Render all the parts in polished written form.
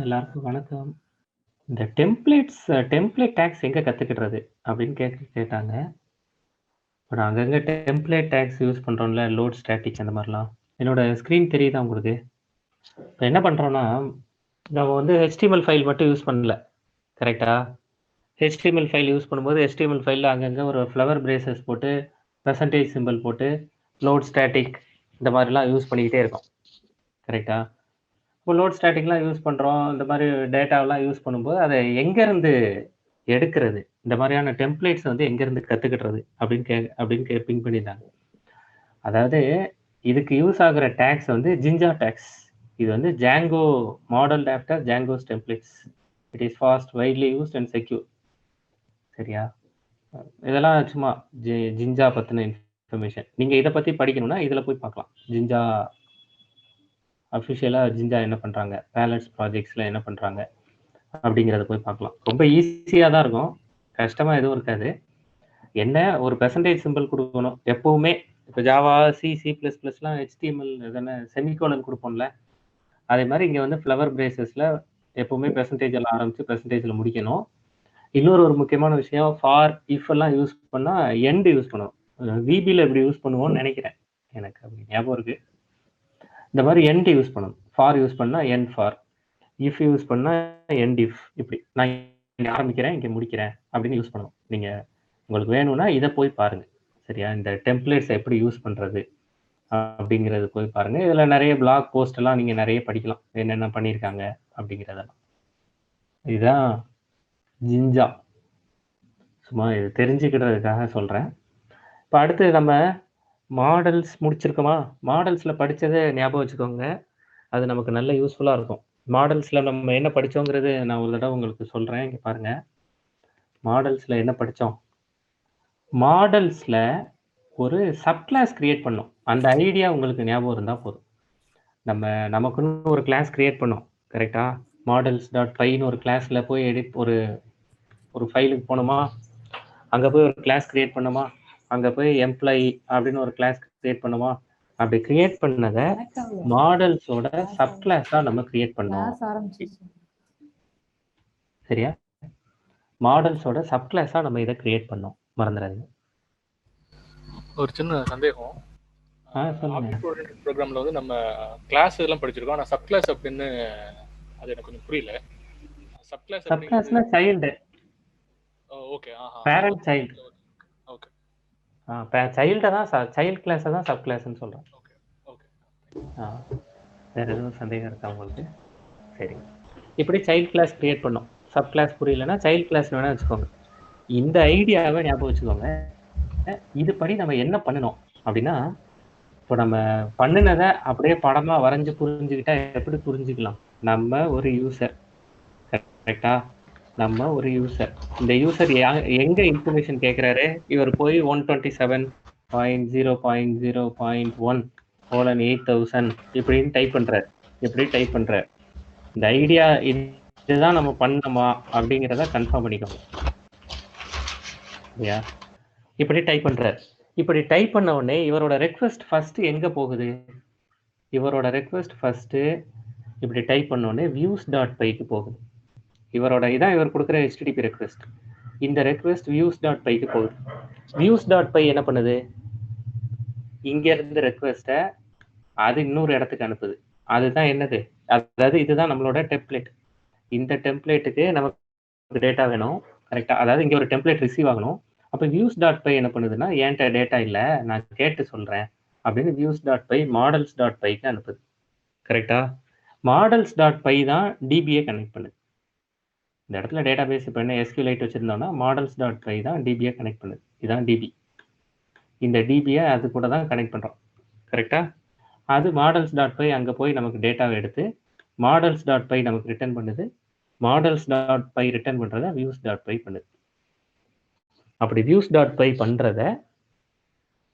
எல்லாருக்கும் வணக்கம். இந்த டெம்ப்ளேட் டாக்ஸ் எங்க கத்துக்கிடுறது? அப்படின்னு கேட்டாங்க. இப்ப நான் அங்கங்க டெம்ப்ளேட் டாக்ஸ் யூஸ் பண்றோம்ல, லோட் ஸ்டாட்டிக் அந்த மாரிலாம். என்னோட ஸ்க்ரீன் தெரியுதா உங்களுக்கு? இப்ப என்ன பண்றோம்னா, நம்ம வந்து HTML ஃபைல் மட்டும் யூஸ் பண்ணல. கரெக்ட்டா? HTML ஃபைல் யூஸ் பண்ணும்போது, HTML ஃபைல்ல அங்கங்க ஒரு ஃப்ளவர் பிரேசஸ் போட்டு, பெர்சன்டேஜ் சிம்பல் போட்டு, லோட் ஸ்டாட்டிக் இந்த மாரிலாம் யூஸ் பண்ணிக்கிட்டே இருக்கோம். கரெக்ட்டா? இப்போ லோட் ஸ்டாட்டிக்லாம் யூஸ் பண்றோம். இந்த மாரி டேட்டாவெல்லாம் யூஸ் பண்ணும்போது, அத எங்கேருந்து எடுக்கிறது? இந்த மாரியான டெம்ப்ளேட்ஸ் வந்து எங்கேருந்து கத்துக்கிடுறது? அப்படின்னு பிங் பண்ணியிருந்தாங்க. அதாவது இதுக்கு யூஸ் ஆகுற டாக்ஸ் வந்து ஜிஞ்சா டாக்ஸ். இது வந்து Django modelled after Django's templates. It is fast, widely used and secure. சரியா? இதெல்லாம் சும்மா ஜிஞ்சா பத்தின இன்ஃபர்மேஷன். நீங்க இத பத்தி படிக்கணும்னா, இதுல போய் பார்க்கலாம். ஜிஞ்சா அஃபிஷியலா ஜிஞ்சா என்ன பண்றாங்க? பேலட்ஸ் ப்ராஜெக்ட்ஸ்ல என்ன பண்றாங்க? அப்படிங்கிறத போய் பார்க்கலாம். ரொம்ப ஈஸியா தான் இருக்கும். கஷ்டமா எதுவும் இருக்காது. என்ன ஒரு பெர்சன்டேஜ் சிம்பல் குடுக்கணும். எப்பவுமே இப்ப ஜாவா, சி++லாம் HTML தானே செமிகோலன் குடுப்போம்ல. அதே மாரி இங்க வந்து ஃப்ளவர் பிரேசஸ்ல எப்பவுமே பெர்சன்டேஜ்ல ஆரம்பிச்சு பெர்சன்டேஜ்ல முடிக்கணும். இன்னொரு ஒரு முக்கியமான விஷயம் ஃபார், இஃப் எல்லாம் யூஸ் பண்ணா எண்ட் யூஸ் பண்ணணும். VBல எப்படி யூஸ் பண்ணுவோம்னு நெனைக்கிறேன். எனக்கு அப்படி ஞாபகம் இருக்கு. இந்த மாரி எண்ட் யூஸ் பண்ணணும். ஃபார் யூஸ் பண்ணா எண்ட் ஃபார். இஃப் யூஸ் பண்ணா எண்ட் இஃப். இப்படி. நான் இங்க ஆரம்பிக்கிறேன், இங்க முடிக்கிறேன் அப்படின்னு யூஸ் பண்ணணும். நீங்க உங்களுக்கு வேணும்னா இத போய் பாருங்க. சரியா? இந்த டெம்ப்ளேட்ஸ் எப்படி யூஸ் பண்றது? அப்படிங்கிறது போய் பாருங்க. இதுல நெறைய பிளாக் போஸ்ட் எல்லாம் நீங்க நெறைய படிக்கலாம். என்னென்ன பண்ணியிருக்காங்க அப்படிங்கிறதெல்லாம். இதுதான் ஜிஞ்சா. சும்மா இது தெரிஞ்சுக்கிடுறதுக்காக சொல்றேன். இப்ப அடுத்து நம்ம மாடல்ஸ் முடிச்சிருக்கோமா? மாடல்ஸ்ல படிச்சத ஞாபகம் வச்சுக்கோங்க. அது நமக்கு நல்ல யூஸ்ஃபுல்லா இருக்கும். மாடல்ஸ்ல நம்ம என்ன படிச்சோங்கிறது நான் ஒரு தடவ உங்களுக்கு சொல்றேன். இங்க பாருங்க. மாடல்ஸ்ல என்ன படிச்சோம்? மாடல்ஸ்ல ஒரு சப் கிளாஸ் கிரியேட் பண்ணோம். அந்த ஐடியா உங்களுக்கு ஞாபகம் இருந்தா போதும். நம்ம நமக்குன்னு ஒரு கிளாஸ் கிரியேட் பண்ணோம். கரெக்ட்டா? models.pyன்னு ஒரு கிளாஸ்ல போய் ஒரு ஃபைலுக்கு போனோமா? அங்க போய் ஒரு கிளாஸ் கிரியேட் பண்ணோமா? அங்க போய் எம்ப்ளாயி அப்படின்னு ஒரு கிளாஸ் கிரியேட் பண்ணோமா? அப்படி கிரியேட் பண்ணத மாடல்ஸோட சப் கிளாஸா நம்ம கிரியேட் பண்ணோம். சரியா? மாடல்ஸோட சப் கிளாஸா நம்ம இத கிரியேட் பண்ணோம். மறந்துறாதீங்க. ஒரு சின்ன சந்தேகம். சொல்லுங்க. ஆப்ஜெக்ட் ஓரியன்டட் ப்ரோக்ராம்ல வந்து நம்ம கிளாஸ் இதெல்லாம் படிச்சிருக்கோம். ஆனா சப் கிளாஸ் அப்படின்னு அது எனக்கு கொஞ்சம் புரியல. சப் கிளாஸ்னா child. Okay. Parent child. Okay. Child தான் சைல்ட் கிளாஸை தான் சப் கிளாஸ்ன்னு சொல்றேன். ஓகே. ஓகே. வேற எதுவும் சந்தேகம் இருக்கா உங்களுக்கு? சரி. இப்படி சைல்ட் கிளாஸ் கிரியேட் பண்ணோம். சப் கிளாஸ் புரியலன்னா சைல்ட் கிளாஸ் வேணா வச்சுக்கோங்க. இந்த ஐடியாவை ஞாபகம் வச்சுக்கோங்க. இதுபடி நம்ம என்ன பண்ணணும் அப்படின்னா, இப்போ நம்ம பண்ணினதை அப்படியே படமா வரைஞ்சு புரிஞ்சுக்கிட்டா எப்படி புரிஞ்சுக்கலாம்? நம்ம ஒரு யூசர். கரெக்டா? நம்ம ஒரு யூசர். இந்த யூசர் எங்க இன்ஃபர்மேஷன் கேட்கிறாரு? இவர் போய் 127.0.0.1:8000 இப்படின்னு டைப் பண்றாரு. இப்படி டைப் பண்றாரு. இந்த ஐடியா இதுதான் நம்ம பண்ணணுமா அப்படிங்கிறத கன்ஃபார்ம் பண்ணிக்கோங்க. சரியா? இப்படி டைப் பண்றாரு. இப்படி டைப் பண்ண உடனே இவரோட ரெக்வெஸ்ட் ஃபர்ஸ்ட் எங்க போகுது? இவரோட ரெக்வெஸ்ட் ஃபர்ஸ்ட் இப்படி டைப் பண்ண உடனே views.pyக்கு போகுது. இதான் இவர் கொடுக்குற HTTP ரெக்வெஸ்ட். இந்த ரெக்வெஸ்ட் views.pyக்கு போகுது. views.py என்ன பண்ணுது? இங்க இருந்து ரெக்வெஸ்ட்டை அது இன்னொரு இடத்துக்கு அனுப்புது. அதுதான் என்னது? அதாவது இதுதான் நம்மளோட டெம்ப்ளேட். இந்த டெம்ப்ளேட்டுக்கு நமக்கு டேட்டா வேணும். கரெக்டா? அதாவது இங்க ஒரு டெம்ப்ளேட் ரிசீவ் ஆகணும். அப்ப views.py என்ன பண்ணுதுன்னா, என்கிட்ட டேட்டா இல்ல, நான் கேட்டு சொல்றேன் அப்படின்னு views.py models.pyக்கு அனுப்புது. கரெக்டா? models.py தான் DBயை கனெக்ட் பண்ணுது. இந்த இடத்துல டேட்டாபேஸ் இப்போ என்ன SQLite வச்சிருந்தோம்னா models.py தான் DBயை கனெக்ட் பண்ணுது. இதுதான் DB. இந்த DBயை அது கூட தான் கனெக்ட் பண்றோம். கரெக்டா? அது models.py அங்க போய் நமக்கு டேட்டாவை எடுத்து models.py நமக்கு ரிட்டர்ன் பண்ணுது. models.py ரிட்டர்ன் பண்றத views.py பண்ணுது. அப்படி views.py பண்றத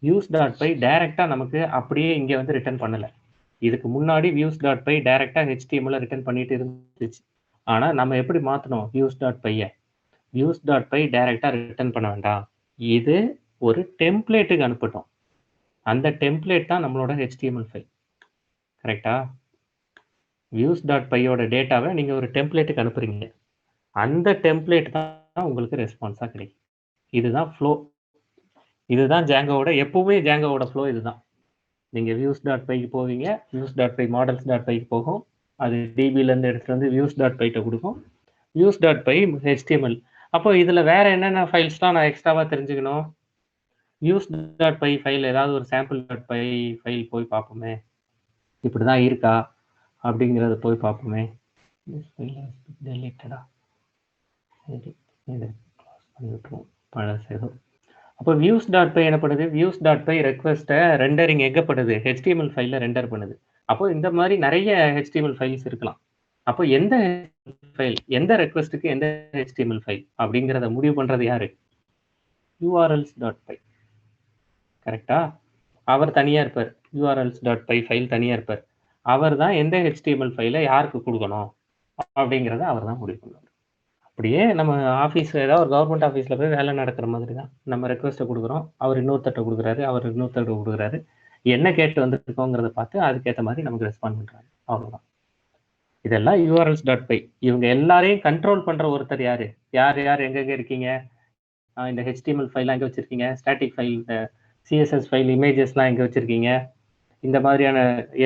views.py டைரக்டா நமக்கு அப்படியே இங்க வந்து ரிட்டர்ன் பண்ணல. இதுக்கு முன்னாடி views.py டைரக்டா HTML ரிட்டர்ன் பண்ணிட்டு இருந்துச்சு. ஆனா நம்ம எப்படி மாத்தணும் views.py? views.py டைரக்டா ரிட்டர்ன் பண்ண வேண்டாம். இது ஒரு டெம்ப்ளேட்டுக்கு அனுப்பட்டும். அந்த டெம்ப்ளேட் தான் நம்மளோட HTML ஃபைல். கரெக்டா? views.pyயோட டேட்டாவை நீங்கள் ஒரு டெம்ப்ளேட்டுக்கு அனுப்புறீங்க. அந்த டெம்ப்ளேட் தான் உங்களுக்கு ரெஸ்பான்ஸாக கிடைக்கும். இதுதான் ஃப்ளோ. இதுதான் ஜாங்கோவோட எப்பவுமே ஜாங்கோவோட ஃப்ளோ இதுதான். நீங்கள் views.pyக்கு போவீங்க, views.py models.pyக்கு போகும், அது டிபிலேருந்து எடுத்துகிட்டு வந்து views.pyட்ட கொடுக்கும், views.py HTML. அப்போ இதில் வேற என்னென்ன ஃபைல்ஸ்லாம் நான் எக்ஸ்ட்ராவாக தெரிஞ்சுக்கணும்? views.py ஃபைல் ஏதாவது ஒரு sample.py ஃபைல் போய் பார்ப்போமே, இப்படி தான் இருக்கா அப்படிங்கிறத போய் பார்ப்போமே. டெலிட்டடா, சரி இதை க்ளோஸ் பண்ணி விட்டுருவோம், பழசு ஏதோ. அப்போ views.py என்ன பண்ணுது? views.py ரெக்வஸ்ட்டை ரெண்டரிங் எங்கப்படுது? HTML ஃபைலில் ரெண்டர் பண்ணுது. அப்போ இந்த மாதிரி நிறைய HTML ஃபைல்ஸ் இருக்கலாம். அப்போ எந்த ஃபைல், எந்த ரெக்வஸ்ட்டுக்கு எந்த HTML ஃபைல் அப்படிங்கிறத முடிவு பண்ணுறது யாரு? urls.py. கரெக்டா? அவர் தனியாக இருப்பார், urls.py ஃபைல் தனியாக இருப்பார். அவர் தான் எந்த HTML ஃபைலை யாருக்கு கொடுக்கணும் அப்படிங்கிறத அவர் தான் முடிவு பண்ணுவார். அப்படியே நம்ம ஆஃபீஸில் ஏதாவது ஒரு கவர்மெண்ட் ஆஃபீஸில் போய் வேலை நடக்கிற மாதிரி தான். நம்ம ரெக்வஸ்ட்டை கொடுக்குறோம், அவர் இன்னொருத்தட்ட கொடுக்குறாரு, அவர் இன்னொருத்தட்ட கொடுக்குறாரு. என்ன கேட்டு வந்துருக்கோங்கிறத பார்த்து அதுக்கேற்ற மாதிரி நமக்கு ரெஸ்பாண்ட் பண்ணுறாங்க. அவ்வளோதான். இதெல்லாம் urls.py. இவங்க எல்லாரையும் கண்ட்ரோல் பண்ணுற ஒருத்தர் யார்? யார் யார் எங்கெங்கே இருக்கீங்க? இந்த HTML ஃபைல்லாம் எங்கே வச்சுருக்கீங்க? ஸ்டாட்டிக் ஃபைல், CSS ஃபைல், இமேஜஸ்லாம் எங்கே வச்சுருக்கீங்க? இந்த மாதிரியான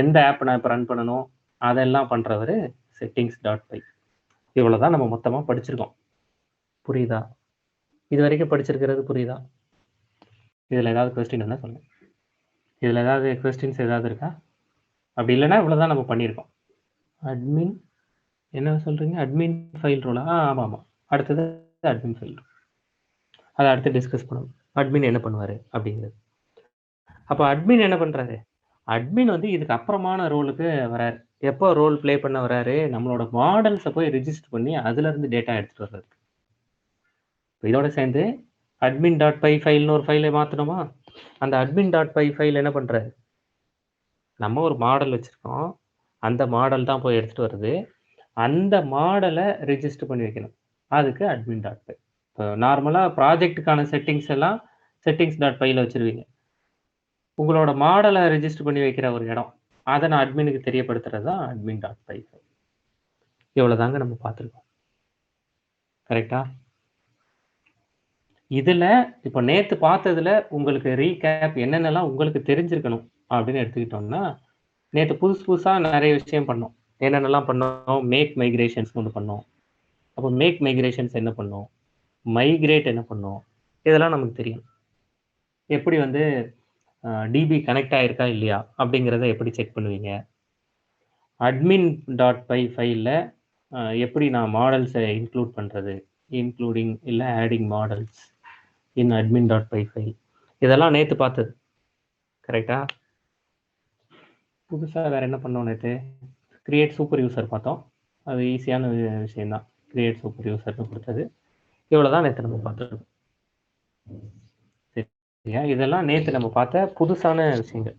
எந்த ஆப் நான் இப்போ ரன் பண்ணணும் அதெல்லாம் பண்ணுறவர் settings.py. இவ்வளோ தான் நம்ம மொத்தமாக படிச்சிருக்கோம். புரியுதா? இது வரைக்கும் படிச்சிருக்கிறது புரியுதா? இதில் ஏதாவது கொஸ்டின் என்ன சொல்லுங்கள். இதில் ஏதாவது கொஸ்டின்ஸ் ஏதாவது இருக்கா? அப்படி இல்லைன்னா இவ்வளோ தான் நம்ம பண்ணியிருக்கோம். அட்மின் என்ன சொல்கிறீங்க? அட்மின் ஃபைல் ரோலா? ஆமாம் ஆமாம். அடுத்தது அட்மின் ஃபைல் ரோல். அதை அடுத்து டிஸ்கஸ் பண்ணணும். அட்மின் என்ன பண்ணுவார் அப்படிங்கிறது. அப்போ அட்மின் என்ன பண்ணுறாரு? அட்மின் வந்து இதுக்கு அப்புறமான ரோலுக்கு வராரு. எப்போ ரோல் ப்ளே பண்ண வராரு? நம்மளோட மாடல்ஸை போய் ரிஜிஸ்டர் பண்ணி அதுலேருந்து டேட்டா எடுத்துகிட்டு வர்றது. இதோட சேர்ந்து admin.py ஃபைல்னு ஒரு ஃபைலை மாற்றணுமா? அந்த admin.py ஃபைல் என்ன பண்ணுறாரு? நம்ம ஒரு மாடல் வச்சுருக்கோம், அந்த மாடல் தான் போய் எடுத்துகிட்டு வருது. அந்த மாடலை ரிஜிஸ்டர் பண்ணி வைக்கணும். அதுக்கு admin.py. இப்போ நார்மலாக ப்ராஜெக்ட்டுக்கான செட்டிங்ஸ் எல்லாம் settings.pyல வச்சுருவீங்க. உங்களோட மாடலை ரிஜிஸ்டர் பண்ணி வைக்கிற ஒரு இடம், அதை நான் அட்மினுக்கு தெரியப்படுத்துறது தான் admin.py. இவ்வளோ தாங்க நம்ம பார்த்துருக்கோம். கரெக்டா? இதில் இப்போ நேற்று பார்த்ததுல உங்களுக்கு ரீகேப் என்னென்னலாம் உங்களுக்கு தெரிஞ்சிருக்கணும் அப்படின்னு எடுத்துக்கிட்டோம்னா, நேற்று புதுசாக நிறைய விஷயம் பண்ணோம். என்னென்னலாம் பண்ணோம்? மேக் மைக்ரேஷன்ஸ் ஒன்று பண்ணோம். அப்போ மேக் மைக்ரேஷன்ஸ் என்ன பண்ணோம்? மைக்ரேட் என்ன பண்ணோம்? இதெல்லாம் நமக்கு தெரியும். எப்படி வந்து டிபி கனெக்ட் ஆகிருக்கா இல்லையா அப்படிங்கிறத எப்படி செக் பண்ணுவீங்க? admin.py ஃபைலில் எப்படி நான் மாடல்ஸை இன்க்ளூட் பண்ணுறது, இன்க்ளூடிங் இல்லை ஆடிங் மாடல்ஸ் இன் admin.py ஃபைல், இதெல்லாம் நேற்று பார்த்தது. கரெக்டா? புதுசாக வேறு என்ன பண்ணோம்? நேற்று கிரியேட் சூப்பர் யூசர் பார்த்தோம். அது ஈஸியான விஷயந்தான். கிரியேட் சூப்பர் யூசர்னு கொடுத்தது. இவ்வளோ தான் நேற்று நம்ம பார்த்துருக்கோம். சரியா? இதெல்லாம் நேற்று நம்ம பார்த்த புதுசான விஷயங்கள்.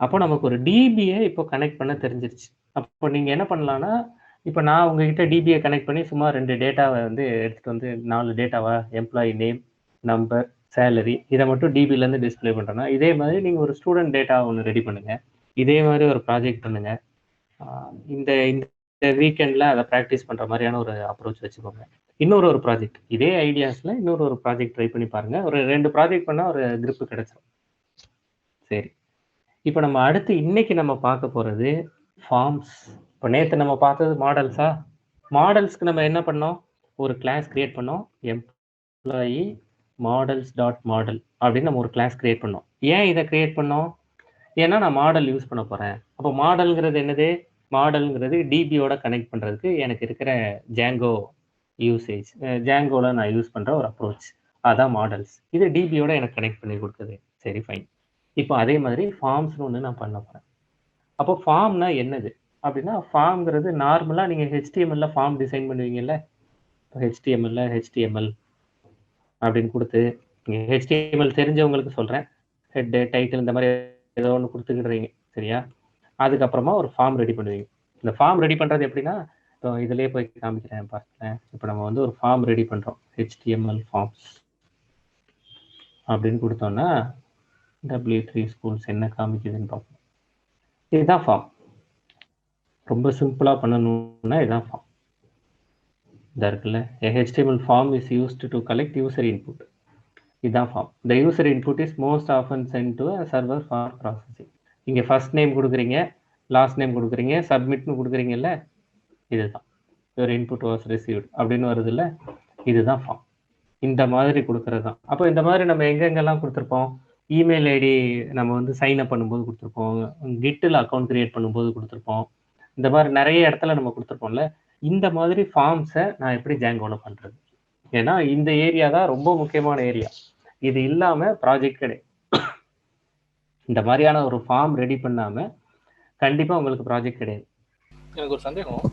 அப்போ நமக்கு ஒரு டிபியை இப்போ கனெக்ட் பண்ண தெரிஞ்சிருச்சு. அப்போ நீங்கள் என்ன பண்ணலான்னா, இப்போ நான் உங்ககிட்ட டிபியை கனெக்ட் பண்ணி சும்மா 2 டேட்டாவை வந்து எடுத்துகிட்டு வந்து 4 டேட்டாவா, எம்ப்ளாயி நேம், நம்பர், சேலரி, இதை மட்டும் டிபிலேருந்து டிஸ்பிளே பண்ணுறேன்னா, இதே மாதிரி நீங்கள் ஒரு ஸ்டூடெண்ட் டேட்டா ஒன்று ரெடி பண்ணுங்கள். இதே மாதிரி ஒரு ப்ராஜெக்ட் பண்ணுங்கள். இந்த இந்த வீக்கெண்டில் அதை ப்ராக்டிஸ் பண்ணுற மாதிரியான ஒரு அப்ரோச் வச்சுக்கோங்க. இன்னொரு ப்ராஜெக்ட் இதே ஐடியாஸில் இன்னொரு ப்ராஜெக்ட் ட்ரை பண்ணி பாருங்கள். ஒரு 2 ப்ராஜெக்ட் பண்ணால் ஒரு கிரிப்பு கிடைச்சிடும். சரி, இப்போ நம்ம அடுத்து இன்னைக்கு நம்ம பார்க்க போகிறது ஃபார்ம்ஸ். இப்போ நேற்று நம்ம பார்த்தது மாடல்ஸா? மாடல்ஸ்க்கு நம்ம என்ன பண்ணோம்? ஒரு கிளாஸ் கிரியேட் பண்ணோம், எம்ப்ளாயி models.model அப்படின்னு நம்ம ஒரு கிளாஸ் கிரியேட் பண்ணோம். ஏன் இதை கிரியேட் பண்ணோம்? ஏன்னா நான் மாடல் யூஸ் பண்ண போகிறேன். அப்போ மாடல்ங்கிறது என்னது? மாடல்ங்கிறது டிபியோட கனெக்ட் பண்ணுறதுக்கு எனக்கு இருக்கிற ஜாங்கோ யூசேஜ், ஜாங்கோவில் நான் யூஸ் பண்ணுற ஒரு அப்ரோச், அதான் மாடல்ஸ். இது டிபியோட எனக்கு கனெக்ட் பண்ணி கொடுக்குது. சரி, ஃபைன். இப்போ அதே மாதிரி ஃபார்ம்ஸ்னு ஒன்று நான் பண்ண போகிறேன். அப்போ ஃபார்ம்னா என்னது அப்படின்னா, ஃபார்ம்ங்கிறது நார்மலாக நீங்கள் HTML ஃபார்ம் டிசைன் பண்ணுவீங்கல்ல. இப்போ HTML அப்படின்னு கொடுத்து, நீங்கள் HTML தெரிஞ்சவங்களுக்கு சொல்கிறேன், ஹெட்டு, டைட்டில் இந்த மாதிரி ஏதோ ஒன்று கொடுத்துக்கிடுறீங்க. சரியா? அதுக்கப்புறமா ஒரு ஃபார்ம் ரெடி பண்ணுவீங்க. இந்த ஃபார்ம் ரெடி பண்ணுறது எப்படின்னா, இப்போ இதிலே போய் காமிக்கிறேன் பாருங்களேன். இப்போ நம்ம வந்து ஒரு ஃபார்ம் ரெடி பண்ணுறோம், HTML ஃபார்ம்ஸ் அப்படின்னு கொடுத்தோன்னா W3 ஸ்கூல்ஸ் என்ன காமிக்குதுன்னு பார்ப்போம். இதுதான் ஃபார்ம். ரொம்ப சிம்பிளாக பண்ணணும்னா இதான் ஃபார்ம். இதாக இருக்குல்ல, HTML form is used to collect user input. இதுதான் form. The user input is most often sent to a server for processing. இங்கே ஃபர்ஸ்ட் நேம் கொடுக்குறீங்க, லாஸ்ட் நேம் கொடுக்குறீங்க, சப்மிட்னு கொடுக்குறீங்கல்ல, இதுதான் யுவர் இன்புட் வாஸ் ரிசீவ்டு அப்படின்னு வருதுல்ல, இதுதான் ஃபார்ம். இந்த மாதிரி கொடுக்கறது தான். அப்போ இந்த மாதிரி நம்ம எங்கெங்கெல்லாம் கொடுத்துருப்போம், இமெயில் ஐடி நம்ம வந்து சைன் அப் பண்ணும்போது கொடுத்துருப்போம், கிட்டில் அக்கௌண்ட் கிரியேட் பண்ணும்போது கொடுத்துருப்போம், இந்த மாதிரி நிறைய இடத்துல நம்ம கொடுத்துருப்போம்ல. இந்த மாதிரி ஃபார்ம்ஸை நான் எப்படி ஜாங்கோவில் பண்ணுறது? ஏன்னா இந்த ஏரியா தான் ரொம்ப முக்கியமான ஏரியா. இது இல்லாமல் ப்ராஜெக்ட் கிடையாது. இந்த மாதிரியான ஒரு ஃபார்ம் ரெடி பண்ணாமல் கண்டிப்பாக உங்களுக்கு ப்ராஜெக்ட் கிடையாது. எனக்கு ஒரு சந்தேகம்,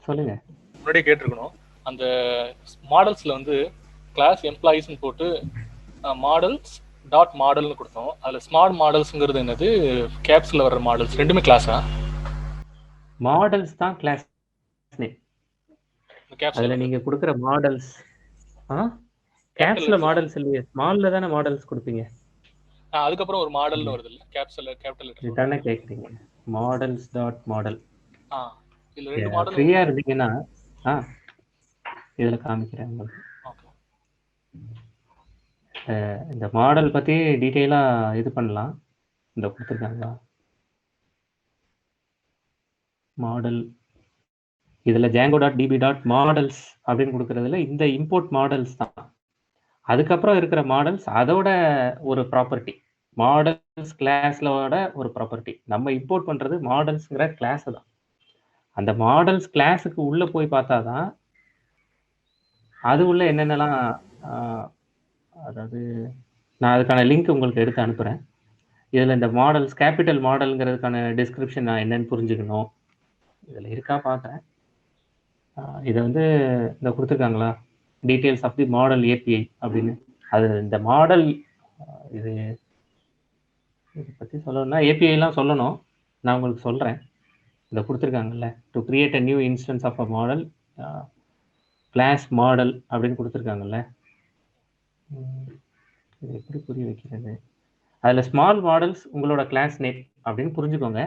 சொல்லுங்க. முன்னாடியே கேட்டிருக்கணும். அந்த மாடல்ஸில் வந்து கிளாஸ் எம்ப்ளாயீஸ்ன்னு போட்டு மாடல்ஸ் டாட் மாடல்னு கொடுத்தோம். அதில் ஸ்மார்ட் மாடல்ஸுங்கிறது என்னது, கேப்ஸில் வர்ற மாடல்ஸ் ரெண்டுமே கிளாஸா? மாடல்ஸ் தான் கிளாஸ் நேம். அதில் நீங்கள் கொடுக்குற மாடல்ஸ் கேப்ஸில் மாடல்ஸ் இல்லையே, ஸ்மாலில் தானே மாடல்ஸ் கொடுப்பீங்க. அதுக்கப்புறம் ஒரு மாடல்னு வருது இல்லை, கேபிட்டல் லெட்டர் இதுதானே கேட்குறீங்க. Models dot model. இதுல ரெண்டு மாடல் ஃப்ரீயா இருந்தீங்கன்னா இதுல காமிக்கிறேன் உங்களுக்கு. இந்த மாடல் பத்தி டீட்டெயிலா இது பண்ணலாம். இந்த கொடுத்துருக்காங்களா மாடல், இதுல Django dot DP dot models அப்படின்னு கொடுக்கறதுல இந்த இம்போர்ட் மாடல்ஸ் தான். அதுக்கப்புறம் இருக்கிற மாடல்ஸ் அதோட ஒரு ப்ராப்பர்ட்டி, மாடல்ஸ் கிளாஸ்லோட ஒரு ப்ராப்பர்ட்டி. நம்ம இம்போர்ட் பண்றது மாடல்ஸ்ங்கிற கிளாஸ் தான். அந்த மாடல்ஸ் கிளாஸுக்கு உள்ள போய் பார்த்தாதான் அது உள்ள என்னென்னலாம், அதாவது நான் அதுக்கான லிங்க் உங்களுக்கு எடுத்து அனுப்புகிறேன். இதில் இந்த மாடல்ஸ், கேபிட்டல் மாடலுங்கிறதுக்கான டிஸ்கிரிப்ஷன் நான் என்னென்னு புரிஞ்சுக்கணும். இதில் இருக்கா பார்க்குறேன். இதை வந்து இந்த கொடுத்துருக்காங்களா, details of the model API அப்படின்னு. அது இந்த மாடல் இது இதை பற்றி சொல்லணும்னா ஏபிஐலாம் சொல்லணும், நான் உங்களுக்கு சொல்கிறேன். இதை கொடுத்துருக்காங்கல்ல, to create a new instance of a model class model அப்படின்னு கொடுத்துருக்காங்கல்ல. இது எப்படி புரிய வைக்கிறது? அதில் ஸ்மால் மாடல்ஸ் உங்களோட கிளாஸ் நேம் அப்படின்னு புரிஞ்சுக்கோங்க.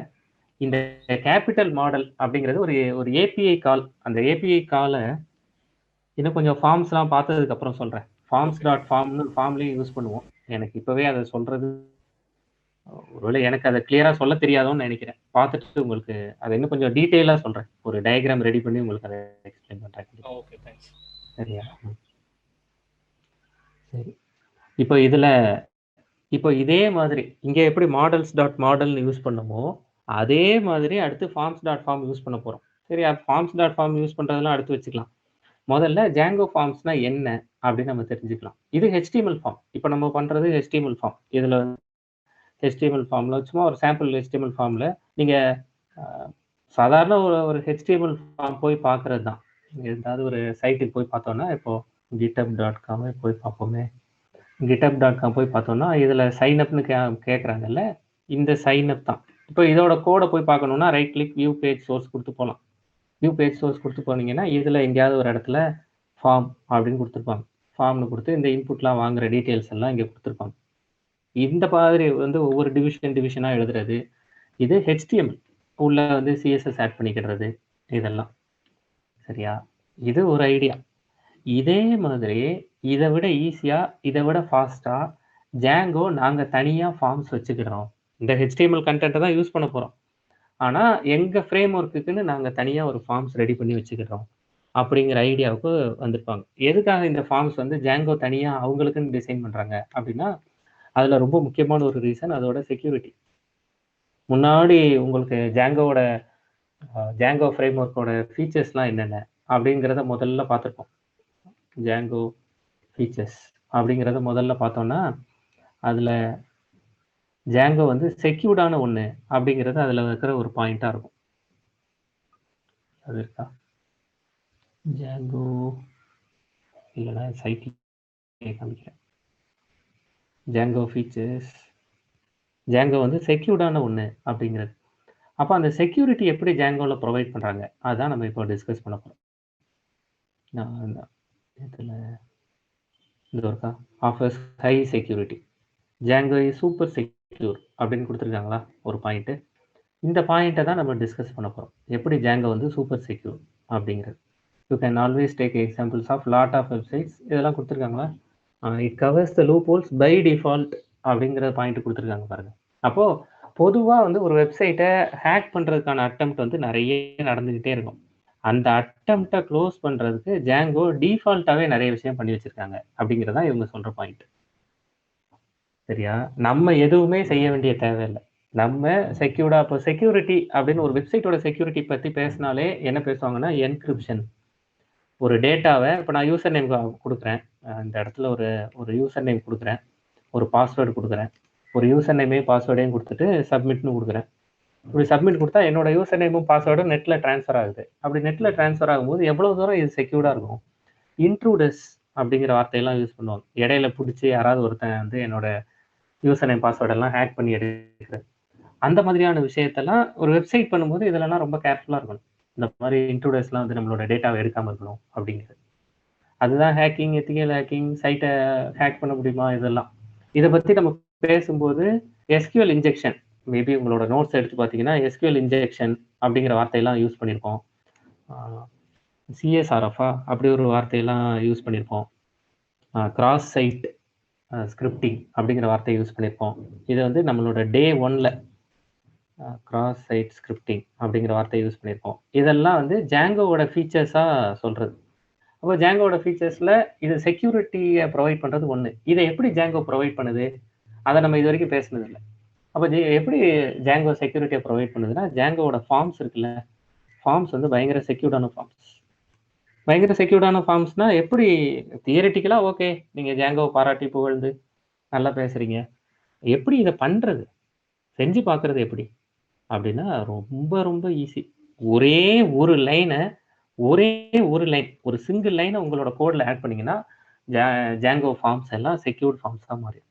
இந்த கேபிட்டல் மாடல் அப்படிங்கிறது ஒரு ஏபிஐ கால். அந்த ஏபிஐ காலை இன்னும் கொஞ்சம் ஃபார்ம்ஸ்லாம் பார்த்ததுக்கப்புறம் சொல்கிறேன். ஃபார்ம்ஸ் டாட் ஃபார்ம்னு ஃபார்ம்லேயும் யூஸ் பண்ணுவோம். எனக்கு இப்போவே அதை சொல்கிறது ஒருவேளை எனக்கு அதை கிளியராக சொல்ல தெரியாதோன்னு நினைக்கிறேன். பார்த்துட்டு உங்களுக்கு அதை இன்னும் கொஞ்சம் டீட்டெயிலாக சொல்கிறேன். ஒரு டயக்ராம் ரெடி பண்ணி உங்களுக்கு அதை எக்ஸ்பிளைன் பண்ணுறேன். Okay, thanks. சரியா? சரி, இப்போ இதே மாதிரி இங்கே எப்படி மாடல்ஸ் டாட் மாடல்னு யூஸ் பண்ணமோ அதே மாதிரி அடுத்து ஃபார்ம்ஸ் டாட் ஃபார்ம் யூஸ் பண்ண போகிறோம். சரி, ஃபார்ம்ஸ் டாட் ஃபார்ம் யூஸ் பண்ணுறதெல்லாம் அடுத்து வச்சுக்கலாம். முதல்ல ஜாங்கோ ஃபார்ம்ஸ்னா என்ன அப்படின்னு நம்ம தெரிஞ்சுக்கலாம். இது HTML ஃபார்ம். இப்போ நம்ம பண்ணுறது HTML ஃபார்ம். இதில் HTML ஃபார்மில் சும்மா ஒரு சாம்பிள் HTML ஃபார்மில் நீங்கள் சாதாரண ஒரு HTML ஃபார்ம் போய் பார்க்குறது தான். ஏதாவது ஒரு சைட்டுக்கு போய் பார்த்தோன்னா, இப்போது github.com போய் பார்ப்போமே. github.com போய் பார்த்தோம்னா இதில் சைன்அப்னு கேட்குறாங்கல்ல, இந்த சைன்அப் தான். இப்போ இதோட கோடை போய் பார்க்கணுன்னா right click view page source கொடுத்து போகலாம். வியூ பேஜ் சோர்ஸ் கொடுத்து போனீங்கன்னா இதில் எங்கேயாவது ஒரு இடத்துல ஃபார்ம் அப்படின்னு கொடுத்துருப்பாங்க. ஃபார்ம்னு கொடுத்து இந்த இன்புட்லாம் வாங்குகிற டீட்டெயில்ஸ் எல்லாம் இங்கே கொடுத்துருப்பாங்க. இந்த மாதிரி வந்து ஒவ்வொரு டிவிஷனாக எழுதுறது. இது HTML உள்ள வந்து CSS ஆட் பண்ணிக்கிடுறது, இதெல்லாம் சரியா? இது ஒரு ஐடியா. இதே மாதிரி இதை விட ஈஸியாக, இதை விட ஃபாஸ்ட்டாக ஜாங்கோ நாங்கள் தனியாக ஃபார்ம்ஸ் வச்சுக்கிடுறோம். இந்த HTML கண்டென்ட்டை தான் யூஸ் பண்ண போகிறோம், ஆனால் எங்கள் ஃப்ரேம் ஒர்க்குக்குன்னு நாங்கள் தனியாக ஒரு ஃபார்ம்ஸ் ரெடி பண்ணி வச்சுக்கிடுறோம் அப்படிங்கிற ஐடியாவுக்கு வந்திருப்பாங்க. எதுக்காக இந்த ஃபார்ம்ஸ் வந்து ஜாங்கோ தனியாக அவங்களுக்குன்னு டிசைன் பண்ணுறாங்க அப்படின்னா, அதில் ரொம்ப முக்கியமான ஒரு ரீசன் அதோட செக்யூரிட்டி. முன்னாடி உங்களுக்கு ஜாங்கோ ஃப்ரேம் ஒர்க்கோட ஃபீச்சர்ஸ்லாம் என்னென்ன அப்படிங்கிறத முதல்ல பார்த்துருப்போம். ஜாங்கோ ஃபீச்சர்ஸ் அப்படிங்கிறத முதல்ல பார்த்தோன்னா, அதில் ஜாங்கோ வந்து செக்யூர்டான ஒன்று அப்படிங்கிறது அதில் இருக்கிற ஒரு பாயிண்ட்டாக இருக்கும். அது இருக்கா? ஜாங்கோ இல்லைனா சைட்டில் காமிக்கிறேன். ஜாங்கோ ஃபீச்சர்ஸ், ஜாங்கோ வந்து செக்யூர்டான ஒன்று அப்படிங்கிறது. அப்போ அந்த செக்யூரிட்டி எப்படி ஜாங்கோவில் ப்ரொவைட் பண்ணுறாங்க அதுதான் நம்ம இப்போ டிஸ்கஸ் பண்ண போகிறோம். இதில் இது இருக்கா, offers high security, Django is super secure அப்படின்னு கொடுத்துருக்காங்களா ஒரு பாயிண்ட்டு. இந்த பாயிண்ட்டை தான் நம்ம டிஸ்கஸ் பண்ண போகிறோம். எப்படி ஜாங்கோ வந்து சூப்பர் செக்யூர் அப்படிங்கிறது. You can always take examples of lot of websites. இதெல்லாம் கொடுத்துருக்காங்களா? It covers the loopholes by default அப்படிங்கிற பாயிண்ட் கொடுத்துருக்காங்க பாருங்க. அப்போது பொதுவாக வந்து ஒரு வெப்சைட்டை ஹேக் பண்ணுறதுக்கான அட்டெம்ப்ட் வந்து நிறைய நடந்துக்கிட்டே இருக்கும். அந்த அட்டெம்ப்டை க்ளோஸ் பண்ணுறதுக்கு ஜாங்கோ டிஃபால்ட்டாகவே நிறைய விஷயம் பண்ணி வச்சுருக்காங்க அப்படிங்கிறது தான் இவங்க சொல்கிற பாயிண்ட். சரியா? நம்ம எதுவுமே செய்ய வேண்டிய தேவையில்லை. நம்ம செக்யூர்டா இப்போ செக்யூரிட்டி அப்படின்னு ஒரு வெப்சைட்டோட செக்யூரிட்டி பற்றி பேசினாலே என்ன பேசுவாங்கன்னா என்கிரிப்ஷன். ஒரு டேட்டாவை இப்போ நான் யூசர் நேம் கொடுக்குறேன், இந்த இடத்துல ஒரு யூசர் நேம் கொடுக்குறேன், ஒரு பாஸ்வேர்டு கொடுக்குறேன், ஒரு யூசர் நேமையும் பாஸ்வேர்டையும் கொடுத்துட்டு சப்மிட்னு கொடுக்குறேன். இப்படி சப்மிட் கொடுத்தா என்னோட யூசர் நேமும் பாஸ்வேர்டும் நெட்டில் ட்ரான்ஸ்ஃபர் ஆகுது. அப்படி நெட்டில் ட்ரான்ஸ்ஃபர் ஆகும்போது எவ்வளோ தூரம் இது செக்யூர்டாக இருக்கும்? இன்ட்ரூடர்ஸ் அப்படிங்கிற வார்த்தையெல்லாம் யூஸ் பண்ணுவாங்க. இடையில பிடிச்சி யாராவது ஒருத்தன் வந்து என்னோட யூசர் நேம் பாஸ்வேர்டெல்லாம் ஹேக் பண்ணி எடுக்கிறது. அந்த மாதிரியான விஷயத்தெல்லாம் ஒரு வெப்சைட் பண்ணும்போது இதெல்லாம் ரொம்ப கேர்ஃபுல்லாக இருக்கணும். இந்த மாதிரி இன்ட்ரூடர்ஸ்லாம் வந்து நம்மளோட டேட்டாவை எடுக்காமல் இருக்கணும் அப்படிங்கிறது. அதுதான் ஹேக்கிங், எத்திக்கல் ஹேக்கிங், சைட்டை ஹேக் பண்ண முடியுமா, இதெல்லாம் இதை பற்றி நம்ம பேசும்போது எஸ்கியூஎல் இன்ஜெக்ஷன், மேபி உங்களோட நோட்ஸ் எடுத்து பார்த்தீங்கன்னா எஸ்கியூஎல் இன்ஜெக்ஷன் அப்படிங்கிற வார்த்தையெல்லாம் யூஸ் பண்ணியிருப்போம். சிஎஸ்ஆர்எஃபா அப்படி ஒரு வார்த்தையெல்லாம் யூஸ் பண்ணியிருப்போம். கிராஸ் சைட் ஸ்கிரிப்டிங் அப்படிங்கிற வார்த்தையை யூஸ் பண்ணியிருப்போம். இது வந்து நம்மளோட டே 1ல் கிராஸ் சைட் ஸ்கிரிப்டிங் அப்படிங்கிற வார்த்தையை யூஸ் பண்ணியிருப்போம். இதெல்லாம் வந்து ஜாங்கோவோட ஃபீச்சர்ஸாக சொல்கிறது. அப்போ ஜாங்கோவோட ஃபீச்சர்ஸில் இது செக்யூரிட்டியை ப்ரொவைட் பண்ணுறது ஒன்று. இதை எப்படி ஜாங்கோ ப்ரொவைட் பண்ணுது அதை நம்ம இது வரைக்கும் பேசினதில்லை. அப்போ எப்படி ஜாங்கோ செக்யூரிட்டியை ப்ரொவைட் பண்ணுதுன்னா, ஜாங்கோவோட ஃபார்ம்ஸ் இருக்குல்ல, ஃபார்ம்ஸ் வந்து பயங்கர செக்யூர்டான ஃபார்ம்ஸ். பயங்கர செக்யூர்டான ஃபார்ம்ஸ்னால் எப்படி? தியரிட்டிக்கலாக ஓகே, நீங்கள் ஜாங்கோவை பாராட்டி புகழ்ந்து நல்லா பேசுகிறீங்க. எப்படி இதை பண்ணுறது, செஞ்சு பார்க்குறது எப்படி அப்படின்னா ரொம்ப ரொம்ப ஈஸி. ஒரே ஒரு லைனை ஒரு சிங்கிள் லைனை உங்களோட கோடில் ஆட் பண்ணிங்கன்னா ஜாங்கோ ஃபார்ம்ஸ் எல்லாம் செக்யூர்ட் ஃபார்ம்ஸாக மாறிடும்.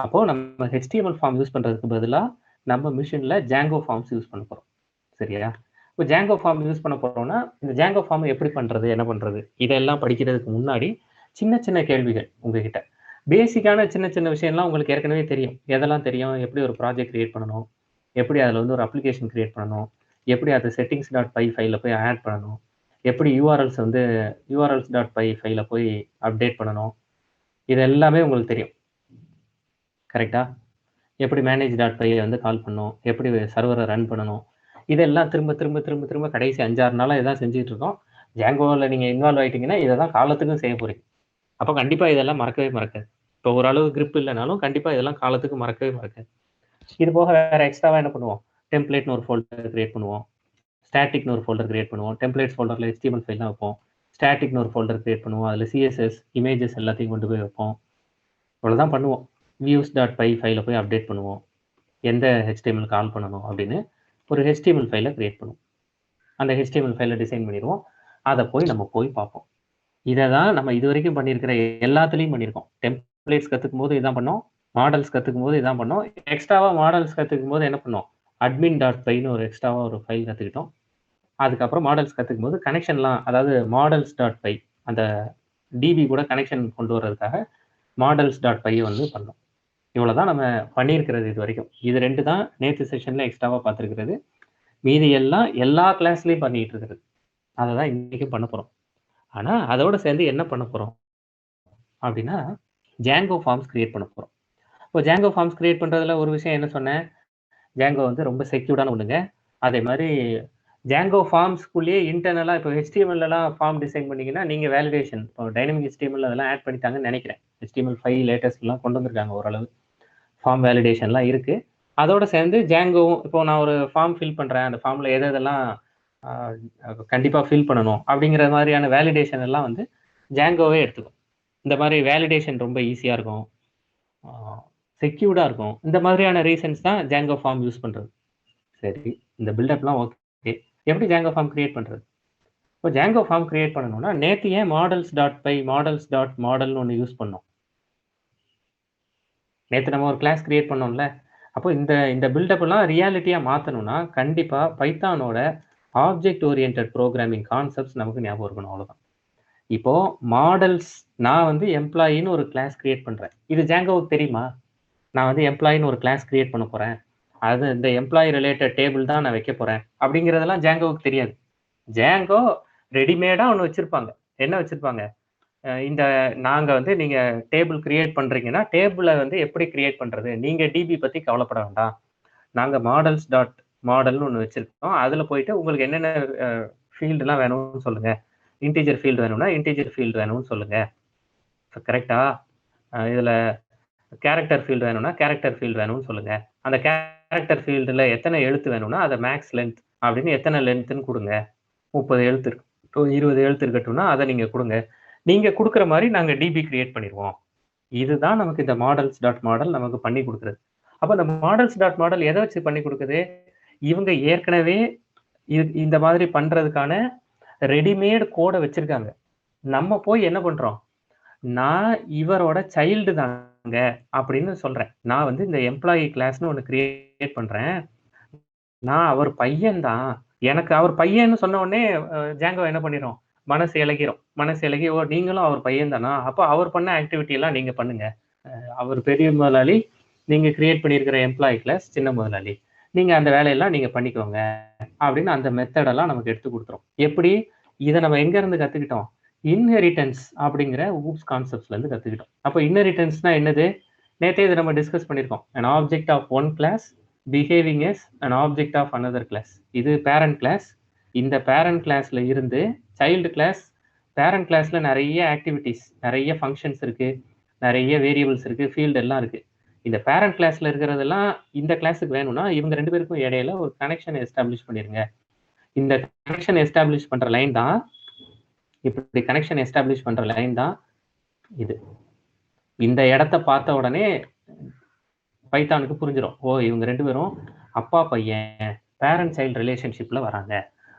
அப்போது நம்ம HTML ஃபார்ம் யூஸ் பண்ணுறதுக்கு பதிலாக நம்ம மிஷினில் ஜாங்கோ ஃபார்ம்ஸ் யூஸ் பண்ண போகிறோம். சரியா? இப்போ ஜாங்கோ ஃபார்ம் யூஸ் பண்ண போகிறோம்னா இந்த ஜாங்கோ ஃபார்ம் எப்படி பண்ணுறது, என்ன பண்ணுறது, இதெல்லாம் படிக்கிறதுக்கு முன்னாடி சின்ன சின்ன கேள்விகள் உங்ககிட்ட. பேசிக்கான சின்ன சின்ன விஷயம்லாம் உங்களுக்கு ஏற்கனவே தெரியும். எதெல்லாம் தெரியும்? எப்படி ஒரு ப்ராஜெக்ட் கிரியேட் பண்ணணும், எப்படி அதில் வந்து ஒரு அப்ளிகேஷன் கிரியேட் பண்ணணும், எப்படி அதை settings.py ஃபைலில் போய் ஆட் பண்ணணும், எப்படி urls.py ஃபைலில் போய் அப்டேட் பண்ணணும், இது எல்லாமே உங்களுக்கு தெரியும். கரெக்டா? எப்படி manage.py வந்து கால் பண்ணணும், எப்படி சர்வரை ரன் பண்ணணும், இதெல்லாம் திரும்ப திரும்ப திரும்ப திரும்ப கடைசி 5-6 நாளாக இதான் செஞ்சுட்டு இருக்கோம். ஜாங்கோவில் நீங்கள் இன்வால்வ் ஆகிட்டீங்கன்னா இதை தான் காலத்துக்கும் செய்ய போகிறீங்க. அப்போ கண்டிப்பாக இதெல்லாம் மறக்கவே மறக்காது. இப்போ ஓரளவு கிரிப் இல்லைனாலும் கண்டிப்பாக இதெல்லாம் காலத்துக்கு மறக்கவே மறக்காது. இது போக வேறு எக்ஸ்ட்ராவாக என்ன பண்ணுவோம்? டெம்ப்ளேட்னு ஒரு ஃபோல்டர் கிரியேட் பண்ணுவோம், ஸ்டாட்டிக்னு ஒரு ஃபோல்டர் கிரியேட் பண்ணுவோம். டெம்ப்ளேட்ஸ் ஃபோல்டரில் HTML ஃபைல் தான் வைப்போம். ஸ்டாட்டிக்னு ஒரு ஃபோல்டர் கிரியேட் பண்ணுவோம், அதில் CSS இமேஜஸ் எல்லாத்தையும் கொண்டு போய் வைப்போம். இவ்வளோதான் பண்ணுவோம். views.py ஃபைலை போய் அப்டேட் பண்ணுவோம், எந்த HTML கால் பண்ணணும் அப்படின்னு ஒரு HTML ஃபைலை கிரியேட் பண்ணுவோம். அந்த HTML ஃபைலை டிசைன் பண்ணிடுவோம். அதை நம்ம போய் பார்ப்போம். இதை தான் நம்ம இது வரைக்கும் பண்ணியிருக்கிற எல்லாத்துலேயும் பண்ணியிருக்கோம். டெம்ப்ளேட்ஸ் கற்றுக்கும் போது இதான் பண்ணோம், மாடல்ஸ் கற்றுக்கும் போது இதான் பண்ணோம். எக்ஸ்ட்ராவாக மாடல்ஸ் கற்றுக்கும் போது என்ன பண்ணோம்? admin.pyன்னு ஒரு எக்ஸ்ட்ராவாக ஒரு ஃபைல் கற்றுக்கிட்டோம். அதுக்கப்புறம் மாடல்ஸ் கற்றுக்கும் போது கனெக்ஷன்லாம், அதாவது models.py அந்த டிபி கூட கனெக்ஷன் கொண்டு வர்றதுக்காக models.py வந்து பண்ணோம். இவ்வளோ தான் நம்ம பண்ணியிருக்கிறது இது வரைக்கும். இது 2 தான் நேற்று செஷனில் எக்ஸ்ட்ராவாக பார்த்துருக்கிறது. மீதி எல்லாம் எல்லா கிளாஸ்லேயும் பண்ணிகிட்டு இருக்கிறது. அதை தான் இன்றைக்கும் பண்ண போகிறோம். ஆனால் அதோடு சேர்ந்து என்ன பண்ண போகிறோம் அப்படின்னா ஜாங்கோ ஃபார்ம்ஸ் கிரியேட் பண்ண போகிறோம். இப்போ ஜாங்கோ ஃபார்ம்ஸ் கிரியேட் பண்ணுறதுல ஒரு விஷயம் என்ன சொன்னேன், ஜாங்கோ வந்து ரொம்ப செக்யூர்டான ஒன்றுங்க. அதே மாதிரி ஜாங்கோ ஃபார்ம்ஸ்குள்ளேயே இன்டர்னலாக இப்போ HTMLலாம் ஃபார்ம் டிசைன் பண்ணிங்கன்னா நீங்கள் வேலிடேஷன், இப்போ டைனமிக் HTML அதெல்லாம் ஆட் பண்ணிட்டாங்கன்னு நினைக்கிறேன். HTML5 லேட்டஸ்ட்லாம் கொண்டு வந்திருக்காங்க, ஓரளவு ஃபார்ம் வேலிடேஷன்லாம் இருக்குது. அதோடு சேர்ந்து ஜாங்கோவும், இப்போ நான் ஒரு ஃபார்ம் ஃபில் பண்ணுறேன், அந்த ஃபார்மில் எதெல்லாம் கண்டிப்பாக ஃபில் பண்ணணும் அப்படிங்கிற மாதிரியான வேலிடேஷன் எல்லாம் வந்து ஜாங்கோவே எடுத்துக்கும். இந்த மாதிரி வேலிடேஷன் ரொம்ப ஈஸியாக இருக்கும், செக்யூர்டாக இருக்கும். இந்த மாதிரியான ரீசன்ஸ் தான் ஜாங்கோ ஃபார்ம் யூஸ் பண்ணுறது. சரி, இந்த பில்டப்லாம் ஓகே. எப்படி ஜாங்கோ ஃபார்ம் கிரியேட் பண்ணுறது? இப்போ ஜாங்கோ ஃபார்ம் கிரியேட் பண்ணணும்னா நேற்று ஏன் models.py models.modelன்னு ஒன்று யூஸ் பண்ணோம்? நேற்று நம்ம ஒரு கிளாஸ் கிரியேட் பண்ணோம்ல. அப்போ இந்த பில்டப்லாம் ரியாலிட்டியாக மாற்றணும்னா கண்டிப்பாக பைத்தானோட ஆப்ஜெக்ட் ஓரியன்டட் ப்ரோக்ராமிங் கான்செப்ட்ஸ் நமக்கு ஞாபகம் இருக்கணும். அவ்வளோதான். இப்போது மாடல்ஸ், நான் வந்து எம்ப்ளாயின்னு ஒரு கிளாஸ் கிரியேட் பண்ணுறேன். இது ஜாங்கோவுக்கு தெரியுமா? நான் வந்து எம்ப்ளாயின்னு ஒரு கிளாஸ் கிரியேட் பண்ண போகிறேன். அது இந்த எம்ப்ளாயி ரிலேட்டட் டேபிள் தான் நான் வைக்க போறேன் அப்படிங்கிறதெல்லாம் ஜாங்கோவுக்கு தெரியாது. ஜாங்கோ ரெடிமேடா ஒன்று வச்சிருப்பாங்க. என்ன வச்சிருப்பாங்க, இந்த நாங்க வந்து நீங்க டேபிள் கிரியேட் பண்றீங்கன்னா டேபிளை வந்து எப்படி கிரியேட் பண்றது, நீங்க டிபி பத்தி கவலைப்பட வேண்டாம், நாங்க மாடல்ஸ் டாட் மாடல்னு ஒன்று வச்சிருக்கோம், அதுல போயிட்டு உங்களுக்கு என்னென்ன ஃபீல்டுலாம் வேணும்னு சொல்லுங்க, இன்டீஜர் ஃபீல்டு வேணும்னா இன்டீஜர் ஃபீல்டு வேணும்னு சொல்லுங்க, கரெக்டா, இதுல கேரக்டர் ஃபீல்டு வேணும்னா கேரக்டர் ஃபீல்டு வேணும்னு சொல்லுங்க, அந்த கேரக்டர் ஃபீல்டுல எத்தனை எழுத்து வேணும்னா அதை மேக்ஸ் லென்த் அப்படின்னு எத்தனை லென்த்துன்னு கொடுங்க, 30 எழுத்து இருக்கு, 20 எழுத்து இருக்கட்டும்னா அதை நீங்க கொடுங்க, நீங்க கொடுக்குற மாதிரி நாங்க டிபி கிரியேட் பண்ணிடுவோம். இதுதான் நமக்கு இந்த மாடல்ஸ் டாட் மாடல் நமக்கு பண்ணி கொடுக்குறது. அப்போ இந்த மாடல்ஸ் டாட் மாடல் எதை வச்சு பண்ணி கொடுக்குது, இவங்க ஏற்கனவே இந்த மாதிரி பண்றதுக்கான ரெடிமேட் கோடை வச்சிருக்காங்க. நம்ம போய் என்ன பண்றோம், நான் இவரோட சைல்டு தாங்க அப்படின்னு சொல்றேன், நான் வந்து இந்த எம்ப்ளாயி கிளாஸ்னு ஒன்று கிரியேட் பண்றேன், நான் அவர் பையன் தான், எனக்கு அவர் பையன்னு சொன்ன உடனே ஜாங்கோ என்ன பண்ணிடும், மனசு இலகி, ஓ நீங்களும் அவர் பையன் தானா, அப்போ அவர் பண்ண ஆக்டிவிட்டி எல்லாம் நீங்க பண்ணுங்க, அவர் பெரிய முதலாளி, நீங்க கிரியேட் பண்ணியிருக்கிற எம்ப்ளாயி கிளாஸ் சின்ன முதலாளி, நீங்க அந்த வேலையெல்லாம் நீங்க பண்ணிக்கோங்க அப்படின்னு அந்த மெத்தடெல்லாம் நமக்கு எடுத்து கொடுத்துரும். எப்படி இதை நம்ம எங்க இருந்து கத்துக்கிட்டோம், இன்ஹெரிட்டன்ஸ் அப்படிங்கிற ஊப்ஸ் கான்செப்ட்ஸ்ல இருந்து கத்துக்கிட்டோம். அப்போ இன்ஹெரிட்டன்ஸ்னா என்னது, நேற்றே இதை நம்ம டிஸ்கஸ் பண்ணியிருக்கோம், an object of one class behaving as an object of another class. இது பேரண்ட் கிளாஸ், இந்த பேரண்ட் கிளாஸ்ல இருந்து சைல்டு கிளாஸ், பேரண்ட் கிளாஸ்ல நிறைய ஆக்டிவிட்டிஸ், நிறைய ஃபங்க்ஷன்ஸ் இருக்கு, நிறைய வேரியபிள்ஸ் இருக்கு, ஃபீல்டு எல்லாம் இருக்கு. இந்த பேரண்ட் கிளாஸ்ல இருக்கிறதெல்லாம் இந்த கிளாஸுக்கு வேணும்னா இவங்க ரெண்டு பேருக்கும் இடையில ஒரு கனெக்ஷன் எஸ்டாப்ளிஷ் பண்ணிருங்க. இந்த கனெக்ஷன் எஸ்டாப்ளிஷ் பண்ற லைன் தான், இப்படி கனெக்ஷன் எஸ்டாப்ளிஷ் பண்ற லைன் தான் இது. இந்த இடத்த பார்த்த உடனே பைத்தானுக்கு புரிஞ்சிடும், ஓ இவங்க ரெண்டு பேரும் அப்பா பையன் பேரண்ட் சைல்டு ரிலேஷன்ஷிப்ல வராங்க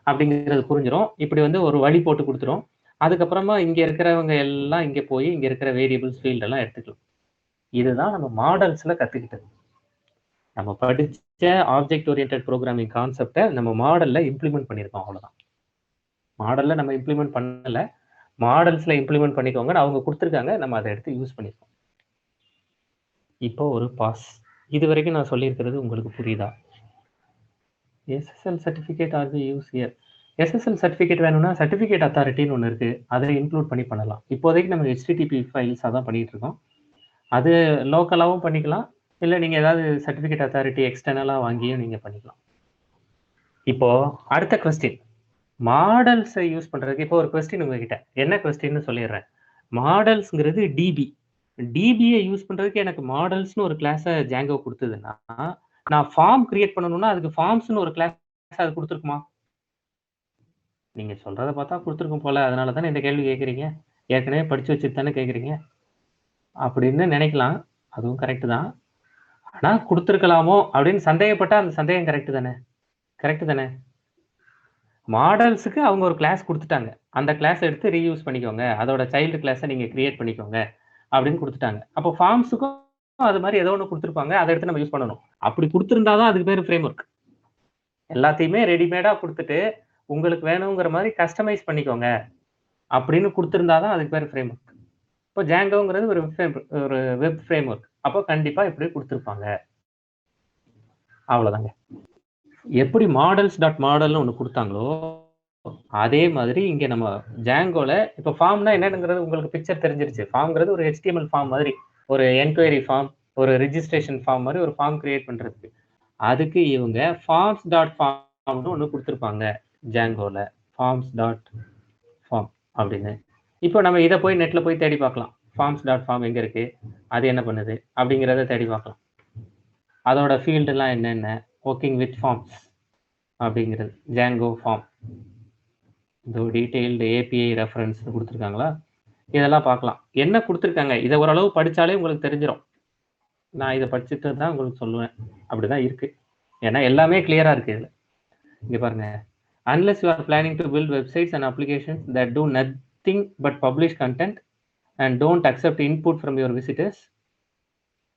அப்படிங்கிறது புரிஞ்சிடும். இப்படி வந்து ஒரு வழி போட்டு கொடுத்துரும். அதுக்கப்புறமா இங்க இருக்கிறவங்க எல்லாம் இங்க போய் இங்க இருக்கிற வேரியபிள்ஸ் ஃபீல்டு எல்லாம் எடுத்துக்கலாம். இதுதான் நம்ம மாடல்ஸ்ல கத்துக்கிட்டது. நம்ம படிச்ச ஆப்ஜெக்ட் ஓரியன்டட் ப்ரோக்ராமிங் கான்செப்டை நம்ம மாடல்ல இம்ப்ளிமெண்ட் பண்ணியிருக்கோம், அவ்வளவுதான். மாடல்ல நம்ம இம்ப்ளிமெண்ட் பண்ணல, மாடல்ஸ்ல இம்ப்ளிமெண்ட் பண்ணிக்கோங்கன்னு அவங்க கொடுத்துருக்காங்க, நம்ம அதை எடுத்து யூஸ் பண்ணிருக்கோம். இப்போ ஒரு பாஸ். இது வரைக்கும் நான் சொல்லியிருக்கிறது உங்களுக்கு புரியுதா? SSL certificate are we use here. SSL certificate வேணும்னா சர்டிஃபிகேட் அத்தாரிட்டின்னு ஒன்று இருக்கு, அதை இன்க்ளூட் பண்ணி பண்ணலாம். இப்போதைக்கு நம்ம HTTP ஃபைல்ஸ் அதான் பண்ணிட்டு இருக்கோம். அது லோக்கலாகவும் பண்ணிக்கலாம், இல்லை நீங்க ஏதாவது சர்டிஃபிகேட் அத்தாரிட்டி எக்ஸ்டர்னலாக வாங்கியும் நீங்க பண்ணிக்கலாம். இப்போ அடுத்த கொஸ்டின், மாடல்ஸை யூஸ் பண்றதுக்கு இப்போ ஒரு கொஸ்டின் உங்ககிட்ட, என்ன கொஸ்டின்னு சொல்லிடுறேன். மாடல்ஸ்ங்கிறது டிபி, டிபியை யூஸ் பண்றதுக்கு எனக்கு மாடல்ஸ்னு ஒரு கிளாஸை ஜாங்கோ கொடுத்ததுன்னா, நான் ஃபார்ம் கிரியேட் பண்ணணும்னா அதுக்கு ஃபார்ம்ஸ்னு ஒரு கிளாஸ் அது கொடுத்துருக்குமா? நீங்க சொல்றதை பார்த்தா கொடுத்துருக்கும் போல, அதனால தானே இந்த கேள்வி கேட்குறீங்க, ஏற்கனவே படிச்சு வச்சுட்டு தானே கேட்குறீங்க அப்படின்னு நினைக்கலாம். அதுவும் கரெக்டு தான், ஆனா கொடுத்துருக்கலாமோ அப்படின்னு சந்தேகப்பட்டா அந்த சந்தேகம் கரெக்டு தானே? கரெக்டு தானே? மாடல்ஸுக்கு அவங்க ஒரு கிளாஸ் கொடுத்துட்டாங்க, அந்த கிளாஸ் எடுத்து ரீயூஸ் பண்ணிக்கோங்க, அதோட சைல்டு கிளாஸை நீங்க கிரியேட் பண்ணிக்கோங்க அப்படின்னு கொடுத்துட்டாங்க. அப்போ ஃபார்ம்ஸுக்கும் அது மாதிரி ஏதோ ஒன்று கொடுத்துருப்பாங்க, அதை எடுத்து நம்ம யூஸ் பண்ணணும். அப்படி கொடுத்துருந்தாதான் அதுக்கு பேர் ஃப்ரேம் ஒர்க். எல்லாத்தையுமே ரெடிமேடா கொடுத்துட்டு உங்களுக்கு வேணுங்கிற மாதிரி கஸ்டமைஸ் பண்ணிக்கோங்க அப்படின்னு கொடுத்துருந்தாதான் அதுக்கு பேர் ஃப்ரேம் ஒர்க். இப்போ ஜாங்கோங்கிறது ஒரு வெப் ஃப்ரேம் ஒர்க், அப்போ கண்டிப்பா இப்படி கொடுத்துருப்பாங்க. அவ்வளவுதாங்க. எப்படி மாடல்ஸ் டாட் மாடல்னு ஒன்று கொடுத்தாங்களோ அதே மாதிரி இங்க நம்ம ஜாங்கோல இப்போ ஃபார்ம்னா என்னங்கிறது உங்களுக்கு பிக்சர் தெரிஞ்சிருச்சு. ஃபார்ம்ங்கிறது ஒரு HTML ஃபார்ம் மாதிரி, ஒரு என்கொயரி ஃபார்ம், ஒரு ரெஜிஸ்ட்ரேஷன் ஃபார்ம் மாதிரி ஒரு ஃபார்ம் கிரியேட் பண்றதுக்கு. அதுக்கு இவங்க ஃபார்ம்ஸ் டாட் ஃபார்ம்னு ஒன்று கொடுத்துருப்பாங்க ஜாங்கோல, ஃபார்ம்ஸ் டாட் ஃபார்ம் அப்படின்னு. இப்போ நம்ம இதை போய் நெட்ல போய் தேடி பார்க்கலாம், ஃபார்ம்ஸ் டாட் ஃபார்ம் எங்க இருக்கு, அது என்ன பண்ணுது அப்படிங்கிறத தேடி பார்க்கலாம். அதோட ஃபீல்டு எல்லாம் என்னென்ன, ஒர்க்கிங் வித் ஃபார்ம்ஸ் அப்படிங்கிறது ஜாங்கோ ஃபார்ம், இந்த டீடைல்டு API ரெஃபரன்ஸ் கொடுத்துருக்காங்களா, இதெல்லாம் பார்க்கலாம். என்ன கொடுத்துருக்காங்க இதை ஓரளவு படிச்சாலே உங்களுக்கு தெரிஞ்சிடும். நான் இதை படிச்சுட்டு தான் உங்களுக்கு சொல்லுவேன், அப்படிதான் இருக்கு, ஏன்னா எல்லாமே கிளியரா இருக்கு இதுல. இங்க பாருங்க, unless you are planning to build websites and applications that do nothing but publish content and don't accept input from your visitors,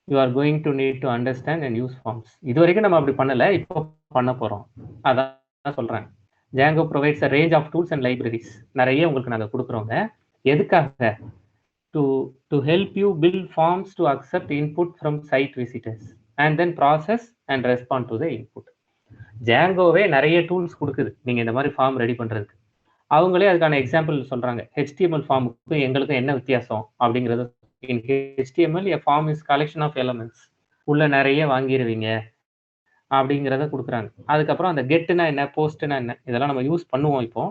you are going to need to understand and use forms. இது வரைக்கும் நம்ம அப்படி பண்ணல, இப்போ பண்ண போறோம். அதான் சொல்றேன், Django provides a range of tools and libraries. நிறைய உங்களுக்கு நாங்க கொடுக்குறோங்க. எதுக்காக? to help you build forms to accept input from site visitors. And then process and respond to the input. ஜாங்கோவே நிறைய டூல்ஸ் கொடுக்குது நீங்க இந்த மாதிரி ஃபார்ம் ரெடி பண்றதுக்கு. அவங்களே அதுக்கான எக்ஸாம்பிள் சொல்றாங்க. ஹெச்டிஎம்எல் ஃபார்முக்கு எங்களுக்கு என்ன வித்தியாசம் அப்படிங்கிறது. In HTML a form is collection of elements, உள்ள நிறைய வாங்கிடுவீங்க அப்படிங்கிறத கொடுக்குறாங்க. அதுக்கப்புறம் அந்த கெட்டுனா என்ன, போஸ்ட்னா என்ன, இதெல்லாம் நம்ம யூஸ் பண்ணுவோம். இப்போ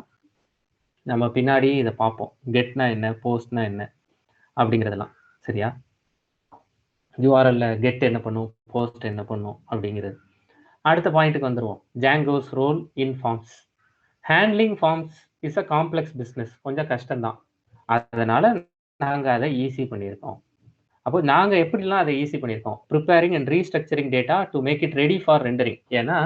நம்ம பின்னாடி இதை பார்ப்போம். கெட்னா என்ன, போஸ்ட்னா என்ன அப்படிங்கிறதெல்லாம். சரியா? யூஆர்எல்ல கெட் என்ன பண்ணும், போஸ்ட் என்ன பண்ணும் அப்படிங்கிறது. அடுத்த பாயிண்ட்டுக்கு வந்துருவோம். Django's role in forms. Handling forms is a complex business. கொஞ்சம் கஷ்டம்தான். அதனால நாங்கள் அதை ஈஸி பண்ணியிருக்கோம். அப்போ நாங்கள் எப்படிலாம் அதை ஈஸி பண்ணியிருக்கோம்? Preparing and restructuring data to make it ready for rendering. ஏன்னா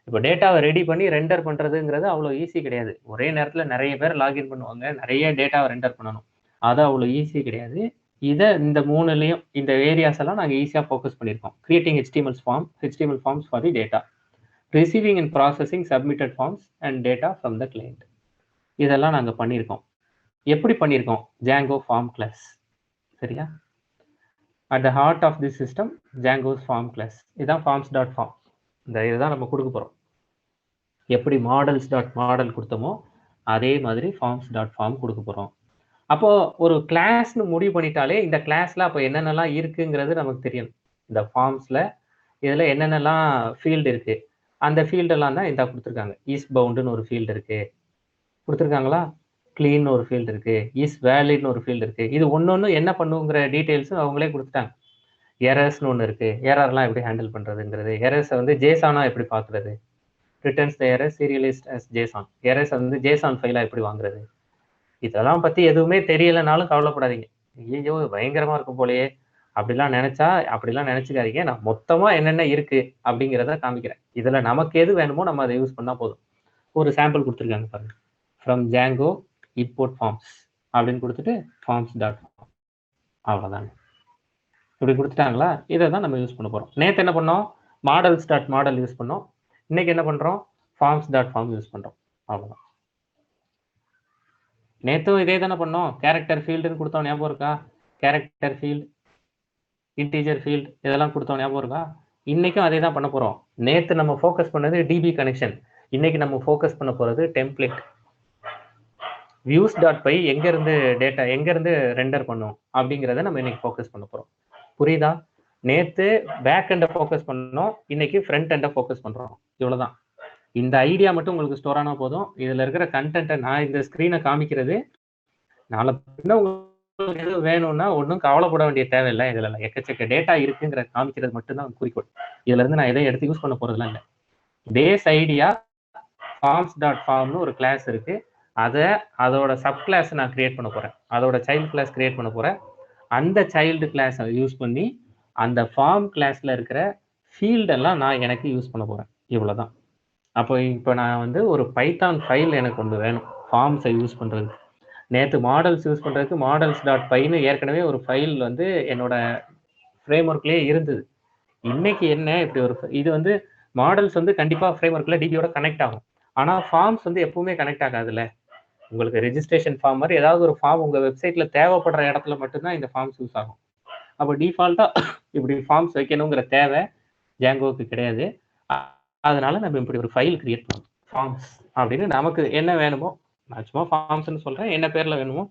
இப்போ டேட்டாவை ரெடி பண்ணி ரெண்டர் பண்ணுறதுங்கிறது அவ்வளோ ஈஸி கிடையாது. ஒரே நேரத்தில் நிறைய பேர் லாகின் பண்ணுவாங்க, நிறைய டேட்டாவை ரெண்டர் பண்ணணும். அது அவ்வளோ ஈஸி கிடையாது. இதை இந்த மூணுலையும் இந்த ஏரியாஸ் எல்லாம் நாங்கள் ஈஸியாக ஃபோக்கஸ் பண்ணியிருக்கோம். Creating HTML forms for the data, receiving and processing submitted forms and data from the client. இதெல்லாம் நாங்கள் பண்ணியிருக்கோம். எப்படி பண்ணியிருக்கோம்? Django form class. சரியா? At the heart of the system Django's form class. இதுதான் ஃபார்ம்ஸ்.ஃபார்ம். இந்த இதுதான் நம்ம கொடுக்க போகிறோம். எப்படி மாடல்ஸ்.மாடல் கொடுத்தோமோ அதே மாதிரி ஃபார்ம்ஸ்.ஃபார்ம் கொடுக்க போகிறோம். அப்போது ஒரு கிளாஸ்னு முடிவு பண்ணிட்டாலே இந்த கிளாஸில் அப்போ என்னென்னலாம் இருக்குங்கிறது நமக்கு தெரியும். இந்த ஃபார்ம்ஸில் இதில் என்னென்னலாம் ஃபீல்டு இருக்குது, அந்த ஃபீல்டெல்லாம் தான் இந்த கொடுத்துருக்காங்க. இஸ் பவுண்டுன்னு ஒரு ஃபீல்டு இருக்குது கொடுத்துருக்காங்களா, க்ளீன் ஒரு ஃபீல்டு இருக்குது, இஸ் வேலிட்னு ஒரு ஃபீல்டு இருக்குது. இது ஒன்று என்ன பண்ணுங்கிற டீட்டெயில்ஸும் அவங்களே கொடுத்துட்டாங்க. எரர்ஸ்னு ஒன்று இருக்குது, எரர்லாம் எப்படி ஹேண்டில் பண்ணுறதுங்கிறது, எரர்ஸை வந்து ஜேசானாக எப்படி பார்க்குறது, returns the error serialized as JSON, எரர்ஸை வந்து ஜேசான் ஃபைலாக எப்படி வாங்குறது. இதெல்லாம் பற்றி எதுவுமே தெரியலைனாலும் கவலைப்படாதீங்க. ஐயோ பயங்கரமாக இருக்கும் போலையே அப்படிலாம் நினச்சிக்காதீங்க. நான் மொத்தமாக என்னென்ன இருக்குது அப்படிங்கிறத காமிக்கிறேன். இதில் நமக்கு எது வேணுமோ நம்ம அதை யூஸ் பண்ணால் போதும். ஒரு சாம்பிள் கொடுத்துருக்காங்க பாருங்க. ஃப்ரம் ஜாங்கோ இம்போர்ட் ஃபார்ம்ஸ் அப்படின்னு கொடுத்துட்டு ஃபார்ம்ஸ்.ஃபார்ம், அவ்வளோதாங்க. இப்படி கொடுத்துட்டாங்களா? இதை தான் நம்ம யூஸ் பண்ண போகிறோம். நேற்று என்ன பண்ணோம்? மாடல்ஸ்.மாடல் யூஸ் பண்ணோம். இன்னைக்கு என்ன பண்ணுறோம்? ஃபார்ம்ஸ்.ஃபார்ம் யூஸ் பண்ணுறோம். அவ்வளோதான். நேற்றும் இதே தானே பண்ணோம். கேரக்டர் ஃபீல்டுன்னு கொடுத்தோம், ஞாபகம் இருக்கா? கேரக்டர் ஃபீல்டு, இன்டீஜர் ஃபீல்டு, இதெல்லாம் கொடுத்தோம், ஞாபகம் இருக்கா? இன்னைக்கும் அதே தான் பண்ண போகிறோம். நேற்று நம்ம ஃபோக்கஸ் பண்ணது டிபி கனெக்ஷன், இன்னைக்கு நம்ம ஃபோக்கஸ் பண்ண போகிறது டெம்ப்ளேட். views.py எங்கேருந்து ரெண்டர் பண்ணும் அப்படிங்கிறத நம்ம இன்னைக்கு ஃபோக்கஸ் பண்ண போகிறோம். புரியுதா? நேற்று பேக் எண்டை ஃபோக்கஸ் பண்ணோம், இன்னைக்கு ஃப்ரண்ட் எண்டை ஃபோக்கஸ் பண்ணுறோம். இவ்வளோதான். இந்த ஐடியா மட்டும் உங்களுக்கு ஸ்டோர் ஆனால் போதும். இதில் இருக்கிற கண்டென்ட்டை நான் இந்த ஸ்க்ரீனை காமிக்கிறது, நாளை பின்ன உங்களுக்கு எதுவும் வேணும்னா ஒன்றும் கவலைப்பட வேண்டிய தேவையில்லை. இதில் எக்கச்சக்க டேட்டா இருக்குங்கிற காமிக்கிறது மட்டும்தான் குறிக்கோள். இதுலேருந்து நான் எதை எடுத்து யூஸ் பண்ண போகிறதுலாம் இல்லை. பேஸ் ஐடியா ஃபார்ம்ஸ்.ஃபார்ம்னு ஒரு கிளாஸ் இருக்குது. அதோட சப் கிளாஸ் நான் கிரியேட் பண்ண போகிறேன். அதோட சைல்டு கிளாஸ் கிரியேட் பண்ண போகிறேன். அந்த சைல்டு கிளாஸை யூஸ் பண்ணி அந்த ஃபார்ம் கிளாஸில் இருக்கிற ஃபீல்டெல்லாம் நான் எனக்கு யூஸ் பண்ண போகிறேன். இவ்வளோதான். இப்போ நான் வந்து ஒரு பைத்தான் ஃபைல் எனக்கு ஒன்று வேணும் ஃபார்ம்ஸை யூஸ் பண்ணுறதுக்கு. நேற்று மாடல்ஸ் யூஸ் பண்ணுறதுக்கு மாடல்ஸ்.pyன்னு ஏற்கனவே ஒரு ஃபைல் வந்து என்னோட ஃப்ரேம் ஒர்க்லேயே இருந்தது. இன்னைக்கு என்ன இப்படி ஒரு இது வந்து மாடல்ஸ் வந்து கண்டிப்பாக ஃப்ரேம் ஒர்க்கில் டிபியோட கனெக்ட் ஆகும். ஆனால் ஃபார்ம்ஸ் வந்து எப்பவுமே கனெக்ட் ஆகாதுல்ல. உங்களுக்கு ரெஜிஸ்ட்ரேஷன் ஃபார்ம் மாதிரி ஏதாவது ஒரு ஃபார்ம் உங்கள் வெப்சைட்டில் தேவைப்படுற இடத்துல மட்டும்தான் இந்த ஃபார்ம்ஸ் யூஸ் ஆகும். அப்போ டிஃபால்ட்டாக இப்படி ஃபார்ம்ஸ் வைக்கணுங்கிற தேவை ஜாங்கோவுக்கு கிடையாது. அதனால நம்ம இப்படி ஒரு ஃபைல் கிரியேட் பண்ணணும். ஃபார்ம்ஸ் அப்படின்னு நமக்கு என்ன வேணுமோ, நான் சும்மா ஃபார்ம்ஸ்னு சொல்கிறேன், என்ன பேரில் வேணுமோ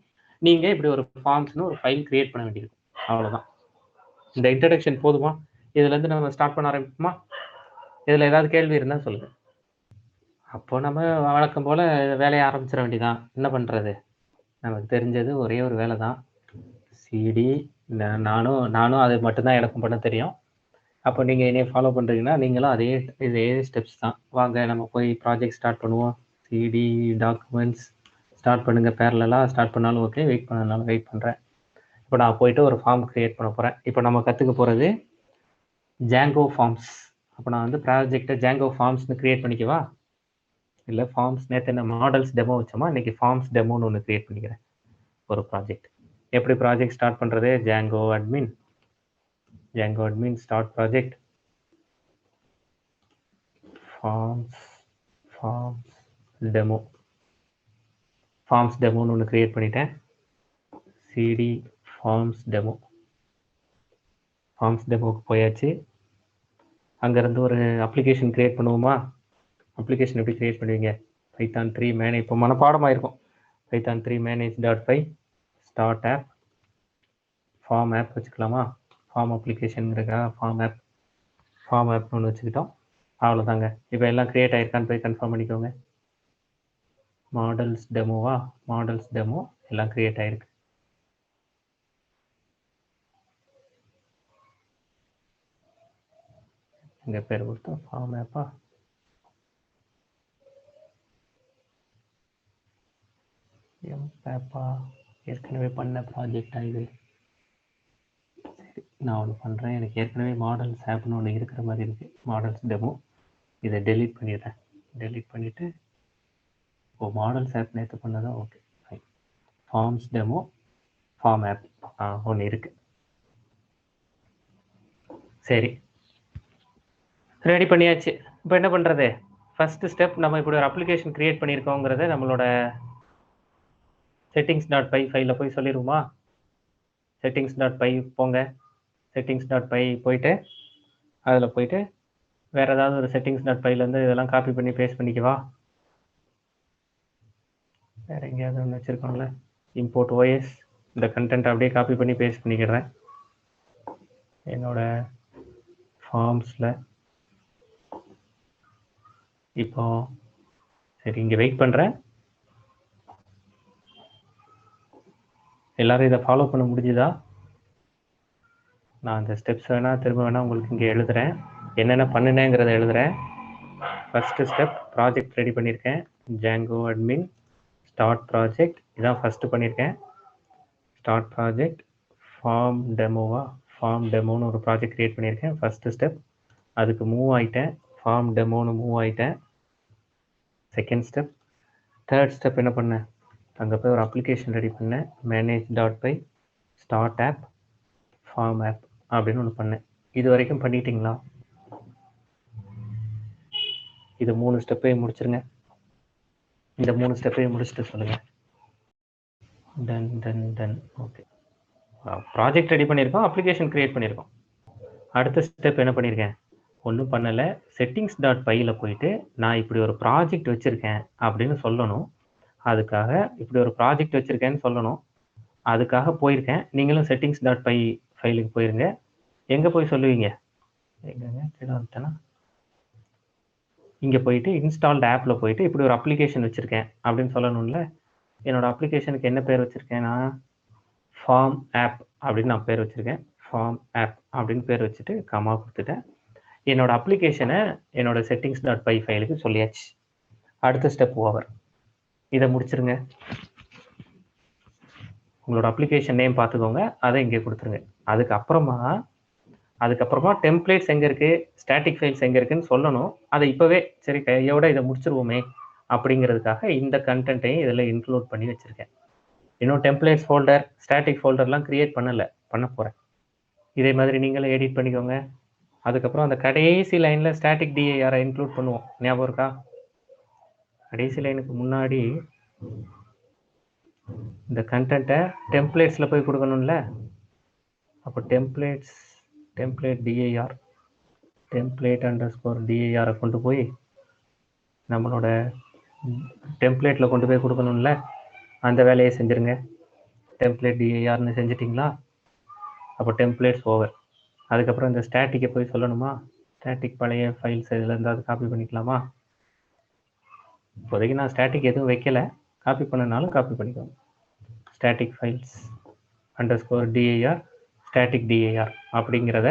நீங்கள் இப்படி ஒரு ஃபார்ம்ஸ்னு ஒரு ஃபைல் கிரியேட் பண்ண வேண்டியிருக்கும். அவ்வளோதான். இந்த இன்ட்ரடக்ஷன் போதுமா? இதுலேருந்து நம்ம ஸ்டார்ட் பண்ண ஆரம்பிப்போமா? இதில் ஏதாவது கேள்வி இருந்தால் சொல்லுங்கள். அப்போ நம்ம வழக்கம் போல் வேலையை ஆரம்பிச்சிட வேண்டியதான். என்ன பண்ணுறது? நமக்கு தெரிஞ்சது ஒரே ஒரு வேலை தான், சிடி. நானும் அது மட்டும்தான் எனக்கும் பண்ண தெரியும். அப்போ நீங்கள் என்னையை ஃபாலோ பண்ணுறீங்கன்னா நீங்களும் இதே ஸ்டெப்ஸ் தான். வாங்க நம்ம போய் ப்ராஜெக்ட் ஸ்டார்ட் பண்ணுவோம். சிடி டாக்குமெண்ட்ஸ் ஸ்டார்ட் பண்ணுங்கள். பேரலாக ஸ்டார்ட் பண்ணாலும் ஓகே, வெயிட் பண்ணனாலும் வெயிட் பண்ணுறேன். இப்போ நான் போயிட்டு ஒரு ஃபார்ம் க்ரியேட் பண்ண போகிறேன். இப்போ நம்ம கற்றுக்க போகிறது ஜாங்கோ ஃபார்ம்ஸ். அப்போ நான் வந்து ப்ராஜெக்டை ஜாங்கோ ஃபார்ம்ஸ்னு க்ரியேட் பண்ணிக்கவா? இல்லை ஃபார்ம்ஸ் நேற்று என்ன மாடல்ஸ் டெமோ வச்சோமா, இன்றைக்கி ஃபார்ம்ஸ் டெமோன்னு ஒன்று க்ரியேட் பண்ணிக்கிறேன் ஒரு ப்ராஜெக்ட். எப்படி ப்ராஜெக்ட் ஸ்டார்ட் பண்ணுறது? Django admin start project, forms டெமோன்னு ஒன்று க்ரியேட் பண்ணிட்டேன். சிடி ஃபார்ம்ஸ் டெமோவுக்கு போயாச்சு. அங்கேருந்து ஒரு அப்ளிகேஷன் க்ரியேட் பண்ணுவோமா? அப்ளிகேஷன் எப்படி க்ரியேட் பண்ணுவீங்க? பைத்தான் 3 மேனேஜ், இப்போ மனப்பாடமாக இருக்கும். Python 3 manage.py start app form app வச்சுக்கலாமா? ஃபார்ம் அப்ளிகேஷனுங்கிறக்கா ஃபார்ம் ஆப்னு ஒன்று வச்சுக்கிட்டோம். அவ்வளோதாங்க. இப்போ எல்லாம் க்ரியேட் ஆகிருக்கான்னு போய் கன்ஃபார்ம் பண்ணிக்கோங்க. மாடல்ஸ் டெமோவா? மாடல்ஸ் டெமோ எல்லாம் க்ரியேட் ஆகிருக்கு. இங்கே பேர் கொடுத்தோம் ஃபார்ம் ஆப்பா. எம்பேப்பா ஏற்கனவே பண்ண ப்ராஜெக்ட் இது. சரி, நான் ஒன்று பண்ணுறேன். எனக்கு ஏற்கனவே மாடல்ஸ் ஆப்னு ஒன்று இருக்கிற மாதிரி இருக்குது. Models demo. இதை டெலீட் பண்ணிடுறேன். டெலீட் பண்ணிவிட்டு இப்போ மாடல்ஸ் ஆப் நேற்று பண்ணதான். Okay fine. Forms demo form app ஒன்று இருக்குது. சரி, ரெடி பண்ணியாச்சு. இப்போ என்ன பண்ணுறது? ஃபஸ்ட்டு ஸ்டெப், நம்ம இப்படி ஒரு அப்ளிகேஷன் க்ரியேட் பண்ணியிருக்கோங்கிறத நம்மளோட settings.py ஃபைலில் போய் சொல்லிடுவோமா? settings.py போங்க. settings.py போயிட்டு அதில் போயிட்டு வேறு ஏதாவது ஒரு settings.pyலேருந்து இதெல்லாம் காப்பி பண்ணி பேஸ்ட் பண்ணிக்கவா? வேறு எங்கேயாவது ஒன்று வச்சுருக்கோம்ல, இம்போர்ட் OS. இந்த கண்டென்ட் அப்படியே காப்பி பண்ணி பேஸ்ட் பண்ணிக்கிறேன் என்னோட ஃபார்ம்ஸில். இப்போ சரி, இங்கே வெயிட் பண்ணுறேன். எல்லோரும் இதை ஃபாலோ பண்ண முடிஞ்சுதா? நான் அந்த ஸ்டெப்ஸ் திரும்ப வேணால் உங்களுக்கு இங்கே எழுதுகிறேன். என்னென்ன பண்ணினேங்கிறத எழுதுகிறேன். ஃபஸ்ட்டு ஸ்டெப், ப்ராஜெக்ட் ரெடி பண்ணியிருக்கேன். Django admin ஸ்டார்ட் ப்ராஜெக்ட், இதான் ஃபஸ்ட்டு பண்ணியிருக்கேன். ஸ்டார்ட் ப்ராஜெக்ட் ஃபார்ம் டெமோவா? ஃபார்ம் டெமோன்னு ஒரு ப்ராஜெக்ட் க்ரியேட் பண்ணியிருக்கேன். ஃபஸ்ட்டு ஸ்டெப், அதுக்கு மூவ் ஆகிட்டேன். ஃபார்ம் டெமோன்னு மூவ் ஆகிட்டேன். Second step. தேர்ட் ஸ்டெப் என்ன பண்ணேன்? அங்கே போய் ஒரு அப்ளிகேஷன் ரெடி பண்ணேன். manage.py start app form app அப்படின்னு ஒன்று பண்ணேன். இது வரைக்கும் பண்ணிட்டீங்களா? இது 3 ஸ்டெப்பையும் முடிச்சிருங்க. இந்த 3 ஸ்டெப்பையும் முடிச்சுட்டு சொல்லுங்கள். டன். ஓகே, ப்ராஜெக்ட் ரெடி பண்ணியிருக்கோம், அப்ளிகேஷன் க்ரியேட் பண்ணியிருக்கோம். அடுத்த ஸ்டெப் என்ன பண்ணியிருக்கேன்? ஒன்றும் பண்ணலை. settings.pyயில் போயிட்டு நான் இப்படி ஒரு ப்ராஜெக்ட் வச்சுருக்கேன் அப்படின்னு சொல்லணும். அதுக்காக இப்படி ஒரு ப்ராஜெக்ட் வச்சுருக்கேன்னு சொல்லணும். அதுக்காக போயிருக்கேன். நீங்களும் settings.py ஃபைலுக்கு போயிருங்க. எங்கே போய் சொல்லுவீங்க? எங்கங்க கீழே வந்துட்டேன்னா, இங்கே போயிட்டு இன்ஸ்டால்டு ஆப்பில் போயிட்டு இப்படி ஒரு அப்ளிகேஷன் வச்சுருக்கேன் அப்படின்னு சொல்லணும்ல. என்னோடய அப்ளிகேஷனுக்கு என்ன பேர் வச்சுருக்கேன்? நான் ஃபார்ம் ஆப் அப்படின்னு நான் பேர் வச்சுருக்கேன். ஃபார்ம் ஆப் அப்படின்னு பேர் வச்சுட்டு கமா கொடுத்துட்டேன். என்னோடய அப்ளிகேஷனை என்னோடய settings.py ஃபைலுக்கு சொல்லியாச்சு. அடுத்த ஸ்டெப் ஓவர். இதை முடிச்சிருங்க. உங்களோட அப்ளிகேஷன் நேம் பார்த்துக்கோங்க, அதை இங்கே கொடுத்துருங்க. அதுக்கப்புறமா டெம்ப்ளேட்ஸ் எங்கே இருக்குது, ஸ்டாட்டிக் ஃபைல்ஸ் எங்கே இருக்குதுன்னு சொல்லணும். அதை இப்போவே சரி கையோட இதை முடிச்சிருவோமே அப்படிங்கிறதுக்காக இந்த கண்டென்ட்டையும் இதில் இன்க்ளூட் பண்ணி வச்சுருக்கேன். இன்னும் டெம்ப்ளேட்ஸ் ஃபோல்டர், ஸ்டாட்டிக் ஃபோல்டர்லாம் க்ரியேட் பண்ண போகிறேன். இதே மாதிரி நீங்களும் எடிட் பண்ணிக்கோங்க. அதுக்கப்புறம் அந்த கடைசி லைனில் ஸ்டாட்டிக் DIR இன்க்ளூட் பண்ணுவோம். ஞாபகம் இருக்கா? கடைசி லைனுக்கு முன்னாடி இந்த கண்டென்ட்டை டெம்ப்ளேட்ஸில் போய் கொடுக்கணும்ல. அப்போ டெம்ப்ளேட் DIR டெம்ப்ளேட்_dir கொண்டு போய் நம்மளோட டெம்ப்ளேட்டில் கொண்டு போய் கொடுக்கணும்ல. அந்த வேலையை செஞ்சுருங்க. டெம்ப்ளேட் DIRனு செஞ்சிட்டிங்களா? அப்போ டெம்ப்ளேட்ஸ் ஓவர். அதுக்கப்புறம் இந்த ஸ்டாட்டிக்கை போய் சொல்லணுமா? ஸ்டாட்டிக் பழைய ஃபைல்ஸ் இதில் இருந்தால் காப்பி பண்ணிக்கலாமா? இப்போதைக்கு நான் ஸ்டாட்டிக் எதுவும் வைக்கலை. காப்பி பண்ணனாலும் காப்பி பண்ணிக்கோங்க. Static files _dir static DIR அப்படிங்கிறத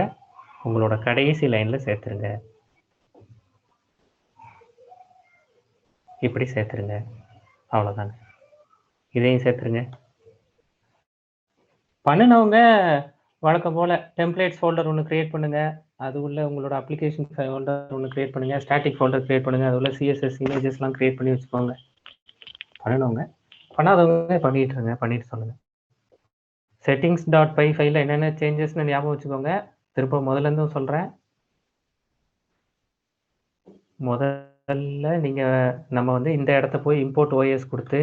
உங்களோட கடைசி லைனில் சேர்த்துருங்க. இப்படி சேர்த்துருங்க. அவ்வளோதாங்க. இதையும் சேர்த்துருங்க. பண்ணினவங்க வழக்கம் போல் டெம்ப்ளேட்ஸ் ஃபோல்டர் ஒன்று க்ரியேட் பண்ணுங்கள். அது உள்ள உங்களோட அப்ளிகேஷன் ஃபோல்டர் ஒன்று க்ரியேட் பண்ணுங்கள். ஸ்டாட்டிக் ஃபோல்டர் க்ரியேட் பண்ணுங்கள். அது உள்ள CSS இமேஜஸ்லாம் க்ரியேட் பண்ணி வச்சுக்கோங்க. பண்ணினவங்க, பண்ணாதவங்க பண்ணிட்டு சொல்லுங்கள். settings.py ஃபைலில் என்னென்ன சேஞ்சஸ்ன்னு ஞாபகம் வச்சுக்கோங்க. திரும்ப முதல்லேருந்தும் சொல்கிறேன். முதல்ல நம்ம வந்து இந்த இடத்த போய் இம்போர்ட் OS கொடுத்து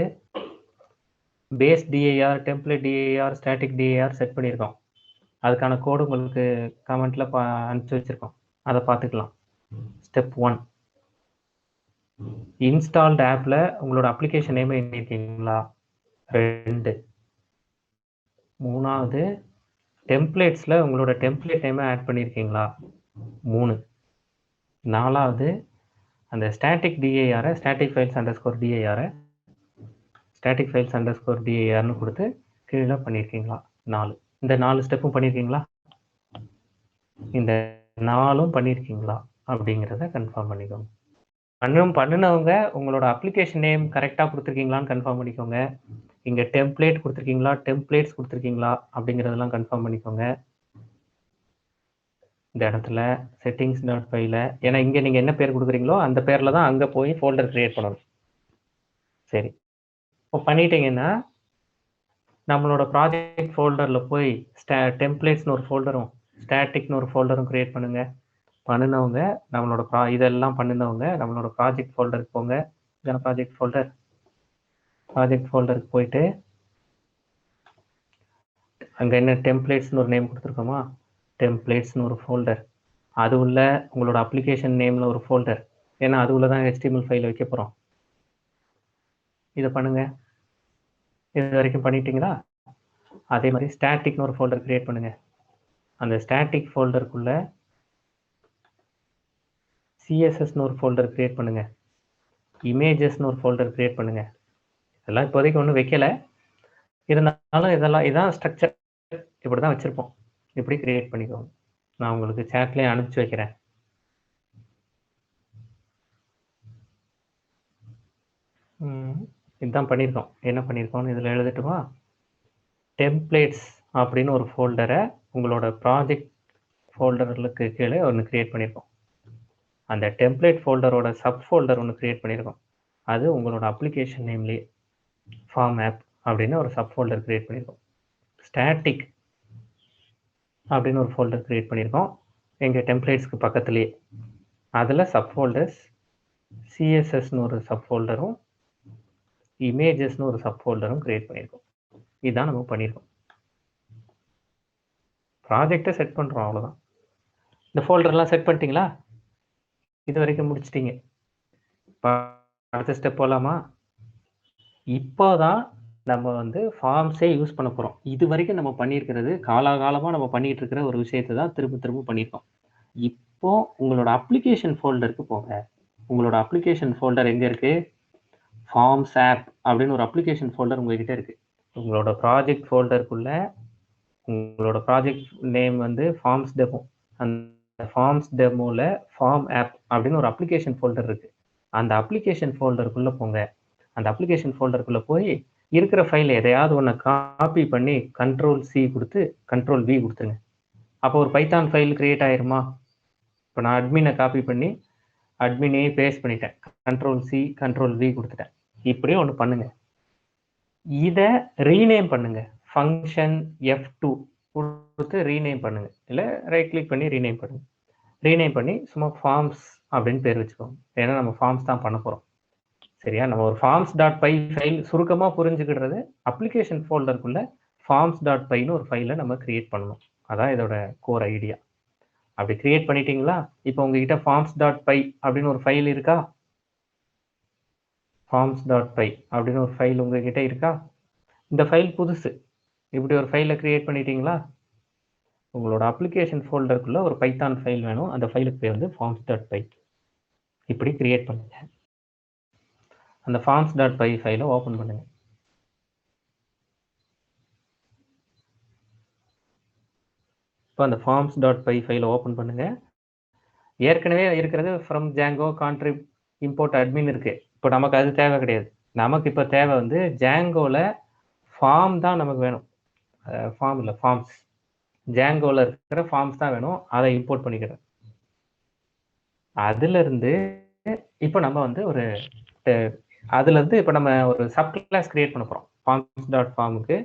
base DIR, template DIR, static DIR set பண்ணியிருக்கோம். அதுக்கான கோடு உங்களுக்கு கமெண்ட்டில் அனுப்பிச்சி வச்சுருக்கோம். அதை பார்த்துக்கலாம். ஸ்டெப் 1 இன்ஸ்டால்டு ஆப்ல உங்களோட அப்ளிகேஷன் நேம் எழுதிருக்கீங்களா? 2 மூணாவது டெம்ப்ளேட்ஸ்ல உங்களோட டெம்ப்ளேட் நேம் ஆட் பண்ணியிருக்கீங்களா? 3 நாலாவது அந்த ஸ்டாட்டிக் டிஐஆரை ஸ்டாட்டிக் ஃபைல்ஸ் அண்டர்ஸ்கோர் டிஐஆரை ஸ்டாட்டிக் ஃபைல்ஸ் அண்டர்ஸ்கோர் டிஐஆர்னு கொடுத்து கீழே பண்ணியிருக்கீங்களா? 4 இந்த 4 ஸ்டெப்பும் பண்ணியிருக்கீங்களா? இந்த 4ம் பண்ணியிருக்கீங்களா அப்படிங்கிறத கன்ஃபார்ம் பண்ணிக்கோங்க. பண்ணினவங்க உங்களோட அப்ளிகேஷன் நேம் கரெக்டாக கொடுத்துருக்கீங்களான்னு கன்ஃபார்ம் பண்ணிக்கோங்க. இங்கே டெம்ப்ளேட் கொடுத்துருக்கீங்களா, டெம்ப்ளேட்ஸ் கொடுத்துருக்கீங்களா அப்படிங்கிறதெல்லாம் கன்ஃபார்ம் பண்ணிக்கோங்க. இந்த இடத்துல செட்டிங்ஸ் டாட் ஃபைல, ஏன்னா இங்கே நீங்கள் என்ன பேர் கொடுக்குறீங்களோ அந்த பேரில் தான் அங்கே போய் ஃபோல்டர் கிரியேட் பண்ணணும். சரி, இப்போ பண்ணிட்டீங்கன்னா நம்மளோட ப்ராஜெக்ட் ஃபோல்டரில் போய் டெம்ப்ளேட்ஸ்னு ஒரு ஃபோல்டரும் ஸ்டாட்டிக்னு ஒரு ஃபோல்டரும் கிரியேட் பண்ணுங்க. பண்ணினவங்க நம்மளோட இதெல்லாம் பண்ணினவங்க நம்மளோட ப்ராஜெக்ட் ஃபோல்டருக்கு போங்க. இதான ப்ராஜெக்ட் ஃபோல்டருக்கு போயிட்டு அங்கே என்ன டெம்ப்ளேட்ஸ்னு ஒரு நேம் கொடுத்துருக்கோமா, டெம்ப்ளேட்ஸ்னு ஒரு ஃபோல்டர், அது உள்ள உங்களோட அப்ளிகேஷன் நேமில் ஒரு ஃபோல்டர், ஏன்னா அது உள்ள தான் HTML ஃபைல் வைக்க போகிறோம். இதை பண்ணுங்க. இது வரைக்கும் பண்ணிட்டீங்களா? அதே மாதிரி ஸ்டாட்டிக்னு ஒரு ஃபோல்டர் கிரியேட் பண்ணுங்க. அந்த ஸ்டாட்டிக் ஃபோல்டருக்குள்ள சிஎஸ்எஸ்னு ஒரு ஃபோல்டர் கிரியேட் பண்ணுங்க. இமேஜஸ்னு ஒரு ஃபோல்டர் கிரியேட் பண்ணுங்க. இதெல்லாம் இப்போதைக்கு ஒன்றும் வைக்கல, இருந்தாலும் இதெல்லாம் இதான் ஸ்ட்ரக்சர், இப்படி தான் வச்சுருப்போம். இப்படி கிரியேட் பண்ணிக்கோங்க. நான் உங்களுக்கு சேட்லேயே அனுப்பிச்சி வைக்கிறேன். இதுதான் பண்ணியிருக்கோம். என்ன பண்ணியிருக்கோம்னு இதில் எழுதிட்டுமா, டெம்ப்ளேட்ஸ் அப்படின்னு ஒரு ஃபோல்டரை உங்களோட ப்ராஜெக்ட் ஃபோல்டர்களுக்கு கீழே ஒன்று கிரியேட் பண்ணியிருக்கோம். அந்த டெம்ப்ளேட் ஃபோல்டரோட சப் ஃபோல்டர் ஒன்று கிரியேட் பண்ணியிருக்கோம். அது உங்களோட அப்ளிகேஷன் நேம்லேயே ஃபார்ம் ஆப் அப்படின்னு ஒரு சப் ஃபோல்டர் கிரியேட் பண்ணியிருக்கோம். ஸ்டாட்டிக் அப்படின்னு ஒரு ஃபோல்டர் கிரியேட் பண்ணியிருக்கோம் எங்கள் டெம்ப்ளேட்ஸ்க்கு பக்கத்துலேயே. அதில் சப் ஃபோல்டர்ஸ் சிஎஸ்எஸ்னு ஒரு சப் ஃபோல்டரும் இமேஜஸ்னு ஒரு சப் ஃபோல்டரும் கிரியேட் பண்ணியிருக்கோம். இதுதான் நம்ம பண்ணியிருக்கோம். ப்ராஜெக்டை செட் பண்ணுறோம், அவ்வளோதான். இந்த ஃபோல்டர்லாம் செட் பண்ணிட்டீங்களா? இது வரைக்கும் முடிச்சிட்டிங்க. இப்போ அடுத்த ஸ்டெப் போகலாமா? இப்போ தான் நம்ம வந்து ஃபார்ம்ஸே யூஸ் பண்ண போகிறோம். இது வரைக்கும் நம்ம பண்ணியிருக்கிறது காலாகாலமாக நம்ம பண்ணிகிட்டு இருக்கிற ஒரு விஷயத்தை தான் திரும்ப திரும்ப பண்ணியிருக்கோம். இப்போ உங்களோட அப்ளிகேஷன் ஃபோல்டருக்கு போங்க. உங்களோட அப்ளிகேஷன் ஃபோல்டர் எங்கே இருக்குது? ஃபார்ம்ஸ் ஆப் அப்படின்னு ஒரு அப்ளிகேஷன் ஃபோல்டர் உங்ககிட்ட இருக்குது. உங்களோட ப்ராஜெக்ட் ஃபோல்டருக்குள்ள உங்களோட ப்ராஜெக்ட் நேம் வந்து ஃபார்ம்ஸ் டெமோ. அந்த ஃபார்ம்ஸ் டெமோவில் ஃபார்ம் ஆப் அப்படின்னு ஒரு அப்ளிகேஷன் ஃபோல்டர் இருக்குது. அந்த அப்ளிகேஷன் ஃபோல்டருக்குள்ளே போங்க. அந்த அப்ளிகேஷன் ஃபோல்டருக்குள்ளே போய் இருக்கிற ஃபைல் எதையாவது ஒன்று காப்பி பண்ணி Ctrl+C கொடுத்து Ctrl+V கொடுத்துருங்க. அப்போ ஒரு பைத்தான் ஃபைல் கிரியேட் ஆயிருமா? இப்போ நான் அட்மினை காப்பி பண்ணி அட்மினையே பேஸ்ட் பண்ணிட்டேன். Ctrl+C Ctrl+V கொடுத்துட்டேன். இப்படியே ஒன்று பண்ணுங்க. இதை ரீநேம் பண்ணுங்க. ஃபங்க்ஷன் F2 கொடுத்து ரீநேம் பண்ணுங்க. இல்லை ரைட் கிளிக் பண்ணி ரீநேம் பண்ணுங்க. ரீநேம் பண்ணி சும்மா ஃபார்ம்ஸ் அப்படின்னு பேர் வச்சுக்கோங்க. ஏன்னா நம்ம ஃபார்ம்ஸ் தான் பண்ண போகிறோம். சரியா? நம்ம ஒரு forms.py ஃபைல் சுருக்கமாக புரிஞ்சுக்கிடுறது, அப்ளிகேஷன் ஃபோல்டருக்குள்ள forms.pyன்னு ஒரு ஃபைலை நம்ம கிரியேட் பண்ணணும். அதான் இதோட கோர் ஐடியா. அப்படி கிரியேட் பண்ணிட்டீங்களா? இப்போ உங்ககிட்ட forms.py அப்படின்னு ஒரு ஃபைல் இருக்கா? forms.py அப்படின்னு ஒரு ஃபைல் உங்ககிட்ட இருக்கா? இந்த ஃபைல் புதுசு. இப்படி ஒரு ஃபைலை கிரியேட் பண்ணிட்டீங்களா? உங்களோட அப்ளிகேஷன் ஃபோல்டருக்குள்ள ஒரு பைத்தான் ஃபைல் வேணும். அந்த ஃபைலுக்கு பேர் வந்து forms.py. இப்படி கிரியேட் பண்ணுங்க. அந்த forms.py ஃபைலை ஓப்பன் பண்ணுங்க. இப்போ அந்த forms.py ஃபைலை ஓப்பன் பண்ணுங்க. ஏற்கனவே இருக்கிறது from Django contrib import admin இருக்கு. இப்போ நமக்கு அது தேவை கிடையாது. நமக்கு இப்போ தேவை வந்து ஜாங்கோவில் ஃபார்ம் தான் நமக்கு வேணும். ஃபார்ம் இல்லை, ஃபார்ம்ஸ். ஜாங்கோவில் இருக்கிற ஃபார்ம்ஸ் தான் வேணும். அதை இம்போர்ட் பண்ணிக்கிறேன். அதுலேருந்து இப்போ நம்ம வந்து அதுலேருந்து இப்போ நம்ம ஒரு சப் கிளாஸ் கிரியேட் பண்ண போகிறோம். forms.formக்கு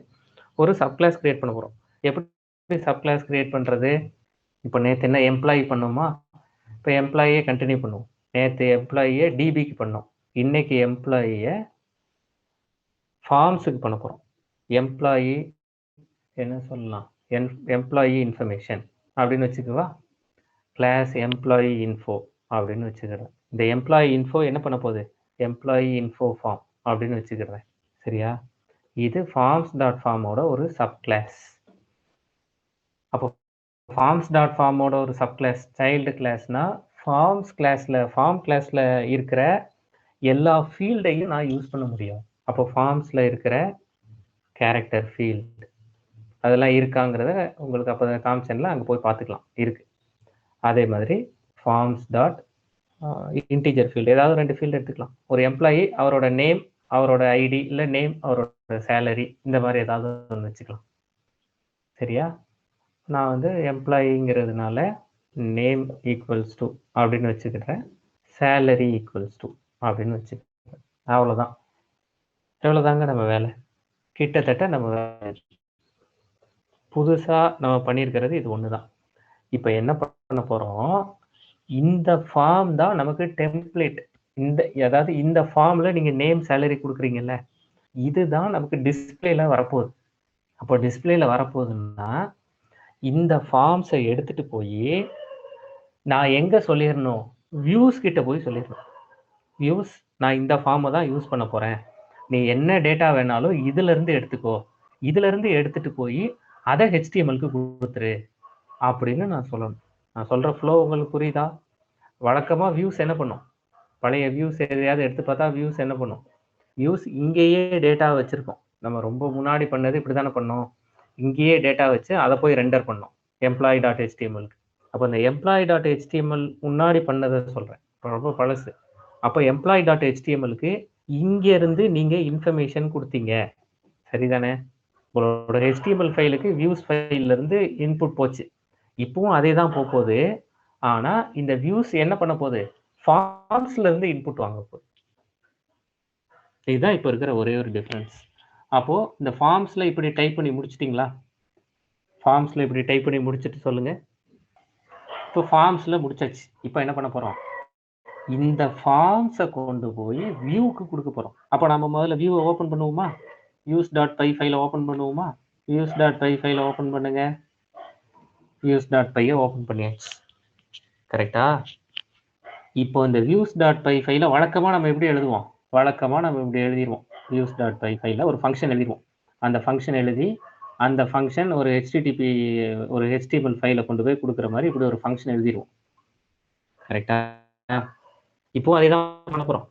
ஒரு சப் கிளாஸ் கிரியேட் பண்ண போகிறோம். எப்படி சப் கிளாஸ் கிரியேட் பண்ணுறது? இப்போ நேற்று என்ன எம்ப்ளாயி பண்ணோமா? இப்போ எம்ப்ளாயியே கண்டினியூ பண்ணுவோம். நேற்று எம்ப்ளாயியை டிபிக்கு பண்ணோம். இன்னைக்கு எம்ப்ளாயியை ஃபார்ம்ஸுக்கு பண்ண போகிறோம். எம்ப்ளாயி என்ன சொல்லலாம்? எம்ப்ளாயி இன்ஃபர்மேஷன் அப்படின்னு வச்சுக்குவா. கிளாஸ் எம்ப்ளாயி இன்ஃபோ அப்படின்னு வச்சுக்கிறேன். இந்த எம்ப்ளாயி இன்ஃபோ என்ன பண்ண போகுது? எம்ப்ளாயி இன்ஃபோ ஃபார்ம் அப்படின்னு வச்சுக்கிறேன். சரியா? இது ஃபார்ம்ஸ் டாட் ஃபார்மோட ஒரு சப் கிளாஸ். அப்போ ஃபார்ம்ஸ் டாட் ஃபார்மோட ஒரு சப் கிளாஸ் சைல்டு கிளாஸ்னா ஃபார்ம் கிளாஸ்ல இருக்கிற எல்லா ஃபீல்டையும் நான் யூஸ் பண்ண முடியும். அப்போ ஃபார்ம்ஸ்ல இருக்கிற கேரக்டர் ஃபீல்டு அதெல்லாம் இருக்காங்கிறத உங்களுக்கு அப்போ காமிச்சேன்ல, அங்கே போய் பார்த்துக்கலாம், இருக்கு. அதே மாதிரி ஃபார்ம்ஸ் டாட் இன்டிஜர் ஃபீல்டு, ஏதாவது 2 ஃபீல்டு எடுத்துக்கலாம். ஒரு எம்ப்ளாயி அவரோட நேம், அவரோட ஐடி, இல்லை நேம், அவரோட சேலரி, இந்த மாதிரி ஏதாவது ஒன்று வச்சுக்கலாம். சரியா? நான் வந்து எம்ப்ளாயிங்கிறதுனால நேம் ஈக்குவல்ஸ் டு அப்படின்னு வச்சுக்கிறேன், சேலரி ஈக்குவல்ஸ் டு அப்படின்னு வச்சுக்கிறேன். அவ்வளோதான். எவ்வளோதாங்க நம்ம வேலை. கிட்டத்தட்ட நம்ம வேலை புதுசாக நம்ம பண்ணியிருக்கிறது இது ஒன்று தான். இப்போ என்ன பண்ண போகிறோம், இந்த ஃபார்ம் தான் நமக்கு டெம்ப்ளேட். அதாவது இந்த ஃபார்மில் நீங்கள் நேம் சேலரி கொடுக்குறீங்கல்ல, இதுதான் நமக்கு டிஸ்பிளேல வரப்போகுது. அப்போ டிஸ்பிளேல வரப்போகுதுன்னா இந்த ஃபார்ம்ஸை எடுத்துகிட்டு போய் நான் எங்கே சொல்லிடணும், வியூஸ் கிட்ட போய் சொல்லிடணும். வியூஸ், நான் இந்த ஃபார்மை தான் யூஸ் பண்ண போகிறேன், நீ என்ன டேட்டா வேணாலும் இதிலேருந்து எடுத்துக்கோ, இதிலேருந்து எடுத்துகிட்டு போய் அதை ஹெச்டிஎம்எல்க்கு கொடுத்துரு அப்படின்னு நான் சொல்லணும். நான் சொல்கிற ஃப்ளோ உங்களுக்கு புரியுதா? வழக்கமாக வியூஸ் என்ன பண்ணும், பழைய வியூஸ் எதையாவது எடுத்து பார்த்தா வியூஸ் என்ன பண்ணும், வியூஸ் இங்கேயே டேட்டா வச்சுருக்கோம். நம்ம ரொம்ப முன்னாடி பண்ணது இப்படி தானே பண்ணோம், இங்கேயே டேட்டா வச்சு அதை போய் ரெண்டர் பண்ணோம் எம்ப்ளாயி டாட் ஹெச்டிஎம்எல்க்கு. அப்போ இந்த எம்ப்ளாயி டாட் ஹெச்டிஎம்எல் முன்னாடி பண்ணதை சொல்கிறேன், ரொம்ப பழசு. அப்போ எம்ப்ளாயி டாட் ஹெச்டிஎம்எல்க்கு இங்கேருந்து நீங்கள் இன்ஃபர்மேஷன் கொடுத்தீங்க, சரிதானே? உங்களோட ஹெச்டிஎம்எல் ஃபைலுக்கு வியூஸ் ஃபைல்லேருந்து இன்புட் போச்சு, இப்பவும் அதே தான் போகுது. ஆனால் இந்த வியூஸ் என்ன பண்ண போகுது, ஃபார்ம்ஸ்லேருந்து இன்புட் வாங்க போகுது. இதுதான் இப்போ இருக்கிற ஒரே ஒரு டிஃப்ரென்ஸ். அப்போது இந்த ஃபார்ம்ஸில் இப்படி டைப் பண்ணி முடிச்சிட்டிங்களா? ஃபார்ம்ஸில் இப்படி டைப் பண்ணி முடிச்சுட்டு சொல்லுங்கள். இப்போ ஃபார்ம்ஸில் முடிச்சாச்சு. இப்போ என்ன பண்ண போகிறோம், இந்த ஃபார்ம்ஸை கொண்டு போய் வியூக்கு கொடுக்க போகிறோம். அப்போ நம்ம முதல்ல வியூவை ஓப்பன் பண்ணுவோமா? வியூஸ் டாட் பை ஃபைலை ஓப்பன் பண்ணுவோமா? வியூஸ் டாட் பை ஃபைலை ஓப்பன் பண்ணுங்க. வியூஸ் டாட் பையை ஓப்பன் பண்ணியாச்சு, கரெக்டா? இப்போ இந்த வியூஸ் டாட் பை ஃபைலை வழக்கமாக நம்ம எப்படி எழுதுவோம், இப்படி எழுதிடுவோம். வியூஸ் டாட் பை ஃபைலில் ஒரு ஃபங்க்ஷன் எழுதிடுவோம். அந்த ஃபங்க்ஷன் எழுதி அந்த ஃபங்க்ஷன் ஒரு HTML ஃபைலை கொண்டு போய் கொடுக்குற மாதிரி இப்படி ஒரு ஃபங்க்ஷன் எழுதிடுவோம், கரெக்டா? இப்போ அதே தான் பண்ண போகிறோம்.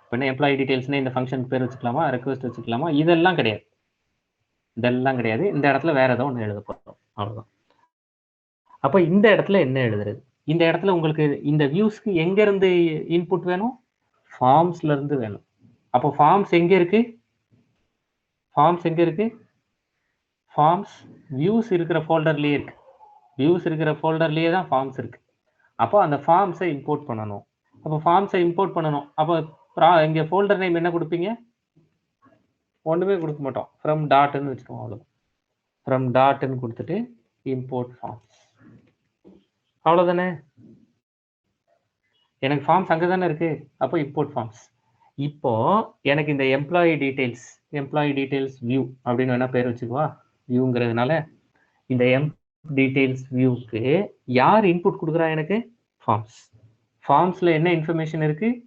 இப்போ என்ன எம்ப்ளாயி டீட்டெயில்ஸ்னு இந்த ஃபங்க்ஷன் பேர் வச்சுக்கலாமா, ரெக்வஸ்ட் வச்சுக்கலாமா, இதெல்லாம் கிடையாது. இந்த இடத்துல வேற ஏதோ ஒன்று எழுத போகிறோம், அவ்வளோதான். அப்போ இந்த இடத்துல என்ன எழுதுறது, இந்த இடத்துல உங்களுக்கு இந்த வியூஸ்க்கு எங்கேருந்து இன்புட் வேணும், ஃபார்ம்ஸ்லேருந்து வேணும். அப்போ ஃபார்ம்ஸ் எங்கே இருக்குது, ஃபார்ம்ஸ் வியூஸ் இருக்கிற ஃபோல்டர்லேயே இருக்குது. வியூஸ் இருக்கிற ஃபோல்டர்லேயே தான் ஃபார்ம்ஸ் இருக்குது. அப்போ அந்த ஃபார்ம்ஸை இம்போர்ட் பண்ணணும். அப்போ இங்கே ஃபோல்டர் நேம் என்ன கொடுப்பீங்க, ஒன்றுமே கொடுக்க மாட்டோம், ஃப்ரம் டாட்னு வச்சுக்கோங்க, அவ்வளோ. ஃப்ரம் டாட்னு கொடுத்துட்டு இம்போர்ட் ஃபார்ம்ஸ், அவ்வளோதானே? எனக்கு ஃபார்ம்ஸ் அங்கே தானே இருக்குது, அப்போ இம்போர்ட் ஃபார்ம்ஸ். இப்போ எனக்கு இந்த எம்ப்ளாயி டீட்டெயில்ஸ் வியூ அப்படின்னு வேணால் பேர் வச்சுக்குவா, வியூங்கிறதுனால இந்த டீட்டெயில்ஸ் வியூக்கு யார் இன்புட் கொடுக்குறா, எனக்கு ஃபார்ம்ஸ். ஃபார்ம்ஸில் என்ன இன்ஃபர்மேஷன் இருக்குது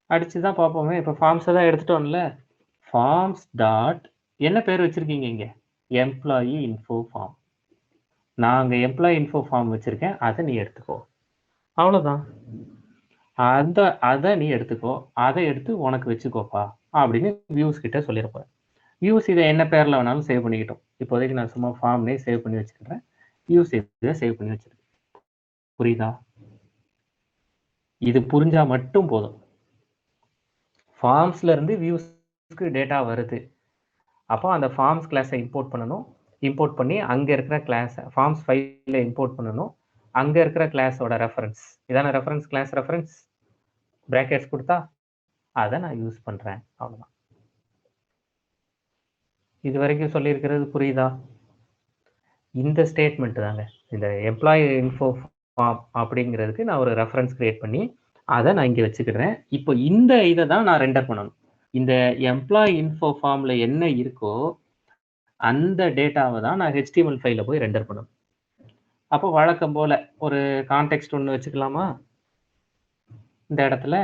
அடித்து தான் பார்ப்போமே. இப்போ ஃபார்ம்ஸை தான் எடுத்துட்டோம்ல, ஃபார்ம்ஸ் டாட் என்ன பேர் வச்சுருக்கீங்க இங்கே, எம்ப்ளாயி இன்ஃபோ ஃபார்ம். நான் அங்கே எம்ப்ளாயி இன்ஃபோ ஃபார்ம் வச்சுருக்கேன், அதை நீ எடுத்துக்கோ, அவ்வளோதான். அதை நீ எடுத்துக்கோ, அதை எடுத்து உனக்கு வச்சுக்கோப்பா அப்படின்னு வியூஸ் கிட்ட சொல்லியிருப்பேன். வியூஸ் இதை என்ன பேரில் வேணாலும் சேவ் பண்ணிக்கிட்டோம். இப்போதைக்கு நான் சும்மா ஃபார்ம்னே சேவ் பண்ணி வச்சுக்கிறேன், வியூஸ் இதை சேவ் பண்ணி வச்சிருக்கேன். புரியுதா? இது புரிஞ்சா மட்டும் போதும். ஃபார்ம்ஸ்ல இருந்து வியூஸ்க்கு டேட்டா வருது, அப்போ அந்த ஃபார்ம்ஸ் கிளாஸை இம்போர்ட் பண்ணணும். இம்போர்ட் பண்ணி அங்கே இருக்கிற கிளாஸை ஃபார்ம்ஸ் ஃபைலில் இம்போர்ட் பண்ணணும். அங்கே இருக்கிற கிளாஸோட ரெஃபரன்ஸ் இதான ரெஃபரன்ஸ், கிளாஸ் ரெஃபரன்ஸ் பிராக்கெட்ஸ் கொடுத்தா அதை நான் யூஸ் பண்ணுறேன், அவ்வளோதான். இது வரைக்கும் சொல்லியிருக்கிறது புரியுதா? இந்த ஸ்டேட்மெண்ட் தாங்க இந்த எம்ப்ளாயி இன்ஃபோ ஃபார்ம் அப்படிங்கிறதுக்கு நான் ஒரு ரெஃபரன்ஸ் கிரியேட் பண்ணி அதை நான் இங்கே வச்சுக்கிறேன். இப்போ இந்த இதை தான் நான் ரெண்டர் பண்ணணும். இந்த எம்ப்ளாயி இன்ஃபோ ஃபார்மில் என்ன இருக்கோ அந்த டேட்டாவை தான் நான் HTML ஃபைலில் போய் ரெண்டர் பண்ணணும். அப்போ வழக்கம் போல் ஒரு கான்டெக்ஸ்ட் ஒன்று வச்சுக்கலாமா? இந்த இடத்துல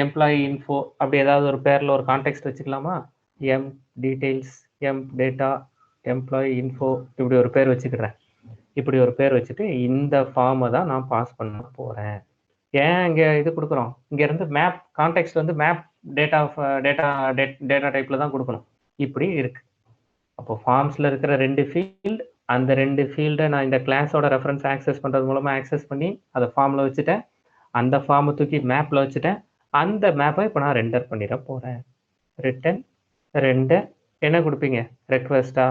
எம்ப்ளாயி இன்ஃபோ அப்படி ஏதாவது ஒரு பேரில் ஒரு கான்டெக்ஸ்ட் வச்சுக்கலாமா? M details, M data, employee info இப்படி ஒரு பேர் வச்சுக்கிறேன். இப்படி ஒரு பேர் வச்சுட்டு இந்த ஃபார்மை தான் நான் பாஸ் பண்ண போகிறேன். ஏன் இங்கே இது கொடுக்குறோம்? இங்கேருந்து மேப் கான்டெக்ஸ்ட் வந்து மேப் டேட்டா டேட்டா டைப்பில் தான் கொடுக்கணும். இப்படி இருக்கு. அப்போ ஃபார்ம்ஸில் இருக்கிற 2 ஃபீல்டு, அந்த 2 ஃபீல்டை நான் இந்த கிளாஸோட ரெஃபரன்ஸ் ஆக்சஸ் பண்ணுறது மூலமாக ஆக்சஸ் பண்ணி அதை ஃபார்மில் வச்சுட்டேன். அந்த ஃபார்மை தூக்கி மேப்பில் வச்சுட்டேன். அந்த மேப்பை இப்போ நான் ரெண்டர் பண்ணிட போகிறேன். ரிட்டன் ரெண்டர் என்ன கொடுப்பீங்க? ரெக்வெஸ்டா?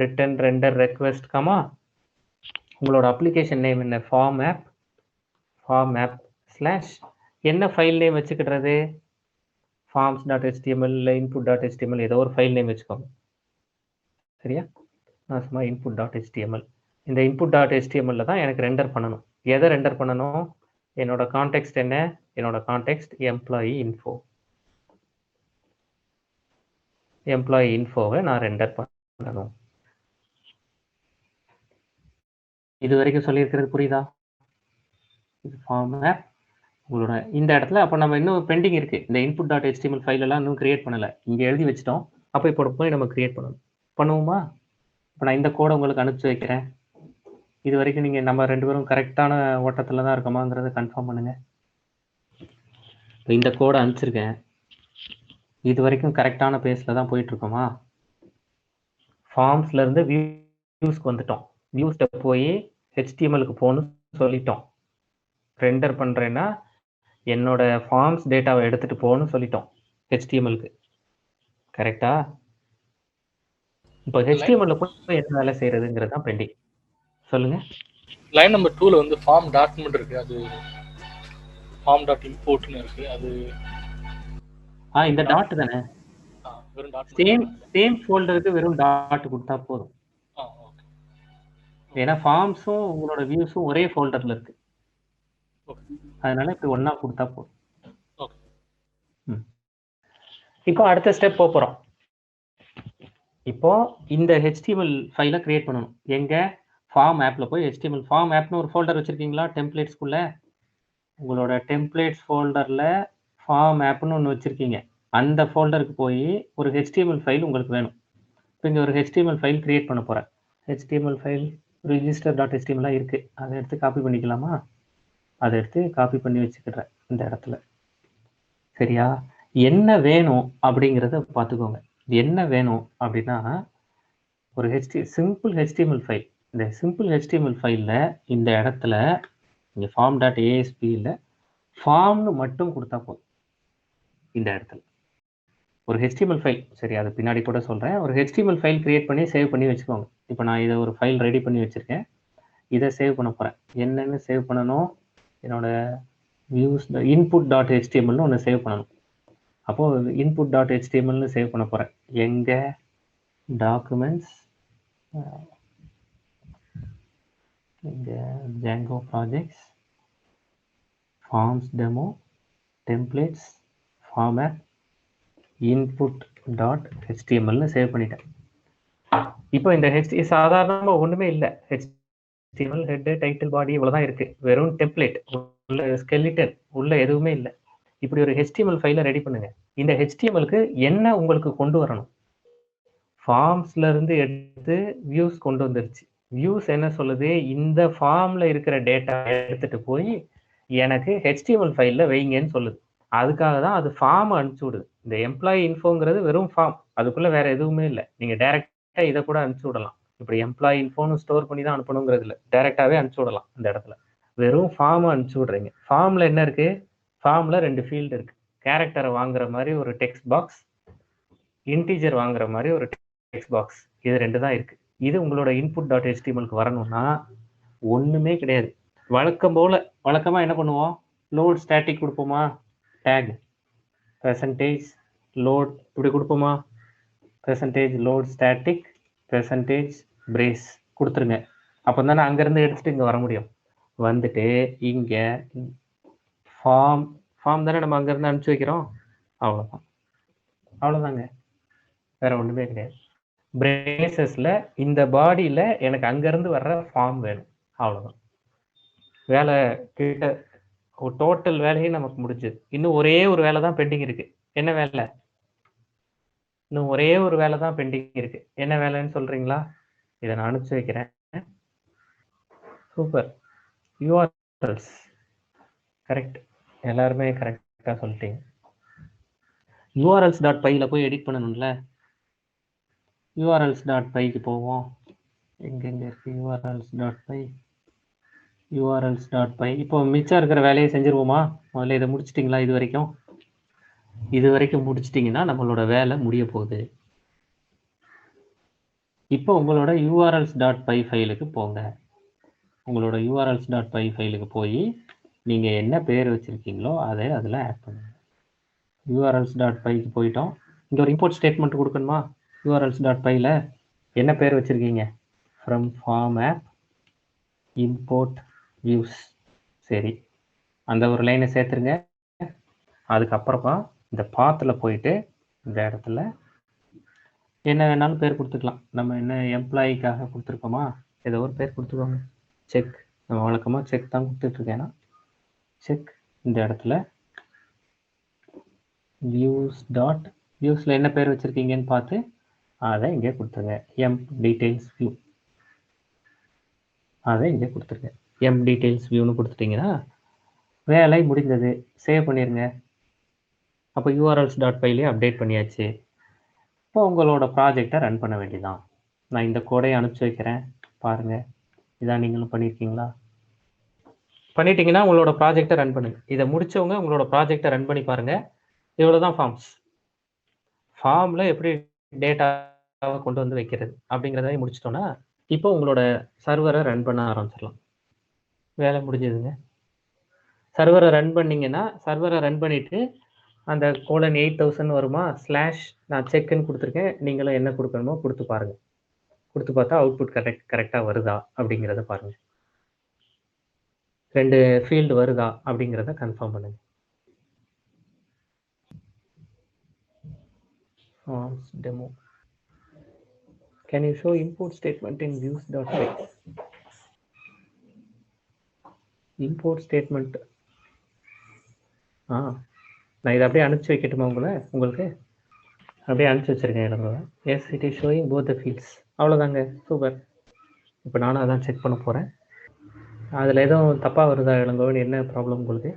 ரிட்டன் ரெண்டர் ரெக்வெஸ்ட் கமா உங்களோட அப்ளிகேஷன் நேம் என்ன? ஃபார்ம் ஆப் ஸ்லாஷ் என்ன ஃபைல் நேம் வச்சுக்கிடுறது? forms.html இல்லை input.html ஏதோ ஒரு ஃபைல் நேம் வச்சுக்கோங்க. சரியா? நான் சும்மா input.html. இந்த input.html தான் எனக்கு ரெண்டர் பண்ணணும். எதை ரெண்டர் பண்ணணும்? என்னோட கான்டெக்ஸ்ட் என்ன? என்னோட கான்டெக்ஸ்ட் எம்ப்ளாயி இன்ஃபோவை நான் ரெண்டர் பண்ணணும். இது வரைக்கும் சொல்லியிருக்கிறது புரியுதா? இது ஃபார்ம் ஆப். உங்களோட இந்த இடத்துல அப்போ நம்ம இன்னும் பெண்டிங் இருக்குது. இந்த input.html ஃபைல் எல்லாம் இன்னும் கிரியேட் பண்ணலை. இங்கே எழுதி வச்சிட்டோம். அப்போ இப்போ போய் நம்ம கிரியேட் பண்ணுவோமா? இப்போ நான் இந்த கோடை உங்களுக்கு அனுப்பிச்சி வைக்கிறேன். இது வரைக்கும் நீங்கள் நம்ம 2 பேரும் கரெக்டான ஓட்டத்தில் தான் இருக்கோமாங்கிறத கன்ஃபார்ம் பண்ணுங்கள். இந்த கோடை அனுப்பிச்சிருக்கேன். இது வரைக்கும் கரெக்டான பேஸில் தான் போயிட்டுருக்கோமா? ஃபார்ம்ஸ்லேருந்து வியூஸ்க்கு வந்துட்டோம். வியூஸ்ட போய் ஹெச்டிஎம்எலுக்கு போகணும்னு சொல்லிட்டோம். ரெண்டர் பண்ணுறேன்னா என்னோட ஃபார்ம்ஸ் டேட்டாவை எடுத்துகிட்டு போகணும்னு சொல்லிட்டோம் ஹெச்டிஎம்எலுக்கு. கரெக்டா? இப்போ ஹெச்டிஎம்எல்ல போய் என்ன வேலை செய்யறதுங்கிறது தான் பெண்டிங். சொல்லுங்க. லைன் நம்பர் 2ல வந்து ஃபார்ம் டாக்குமெண்ட் இருக்கு. அது ஃபார்ம் டாட் இம்போர்ட்னு இருக்கு. அது இந்த டாட் தானே? வெறும் டாட். சேம் ஃபோல்டருக்கு வெறும் டாட் கொடுத்தா போதும். ஓகே. ஏன்னா ஃபார்ம்ஸும் உங்களோட வியூஸும் ஒரே ஃபோல்டர்ல இருக்கு. ஓகே. அதனால இப்படி ஒண்ணா கொடுத்தா போதும். ஓகே. இப்போ அடுத்த ஸ்டெப் போறோம். இப்போ இந்த HTML ஃபைலை கிரியேட் பண்ணணும். எங்க? ஃபார்ம் ஆப்ல போய் HTML ஃபார்ம் ஆப்னு ஒரு ஃபோல்டர் வச்சிருக்கீங்களா? டெம்ப்ளேட்ஸ்குள்ள உங்களோட டெம்ப்ளேட்ஸ் ஃபோல்டர்ல ஃபார்ம் ஆப்னு ஒன்று வச்சிருக்கீங்க. அந்த ஃபோல்டருக்கு போய் ஒரு HTML ஃபைல் உங்களுக்கு வேணும். இப்போ இங்கே ஒரு HTML ஃபைல் கிரியேட் பண்ண போறேன். HTML ஃபைல் register.html இருக்கு. அதை எடுத்து காப்பி பண்ணிக்கலாமா? அதை எடுத்து காப்பி பண்ணி வச்சுக்கிறேன் இந்த இடத்துல. சரியா? என்ன வேணும் அப்படிங்கிறத பார்த்துக்கோங்க. என்ன வேணும் அப்படின்னா ஒரு சிம்பிள் HTML ஃபைல். இந்த சிம்பிள் HTML ஃபைலில் இந்த இடத்துல இங்கே form.asp ஃபார்ம்னு மட்டும் கொடுத்தா போதும். இந்த இடத்துல ஒரு HTML ஃபைல், சரி அது பின்னாடி கூட சொல்கிறேன். ஒரு HTML ஃபைல் கிரியேட் பண்ணி சேவ் பண்ணி வச்சுக்கோங்க. இப்போ நான் இதை ஒரு ஃபைல் ரெடி பண்ணி வச்சுருக்கேன். இதை சேவ் பண்ண போகிறேன். என்னென்னு சேவ் பண்ணணும்? என்னோட வியூஸ் input.htmlனு ஒன்று சேவ் பண்ணணும். அப்போது input.htmlனு சேவ் பண்ண போகிறேன். எங்கே? டாக்குமெண்ட்ஸ், இங்கே Django projects, forms demo, templates, format, input.htmlனு சேவ் பண்ணிட்டேன். இப்போ இந்த சாதாரணமாக ஒன்றுமே இல்லை. HTML ஹெட், டைட்டில், பாடி இவ்வளோதான் இருக்குது. வெறும் டெம்ப்ளேட் உள்ள, ஸ்கெலிட்டன் உள்ள எதுவுமே இல்லை. இப்படி ஒரு HTML ஃபைலை ரெடி பண்ணுங்க. இந்த HTMLக்கு என்ன உங்களுக்கு கொண்டு வரணும்? ஃபார்ம்ஸ்ல இருந்து எடுத்து வியூஸ் கொண்டு வந்துருச்சு. வியூஸ் என்ன சொல்லுது? இந்த ஃபார்ம்ல இருக்கிற டேட்டா எடுத்துட்டு போய் எனக்கு HTML ஃபைல்ல வைங்கன்னு சொல்லுது. அதுக்காக தான் அது ஃபார்ம் அனுப்பிச்சு விடுது. இந்த எம்ப்ளாயி இன்ஃபோங்கிறது வெறும் ஃபார்ம், அதுக்குள்ள வேற எதுவுமே இல்லை. நீங்க டைரக்டா இதை கூட அனுப்பிச்சு விடலாம். இப்படி எம்ப்ளாயி இன்ஃபோன்னு ஸ்டோர் பண்ணி தான் அனுப்பணுங்கிறது இல்லை, டைரக்டாவே அனுப்பிச்சு விடலாம். இந்த இடத்துல வெறும் ஃபார்ம் அனுப்பிச்சு விடுறீங்க. ஃபார்ம்ல என்ன இருக்கு? ஃபார்ம்ல 2 ஃபீல்டு இருக்கு. கேரக்டரை வாங்குற மாதிரி ஒரு டெக்ஸ்ட் பாக்ஸ், இன்டீஜர் வாங்குற மாதிரி ஒரு டெக்ஸ்ட் பாக்ஸ். இது 2 தான் இருக்கு. இது உங்களோட input.htmlக்கு வரணும்னா ஒண்ணுமே கிடையாது. வழக்கமா என்ன பண்ணுவோம்? லோட் ஸ்டாட்டிக் கொடுப்போமா? டேக் பெர்சன்டேஜ் லோட் இப்படி கொடுப்போமா? Percentage load static, percentage brace கொடுத்துருங்க. அப்போ தானே அங்கேருந்து எடுத்துட்டு இங்கே வர முடியும். வந்துட்டு இங்கே ஃபார்ம் தானே நம்ம அங்கேருந்து அனுப்பிச்சி வைக்கிறோம். அவ்வளோதாங்க, வேற ஒன்றுமே கிடையாது. பிரேசஸில் இந்த பாடியில் எனக்கு அங்கேருந்து வர்ற ஃபார்ம் வேணும். அவ்வளோதான், வேலை கிட்ட டோட்டல் வேலையும் நமக்கு முடிஞ்சது. இன்னும் ஒரே ஒரு வேலை தான் பெண்டிங் இருக்கு. என்ன வேலை? இன்னும் ஒரே ஒரு வேலை தான் பெண்டிங் இருக்கு. என்ன வேலைன்னு சொல்றீங்களா? இதை நான் அனுப்பிச்சு வைக்கிறேன். சூப்பர். URLs correct. எல்லாருமே கரெக்டாக சொல்லிட்டீங்க. urls.pyல போய் எடிட் பண்ணணும்ல. urls.pyக்கு போவோம். எங்கெங்க இருக்கு urls.py? urls.py. இப்போ மிச்சம் இருக்கிற வேலையை செஞ்சிருவோமா? முதல்ல இதை முடிச்சிட்டிங்களா? இது வரைக்கும் முடிச்சிட்டிங்கன்னா நம்மளோட வேலை முடிய போகுது. இப்போ உங்களோட urls.py ஃபைலுக்கு போங்க. உங்களோட urls.py ஃபைலுக்கு போய் நீங்கள் என்ன பேர் வச்சுருக்கீங்களோ அதை அதில் ஆட் பண்ணுங்க. urls.pyக்கு போயிட்டோம். இங்கே ஒரு இம்போர்ட் ஸ்டேட்மெண்ட் கொடுக்கணுமா? urls.pyல என்ன பேர் வச்சுருக்கீங்க? From form app import views. சரி, அந்த ஒரு லைனை சேர்த்துருங்க. அதுக்கப்புறமா இந்த பாத்தில் போயிட்டு இந்த இடத்துல என்ன வேணாலும் பேர் கொடுத்துக்கலாம். நம்ம என்ன எம்ப்ளாயிக்காக கொடுத்துருக்கோமா, ஏதோ ஒரு பேர் கொடுத்துக்கோங்க. செக், நம்ம வழக்கமாக செக் தான் கொடுத்துட்ருக்கேன்னா செக். இந்த இடத்துல வியூஸில் என்ன பேர் வச்சுருக்கீங்கன்னு பார்த்து அதை இங்கே கொடுத்துருங்க. எம்ப் டீட்டெயில்ஸ் வியூ, அதை இங்கே கொடுத்துருங்க. எம்ப் டீட்டெயில்ஸ் வியூன்னு கொடுத்துட்டிங்கன்னா வேலை முடிந்தது. சேவ் பண்ணிடுங்க. அப்போ urls.pyலேயே அப்டேட் பண்ணியாச்சு. இப்போ உங்களோட ப்ராஜெக்டை ரன் பண்ண வேண்டியதான். நான் இந்த கோடையை அனுப்பிச்சி வைக்கிறேன், பாருங்கள். இதான் நீங்களும் பண்ணியிருக்கீங்களா? பண்ணிட்டீங்கன்னா உங்களோட ப்ராஜெக்டை ரன் பண்ணுங்க. இதை முடிச்சவங்க உங்களோட ப்ராஜெக்டை ரன் பண்ணி பாருங்கள். இவ்வளோதான் ஃபார்ம்ஸ். ஃபார்மில் எப்படி டேட்டாவை கொண்டு வந்து வைக்கிறது அப்படிங்கிறத முடிச்சிட்டோன்னா இப்போ உங்களோட சர்வரை ரன் பண்ண ஆரம்பிச்சிடலாம். வேலை முடிஞ்சதுங்க. சர்வரை ரன் பண்ணிங்கன்னா, சர்வரை ரன் பண்ணிவிட்டு அந்த :8000 வருமா, நான் செக்குன்னு கொடுத்துருக்கேன். நீங்களும் என்ன கொடுக்கணுமோ கொடுத்து பாருங்கள். கொடுத்து பார்த்தா அவுட்புட் கரெக்டாக வருதா அப்படிங்கிறத பாருங்கள். 2 ஃபீல்டு வருதா அப்படிங்கிறத கன்ஃபார்ம் பண்ணுங்க. Forms demo. Can you show import statement in views.py? import statement. நான் இதை அப்படியே அனுப்பிச்சி வைக்கட்டுமா உங்களுக்கு? அப்படியே அனுப்பிச்சி வச்சுருக்கேன் இடங்கள. Yes, it is showing both the fields. அவ்வளோதாங்க, சூப்பர். இப்போ நானும் அதான் செக் பண்ண போகிறேன். அதில் எதுவும் தப்பாக வருதா இளங்கோவன்? என்ன ப்ராப்ளம் உங்களுக்கு?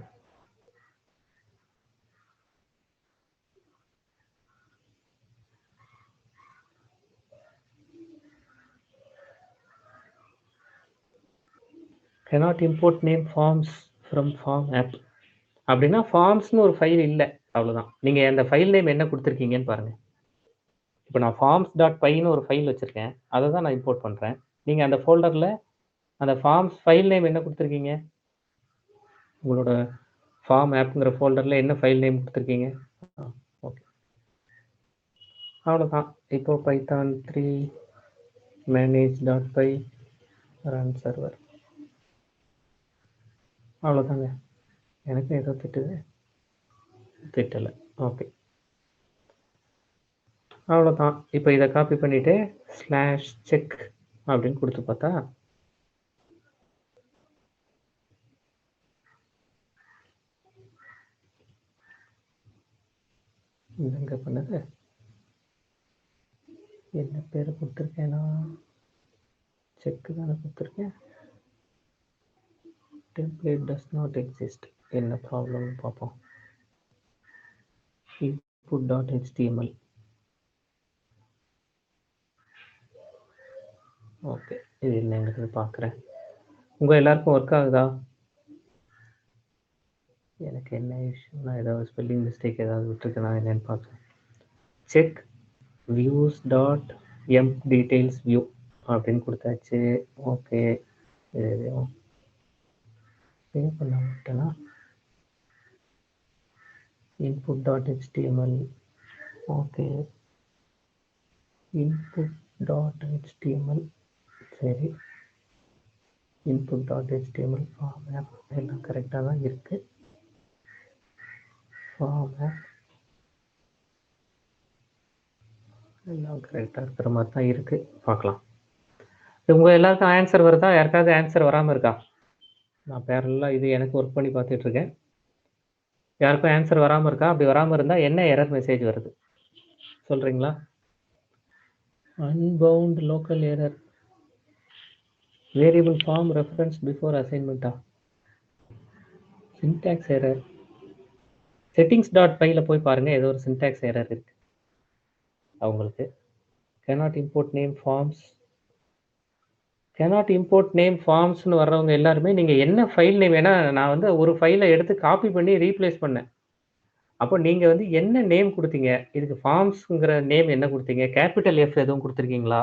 cannot import name forms from form app அப்படின்னா ஃபார்ம்ஸ்னு ஒரு ஃபைல் இல்லை, அவ்வளோதான். நீங்கள் அந்த ஃபைல் நேம் என்ன கொடுத்துருக்கீங்கன்னு பாருங்கள். இப்போ நான் forms.pyன்னு ஒரு ஃபைல் வச்சுருக்கேன், அதை தான் நான் இம்போர்ட் பண்ணுறேன். நீங்கள் அந்த ஃபோல்டரில் அந்த ஃபார்ம்ஸ் ஃபைல் நேம் என்ன கொடுத்துருக்கீங்க? உங்களோட ஃபார்ம் ஆப்புங்கிற ஃபோல்டரில் என்ன ஃபைல் நேம் கொடுத்துருக்கீங்க? ஓகே, அவ்வளோதான். இப்போ python 3 manage.py run server. அவ்வளோதாங்க. எனக்கு ஏதோ திட்டலை. ஓகே, அவ்வளோதான். இப்போ இதை காப்பி பண்ணிவிட்டு /check அப்படின்னு கொடுத்து பார்த்தா இங்கே பண்ணது என்ன பேர் கொடுத்துருக்கேன்னா செக்கு தானே கொடுத்துருக்கேன். Template does not exist. என்ன ப்ராப்ளம்னு பார்ப்போம். input.html. ஓகே, இது என்னங்கிறது பார்க்குறேன். உங்கள் எல்லாருக்கும் ஒர்க் ஆகுதா? எனக்கு என்ன இஷ்யூனா ஏதாவது ஸ்பெல்லிங் மிஸ்டேக் ஏதாவது விட்டுருக்கேனா என்னன்னு பார்க்குறேன். செக் views.emp details view அப்படின்னு கொடுத்தாச்சு. ஓகே, எதையும் சேவ் பண்ண விட்டேன்னா input.html. Okay, input.html. சரி, input.html ஃபார்ம் ஆப் எல்லாம் கரெக்டாக தான் இருக்குது. ஃபார்ம் ஆப் எல்லாம் கரெக்டாக இருக்கிற மாதிரி தான் இருக்குது. பார்க்கலாம். உங்கள் எல்லாருக்கும் ஆன்சர் வருதா? யாருக்காவது ஆன்சர் வராமல் இருக்கா? நான் பேரலாக இது எனக்கு ஒர்க் பண்ணி பார்த்துட்டு இருக்கேன். யாருக்கும் ஆன்சர் வராமல் இருக்கா? அப்படி வராமல் இருந்தால் என்ன எரர் மெசேஜ் வருது சொல்கிறீங்களா? Unbound local error, variable form reference before அசைன்மெண்ட்டா, சின்டாக்ஸ் எரர். settings.py போய் பாருங்கள், ஏதோ ஒரு சின்டாக்ஸ் எரர் இருக்குது அவங்களுக்கு. cannot import name forms, cannot import name forms-னு வர்றவங்க எல்லாருமே நீங்கள் என்ன ஃபைல் நேம், ஏன்னா நான் வந்து ஒரு ஃபைலை எடுத்து காப்பி பண்ணி ரீப்ளேஸ் பண்ணேன். அப்போ நீங்கள் வந்து என்ன நேம் கொடுத்தீங்க, இதுக்கு ஃபார்ம்ஸுங்கிற நேம் என்ன கொடுத்தீங்க, கேபிட்டல் எஃப் எதுவும் கொடுத்துருக்கீங்களா,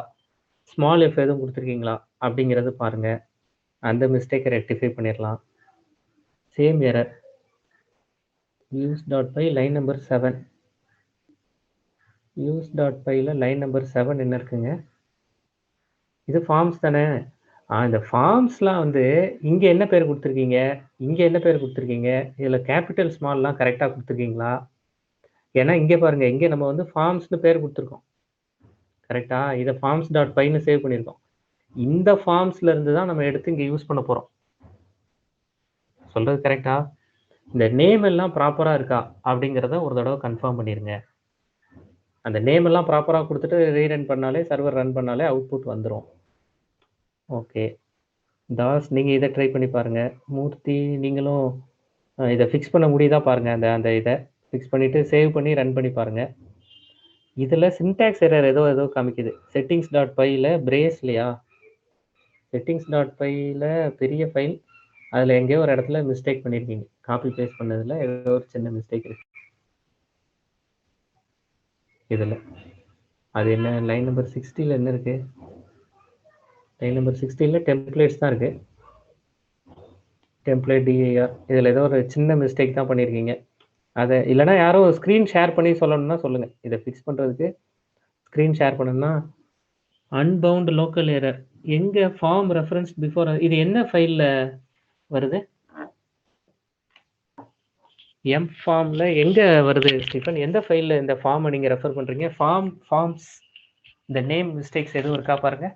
ஸ்மால் எஃப் எதுவும் கொடுத்துருக்கீங்களா அப்படிங்கிறது பாருங்கள். அந்த மிஸ்டேக்கை ரெக்டிஃபை பண்ணிடலாம். Same error use.py line number 7, use.pyல லைன் நம்பர் 7 என்ன இருக்குங்க? இது ஃபார்ம்ஸ் தானே. இந்த ஃபார்ம்ஸ்லாம் வந்து இங்கே என்ன பேர் கொடுத்துருக்கீங்க, இங்கே என்ன பேர் கொடுத்துருக்கீங்க, இதில் கேபிட்டல் ஸ்மால்லாம் கரெக்டாக கொடுத்துருக்கீங்களா? ஏன்னா இங்கே பாருங்கள், இங்கே நம்ம வந்து ஃபார்ம்ஸ்னு பேர் கொடுத்துருக்கோம் கரெக்டாக. இதை ஃபார்ம்ஸ்.pyன்னு சேவ் பண்ணியிருக்கோம். இந்த ஃபார்ம்ஸ்ல இருந்து தான் நம்ம எடுத்து இங்கே யூஸ் பண்ண போகிறோம். சொல்கிறது கரெக்டா? இந்த நேம் எல்லாம் ப்ராப்பராக இருக்கா அப்படிங்கிறத ஒரு தடவை கன்ஃபார்ம் பண்ணிடுங்க. அந்த நேம் எல்லாம் ப்ராப்பராக கொடுத்துட்டு ரீரன் பண்ணாலே, சர்வர் ரன் பண்ணாலே அவுட்புட் வந்துடும். ஓகே தாஸ், நீங்கள் இதை ட்ரை பண்ணி பாருங்கள். மூர்த்தி, நீங்களும் இதை ஃபிக்ஸ் பண்ண முடியுதா பாருங்கள். அந்த இதை ஃபிக்ஸ் பண்ணிவிட்டு சேவ் பண்ணி ரன் பண்ணி பாருங்கள். இதில் சின்டாக்ஸ் எரர் ஏதோ காமிக்குது. settings.pyல பிரேஸ் இல்லையா, settings.pyல பெரிய ஃபைல், அதில் எங்கேயோ ஒரு இடத்துல மிஸ்டேக் பண்ணியிருக்கீங்க. காப்பி பேஸ்ட் பண்ணதில் ஏதோ ஒரு சின்ன மிஸ்டேக் இருக்கு இதில். அது என்ன, லைன் நம்பர் 60ல் என்ன இருக்குது? லைன் நம்பர் 60ல் டெம்ப்ளேட்ஸ் தான் இருக்குது. டெம்ப்ளேட் டிஐஆர், இதில் ஏதோ ஒரு சின்ன மிஸ்டேக் தான் பண்ணியிருக்கீங்க. அதை இல்லைனா யாரும் ஸ்க்ரீன் ஷேர் பண்ணி சொல்லணும்னா சொல்லுங்கள். இதை ஃபிக்ஸ் பண்ணுறதுக்கு ஸ்க்ரீன் ஷேர் பண்ணணும்னா. அன்பவுண்ட் லோக்கல் எரர் எங்கே, ஃபார்ம் ரெஃபரன்ஸ் பிஃபோர், இது என்ன ஃபைலில் வருது? எம் ஃபார்மில் எங்கே வருது ஸ்டீஃபன்? எந்த ஃபைலில் இந்த ஃபார்மை நீங்கள் ரெஃபர் பண்ணுறீங்க? ஃபார்ம்ஸ் இந்த நேம் மிஸ்டேக்ஸ் எதுவும் இருக்கா பாருங்கள்.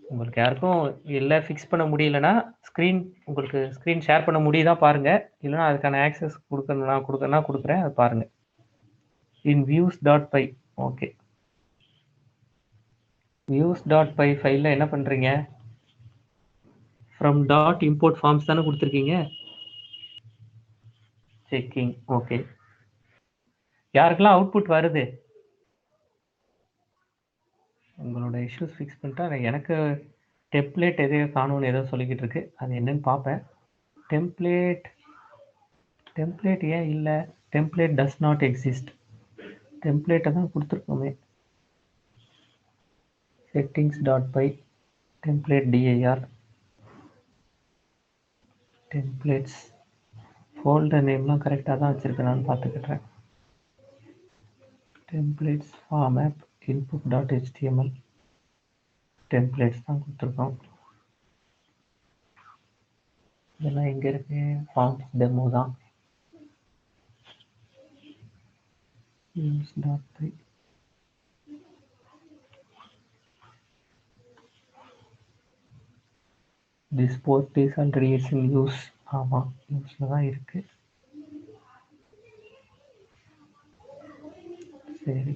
உங்களுக்கு யாருக்கும் இல்லை ஃபிக்ஸ் பண்ண முடியலன்னா உங்களுக்கு ஸ்க்ரீன் ஷேர் பண்ண முடியுதா பாருங்கள். இல்லைனா அதுக்கான ஆக்சஸ் கொடுக்கணும்னா கொடுக்குறேன், அது பாருங்கள். இன் views.py, ஓகே. views.py ஃபைலில் என்ன பண்ணுறீங்க? ஃப்ரம் டாட் இம்போர்ட் ஃபார்ம்ஸ் தானே கொடுத்துருக்கீங்க. Checking, okay. யாருக்கெல்லாம் அவுட்புட் வருது? உங்களோட இஷ்யூஸ் ஃபிக்ஸ் பண்ணிட்டா எனக்கு டெம்ப்ளேட் எதையோ காணும்னு ஏதோ சொல்லிக்கிட்டு இருக்கு. அது என்னன்னு பார்ப்பேன். டெம்ப்ளேட் ஏன் இல்லை? Template does not exist. டெம்ப்ளேட்டை தான் கொடுத்துருக்கோமே. settings.py template dir templates folder நேம்லாம் கரெக்டாக தான் வச்சுருக்கேன், நான் பார்த்துக்கிட்டேன். Templates form app input.html templates தான் கொடுத்துருக்கோம். இதெல்லாம் எங்கே இருக்கு? ஃபார்ம்ஸ் டெமோ தான். use.py this port is already in use. ஆமாம், யூஸில் தான் இருக்குது. சரி,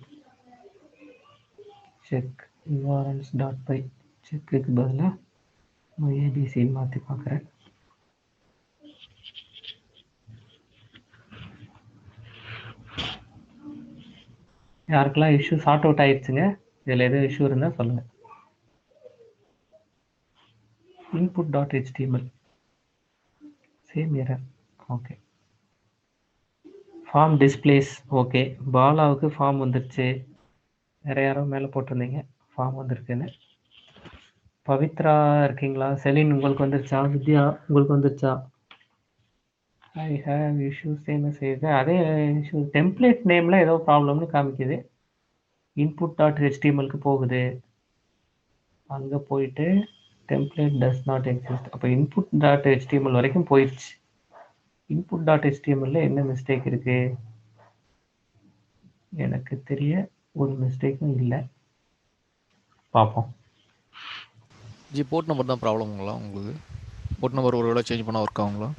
செக் urls.py, செக்குக்கு பதிலாக ஏபிசின்னு மாற்றி பார்க்குறேன். யாருக்கெல்லாம் இஷ்யூ சார்ட் அவுட் ஆயிடுச்சுங்க? இதில் எதுவும் இஷ்யூ இருந்தால் சொல்லுங்கள். input.html same error, okay. Form displays, okay. பாலாவுக்கு ஃபார்ம் வந்துருச்சு. வேற யாரோ மேலே போட்டிருந்தீங்க ஃபார்ம் வந்திருக்குன்னு. பவித்ரா இருக்கீங்களா? செலின் உங்களுக்கு வந்துருச்சா? வித்யா உங்களுக்கு வந்துருச்சா? I have issue same message. அதே இஷ்யூ டெம்ப்ளேட் நேமில் ஏதோ ப்ராப்ளம்னு காமிக்குது. input.htmlக்கு போகுது, அங்கே போயிட்டு டெம்ப்ளேட் டஸ் நாட் எக்ஸிஸ்ட். அப்போ input.html வரைக்கும் போயிடுச்சு. input.html என்ன மிஸ்டேக் இருக்கு? எனக்கு தெரிய ஒரு மிஸ்டேக்கும் இல்லை. பார்ப்போம். ஜி போர்ட் நம்பர் தான் ப்ராப்ளமுங்களா உங்களுக்கு? போர்ட் நம்பர் ஒரு வேளை சேஞ்ச் பண்ணால் ஒர்க் ஆகுங்களா?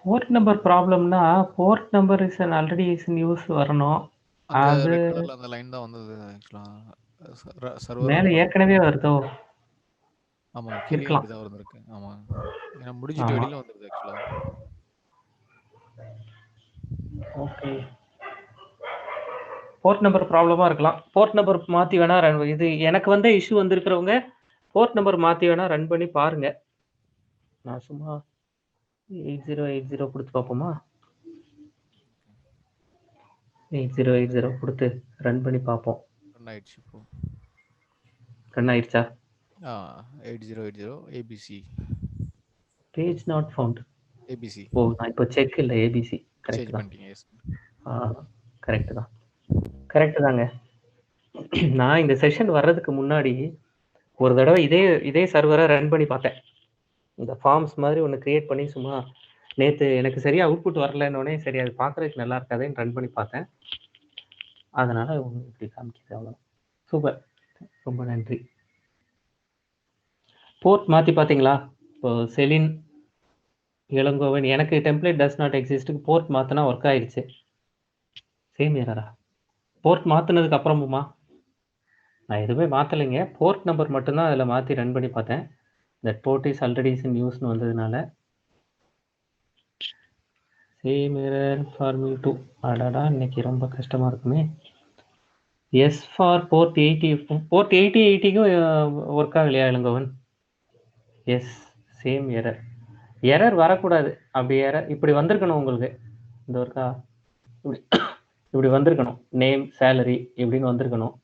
போர்ட் நம்பர் ப்ராப்ளம்னா port number is an already is in use வரணும். அந்த அது ரெட் கலரில் அந்த லைன் தான் வந்தது ஆக்சுவலாக. சர்வர் மேலே ரன் பண்ண ஏற்கனவே வருதோ? ஆமாங்க, கீழே இருக்கலாம். அப்படி தான் வந்திருக்கு. ஆமாங்க, ஏன்னா முடிஞ்சிட்டு ஆமா. வெளியில் வந்துடுது ஆக்சுவலாக. ஓகே. போர்ட் நம்பர் ப்ராப்ளமா இருக்கலாம். போர்ட் நம்பர் மாத்தி வேணா இது எனக்கு வந்த இஷ்யூ வந்திருக்கிறவங்க போர்ட் நம்பர் மாத்தி வேணா ரன் பண்ணி பாருங்க. நான் சும்மா 8080 கொடுத்து பார்ப்போமா? 8080 கொடுத்து ரன் பண்ணி பார்ப்போம். ரன் ஆயிடுச்சு இப்போ. ரன் ஆயிடுச்சா? 8080 ABC. Page not found. ABC oh, நான் இப்போ செக் இல்லை, ஏபிசி கரெக்ட் சேஞ்ச் தான். பண்ணிட்டீங்க. எஸ் கரெக்ட் தான், கரெக்ட் தாங்க. நான் இந்த செஷன் வர்றதுக்கு முன்னாடி ஒரு தடவை இதே சர்வரை ரன் பண்ணி பார்த்தேன். இந்த ஃபார்ம்ஸ் மாதிரி ஒன்று கிரியேட் பண்ணி சும்மா நேற்று எனக்கு சரியா அவுட்புட் வரலன்னொடனே சரி அது பார்க்குறதுக்கு நல்லா இருக்காதுன்னு ரன் பண்ணி பார்த்தேன். அதனால உங்களுக்கு இப்படி காமிக்குது, அவ்வளோ. சூப்பர், ரொம்ப நன்றி. போர்ட் மாற்றி பார்த்தீங்களா? இப்போ செலின், இளங்கோவன், எனக்கு டெம்ப்ளேட் டஸ் நாட் எக்ஸிஸ்ட்டுக்கு போர்ட் மாற்றினா ஒர்க் ஆயிடுச்சு. சேம் எரரா? போர்ட் மாற்றினதுக்கு அப்புறமுமா? நான் எதுவுமே மாற்றலைங்க, போர்ட் நம்பர் மட்டும்தான் அதில் மாற்றி ரன் பண்ணி பார்த்தேன். That port is already in யூஸ்னு வந்ததுனால. Same error for me too. அடடா, இன்னைக்கு ரொம்ப கஷ்டமாக இருக்குமே. Yes for port 80. போர்ட் 8080க்கும் ஒர்க் ஆகலையா Elangovan? Yes, same error. Error வரக்கூடாது. அப்படி எரர் இப்படி வந்திருக்கணும் உங்களுக்கு. இந்த ஒர்க்கா இப்படி வந்திருக்கணும். நேம், சேலரி இப்படின்னு வந்திருக்கணும்.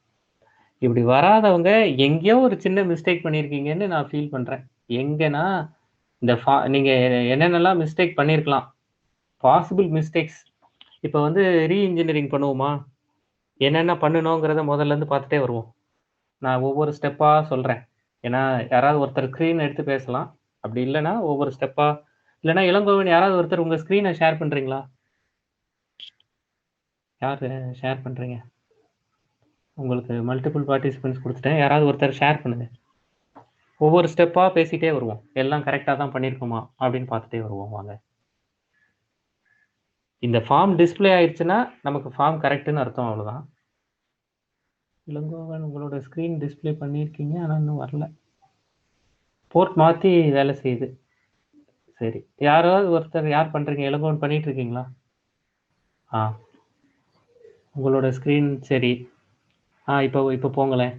இப்படி வராதவங்க எங்கேயோ ஒரு சின்ன மிஸ்டேக் பண்ணியிருக்கீங்கன்னு நான் ஃபீல் பண்ணுறேன். எங்கன்னா இந்த நீங்கள் என்னென்னலாம் மிஸ்டேக் பண்ணியிருக்கலாம், பாசிபிள் மிஸ்டேக்ஸ். இப்போ வந்து ரீஇன்ஜினியரிங் பண்ணுவோமா? என்னென்ன பண்ணணுங்கிறத முதல்லேருந்து பார்த்துட்டே வருவோம். நான் ஒவ்வொரு ஸ்டெப்பாக சொல்கிறேன். ஏன்னா யாராவது ஒருத்தர் ஸ்க்ரீன் எடுத்து பேசலாம். அப்படி இல்லைன்னா ஒவ்வொரு ஸ்டெப்பாக, இல்லைன்னா இளங்கோவன் யாராவது ஒருத்தர் உங்கள் ஸ்க்ரீனை ஷேர் பண்ணுறீங்களா? யார் ஷேர் பண்ணுறீங்க? உங்களுக்கு மல்டிபிள் பார்ட்டிசிபென்ட்ஸ் கொடுத்துட்டேன், யாராவது ஒருத்தர் ஷேர் பண்ணுங்கள். ஒவ்வொரு ஸ்டெப்பாக பேசிகிட்டே வருவோம். எல்லாம் கரெக்டாக தான் பண்ணியிருக்கோமா அப்படின்னு பார்த்துட்டே வருவோம். வாங்க. இந்த ஃபார்ம் டிஸ்பிளே ஆயிடுச்சுன்னா நமக்கு ஃபார்ம் கரெக்டுன்னு அர்த்தம், அவ்வளோதான். இளங்கோவன், உங்களோட ஸ்க்ரீன் டிஸ்பிளே பண்ணியிருக்கீங்க, ஆனால் இன்னும் வரல. போர்ட் மாற்றி வேலை செய்யுது. சரி, யாராவது ஒருத்தர் யார் பண்ணுறீங்க? இளங்கோவன் பண்ணிட்டு இருக்கீங்களா? உங்களோட ஸ்க்ரீன் சரி. இப்போ போங்களேன்.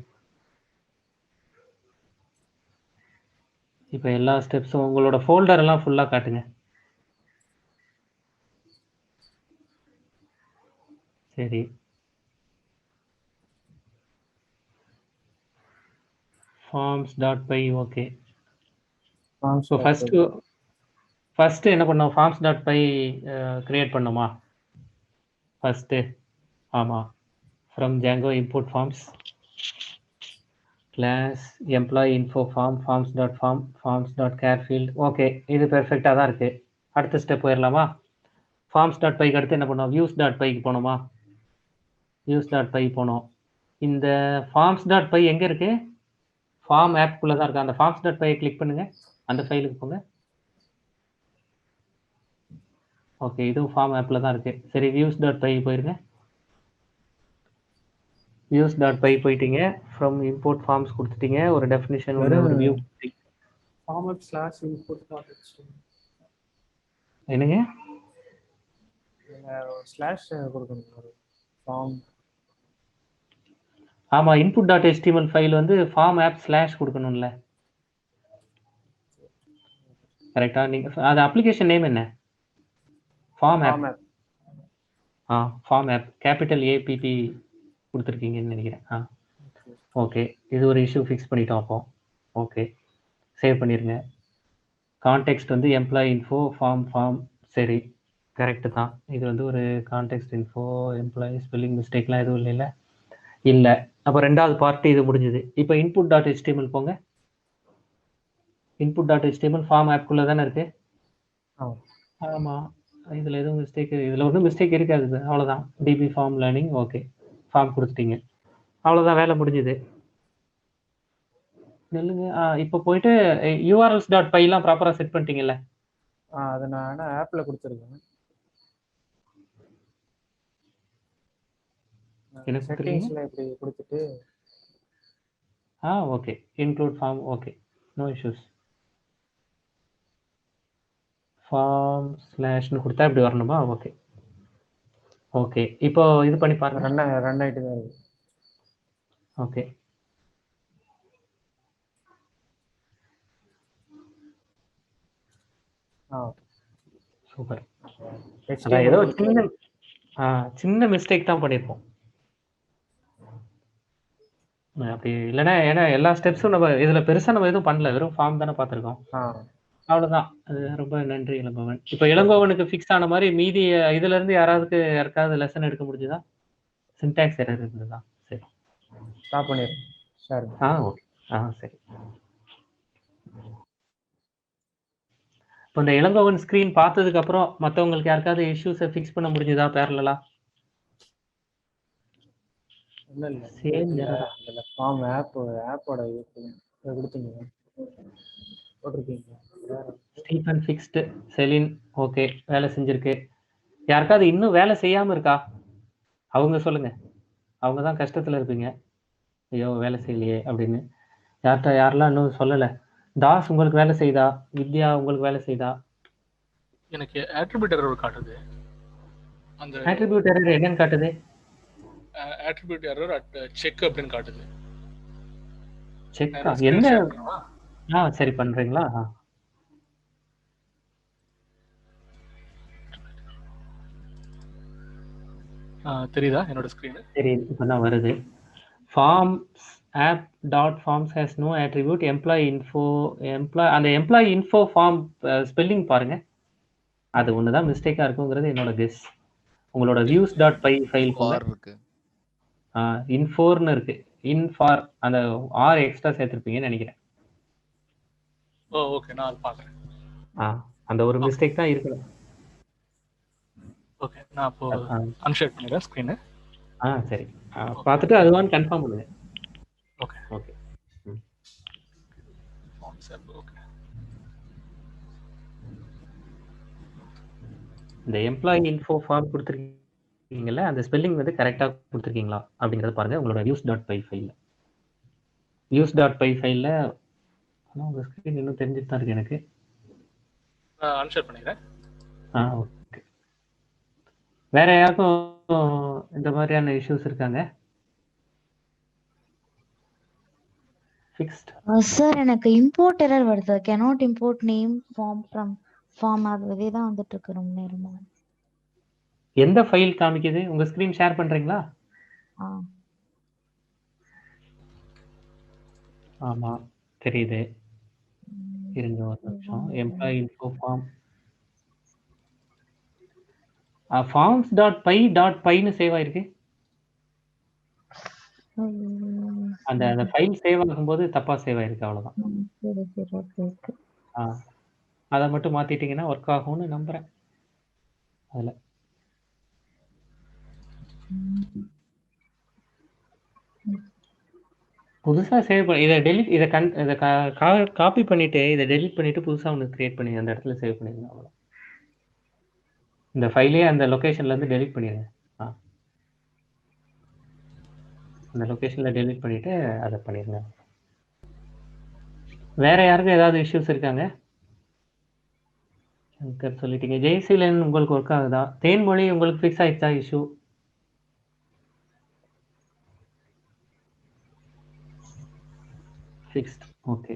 இப்போ எல்லா ஸ்டெப்ஸும் உங்களோட ஃபோல்டர் எல்லாம் ஃபுல்லாக காட்டுங்க. சரி, forms.py. ஓகே. ஸோ ஃபஸ்ட்டு என்ன பண்ணோம்? forms.py கிரியேட் பண்ணோமா ஃபஸ்ட்டு? ஆமாம். From Django import forms class employee info form forms.form forms.care field. Okay, இது பெர்ஃபெக்டாக தான் இருக்குது. அடுத்த ஸ்டெப் போயிடலாமா? forms.pyக்கு அடுத்து என்ன பண்ணோம்? views.pyக்கு போனோமா? views.py போனோம். இந்த forms.py எங்கே இருக்குது? ஃபார்ம் ஆப்குள்ளே தான் இருக்குது. அந்த forms.py கிளிக் பண்ணுங்கள், அந்த ஃபைலுக்கு போங்க. ஓகே, இதுவும் ஃபார்ம் ஆப்பில் தான் இருக்குது. சரி, views.py போயிருங்க. views.py போயிட்டீங்க. ஃப்ரம் இம்போர்ட் ஃபார்ம்ஸ் கொடுத்துட்டீங்க. ஒரு டெஃபினிஷன், ஒரு வியூ. என்னங்க? ஆமாம், input.html ஃபைல் வந்து ஃபார்ம் ஆப் ஸ்லாஷ் கொடுக்கணும்ல, கரெக்டா? நீங்கள் அது அப்ளிகேஷன் நேம் என்ன? Form app. Form app capital APP கொடுத்துருக்கீங்கன்னு நினைக்கிறேன். ஓகே, இது ஒரு இஷ்யூ ஃபிக்ஸ் பண்ணிட்டோம். அப்போ ஓகே, சேவ் பண்ணிடுங்க. கான்டெக்ஸ்ட் வந்து எம்ப்ளாயி இன்ஃபோ ஃபார்ம். சரி, கரெக்டு தான். இது வந்து ஒரு கான்டெக்ஸ்ட் இன்ஃபோ எம்ப்ளாயி, ஸ்பெல்லிங் மிஸ்டேக்லாம் எதுவும் இல்லைல்ல? இல்லை. அப்போ ரெண்டாவது பார்ட்டு இது முடிஞ்சுது. இப்போ input.html போங்க. input.html ஃபார்ம் ஆப்குள்ளே தானே இருக்குது? ஆமாம், இதில் எதுவும் மிஸ்டேக், இதில் ஒன்றும் மிஸ்டேக் இருக்காது. அவ்வளோதான். DB form learning. Okay, form கொடுத்துட்டீங்க, அவ்வளோதான், வேலை முடிஞ்சுது. நில்லுங்க. இப்போ போயிட்டு யூஆர்எல்ஸ் டாட் பைலாம் ப்ராப்பரா செட் பண்ணிட்டீங்கல்ல? அதை நான் ஆனால் ஆப்பில் கொடுத்துருக்கேன். என்ன கொடுத்துருக்கீங்க? செட்டிங்ஸில் இப்படி கொடுத்துட்டு okay. Include form. Okay, no issues. Form ஸ்லாஷ்னு கொடுத்தா இப்படி வரணுமா? Okay okay. இப்போ இது பண்ணி பாருங்க. ரன் ஆகிட்டு தான் இருக்கு. ஓகே. சூப்பர். அதான் ஏதோ சின்ன மிஸ்டேக் தான் பண்ணியிருப்போம். அப்படி இல்லைன்னா, ஏன்னா எல்லா ஸ்டெப்ஸும் நம்ம இதில் பெருசாக நம்ம எதுவும் பண்ணல, வெறும் ஃபார்ம் தானே பார்த்துருக்கோம். அவ்வளோதான். அது ரொம்ப நன்றி இளங்கோவன். இப்போ இளங்கோவனுக்கு ஃபிக்ஸ் ஆன மாதிரி மீதி இதுலேருந்து யாருக்காவது லெசன் எடுக்க முடிஞ்சுதா? சின்டாக்ஸ் எரர் இருந்ததா? சரி, ஸ்டாப் பண்ணிடுறேன். சரி. ஓகே. சரி. இப்போ இந்த இளங்கோவன் ஸ்க்ரீன் பார்த்ததுக்கு அப்புறம் மற்றவங்களுக்கு யாருக்காவது இஷ்யூஸை ஃபிக்ஸ் பண்ண முடிஞ்சுதா பேரலா? சேம் இல்லை ஃபார்ம் ஆப்போட கொடுத்தீங்க போட்டிருக்கீங்க. ஸ்டீஃபன் ஃபிக்ஸ்டு, செலின் ஓகே, வேலை செஞ்சிருக்கு. யாருக்காவது இன்னும் வேலை செய்யாமல் இருக்கா? அவங்க சொல்லுங்க. அவங்க தான் கஷ்டத்தில் இருப்பீங்க, ஐயோ வேலை செய்யலையே அப்படின்னு. யாரெல்லாம் இன்னும் சொல்லலை? தாஸ் உங்களுக்கு வேலை செய்தா? வித்யா உங்களுக்கு வேலை செய்தா? எனக்கு ஆட்ரிபியூட் எரர் காட்டுது. அந்த ஆட்ரிபியூட் எரர் என்னன்னு காட்டுது? ஆட்ரிபியூட் எரர் அட் செக் அப்படின்னு காட்டுது. செக்கா? என்ன? சரி பண்றீங்களா? தெரியுதா என்னோட ஸ்கிரீன்? தெரியுது, இப்பதான் வருது. Forms app dot forms has no attribute employee info அந்த எம்ப்ளாயி இன்ஃபோ ஃபார்ம் ஸ்பெல்லிங் பாருங்க, அது ஒண்ணுதான் மிஸ்டேக்கா இருக்குங்கிறது என்னோட கெஸ். உங்களோட views டாட் பை ஃபைல் போங்க. இருக்கு, இன்ஃபோர்னு இருக்கு. இன்ஃபார் அந்த ஆர் எக்ஸ்ட்ரா சேர்த்திருப்பீங்கன்னு நினைக்கிறேன். ஓகே, நான் பாக்குறேன். அந்த ஒரு மிஸ்டேக் தான் இருக்கு. ஓகே, நான் அப்போ அன்ஷேர் பண்ணிடுறேன் ஸ்கிரீன். சரி, பார்த்துட்டு அதுவான்னு கன்ஃபார்ம் பண்ணுங்க. Okay okay. ஓகே. இந்த எம்ப்ளாயி இன்ஃபோ ஃபார்ம் கொடுத்துருக்கீங்கல்ல, அந்த ஸ்பெல்லிங் வந்து கரெக்டாக கொடுத்துருக்கீங்களா அப்படிங்கிறத பாருங்க. உங்களோட views டாட் பை ஃபைலில் ஆனால் உங்கள் ஸ்க்ரீன் இன்னும் தெரிஞ்சுட்டு தான் இருக்கு எனக்கு. நான் அன்ஷேர் பண்ணிடுறேன். ஓகே. வேற யாருக்கும் இந்த மாதிரியான இஷ்யூஸ் இருக்காங்க? ஃபிக்ஸ்ட் சார், எனக்கு இம்போர்ட் எரர் வருது. cannot import name form from form. அதே தான் வந்துட்டு இருக்கு ரொம்ப நேரமா. எந்த ஃபைல் காமிக்குது? உங்க ஸ்கிரீன் ஷேர் பண்றீங்களா? ஆமா, தெரியுது. இருங்க ஒரு நிமிஷம். Employee info form forms dot py dot பைன்னு சேவ் ஆயிருக்கு. அந்த ஃபைல் சேவ் ஆகும்போது தப்பா சேவ் ஆயிருக்கு, அவ்வளவுதான். அதை மட்டும் மாத்திட்டீங்கன்னா ஒர்க் ஆகும்னு நம்புறேன். அதுல புதுசா சேவ் பண்ணி இதை டெலிட் இதை காப்பி பண்ணிட்டு இதை டெலிட் பண்ணிட்டு புதுசா ஒன்று கிரியேட் பண்ணி அந்த இடத்துல சேவ் பண்ணிடுங்க, அவ்வளோ. இந்த ஃபைலே அந்த லொகேஷன்ல இருந்து டெலிட் பண்ணிடுங்க. அந்த லொகேஷன்ல டெலிட் பண்ணிட்டு அதை பண்ணிடுங்க. வேற யாருக்கும் ஏதாவது இஷ்யூஸ் இருக்காங்க? சங்கர் சொல்லிட்டீங்க. ஜெய்சீலன் உங்களுக்கு ஒர்க் ஆகுதா? தேன்மொழி உங்களுக்கு ஃபிக்ஸ் ஆயிடுச்சா issue? Fixed, okay.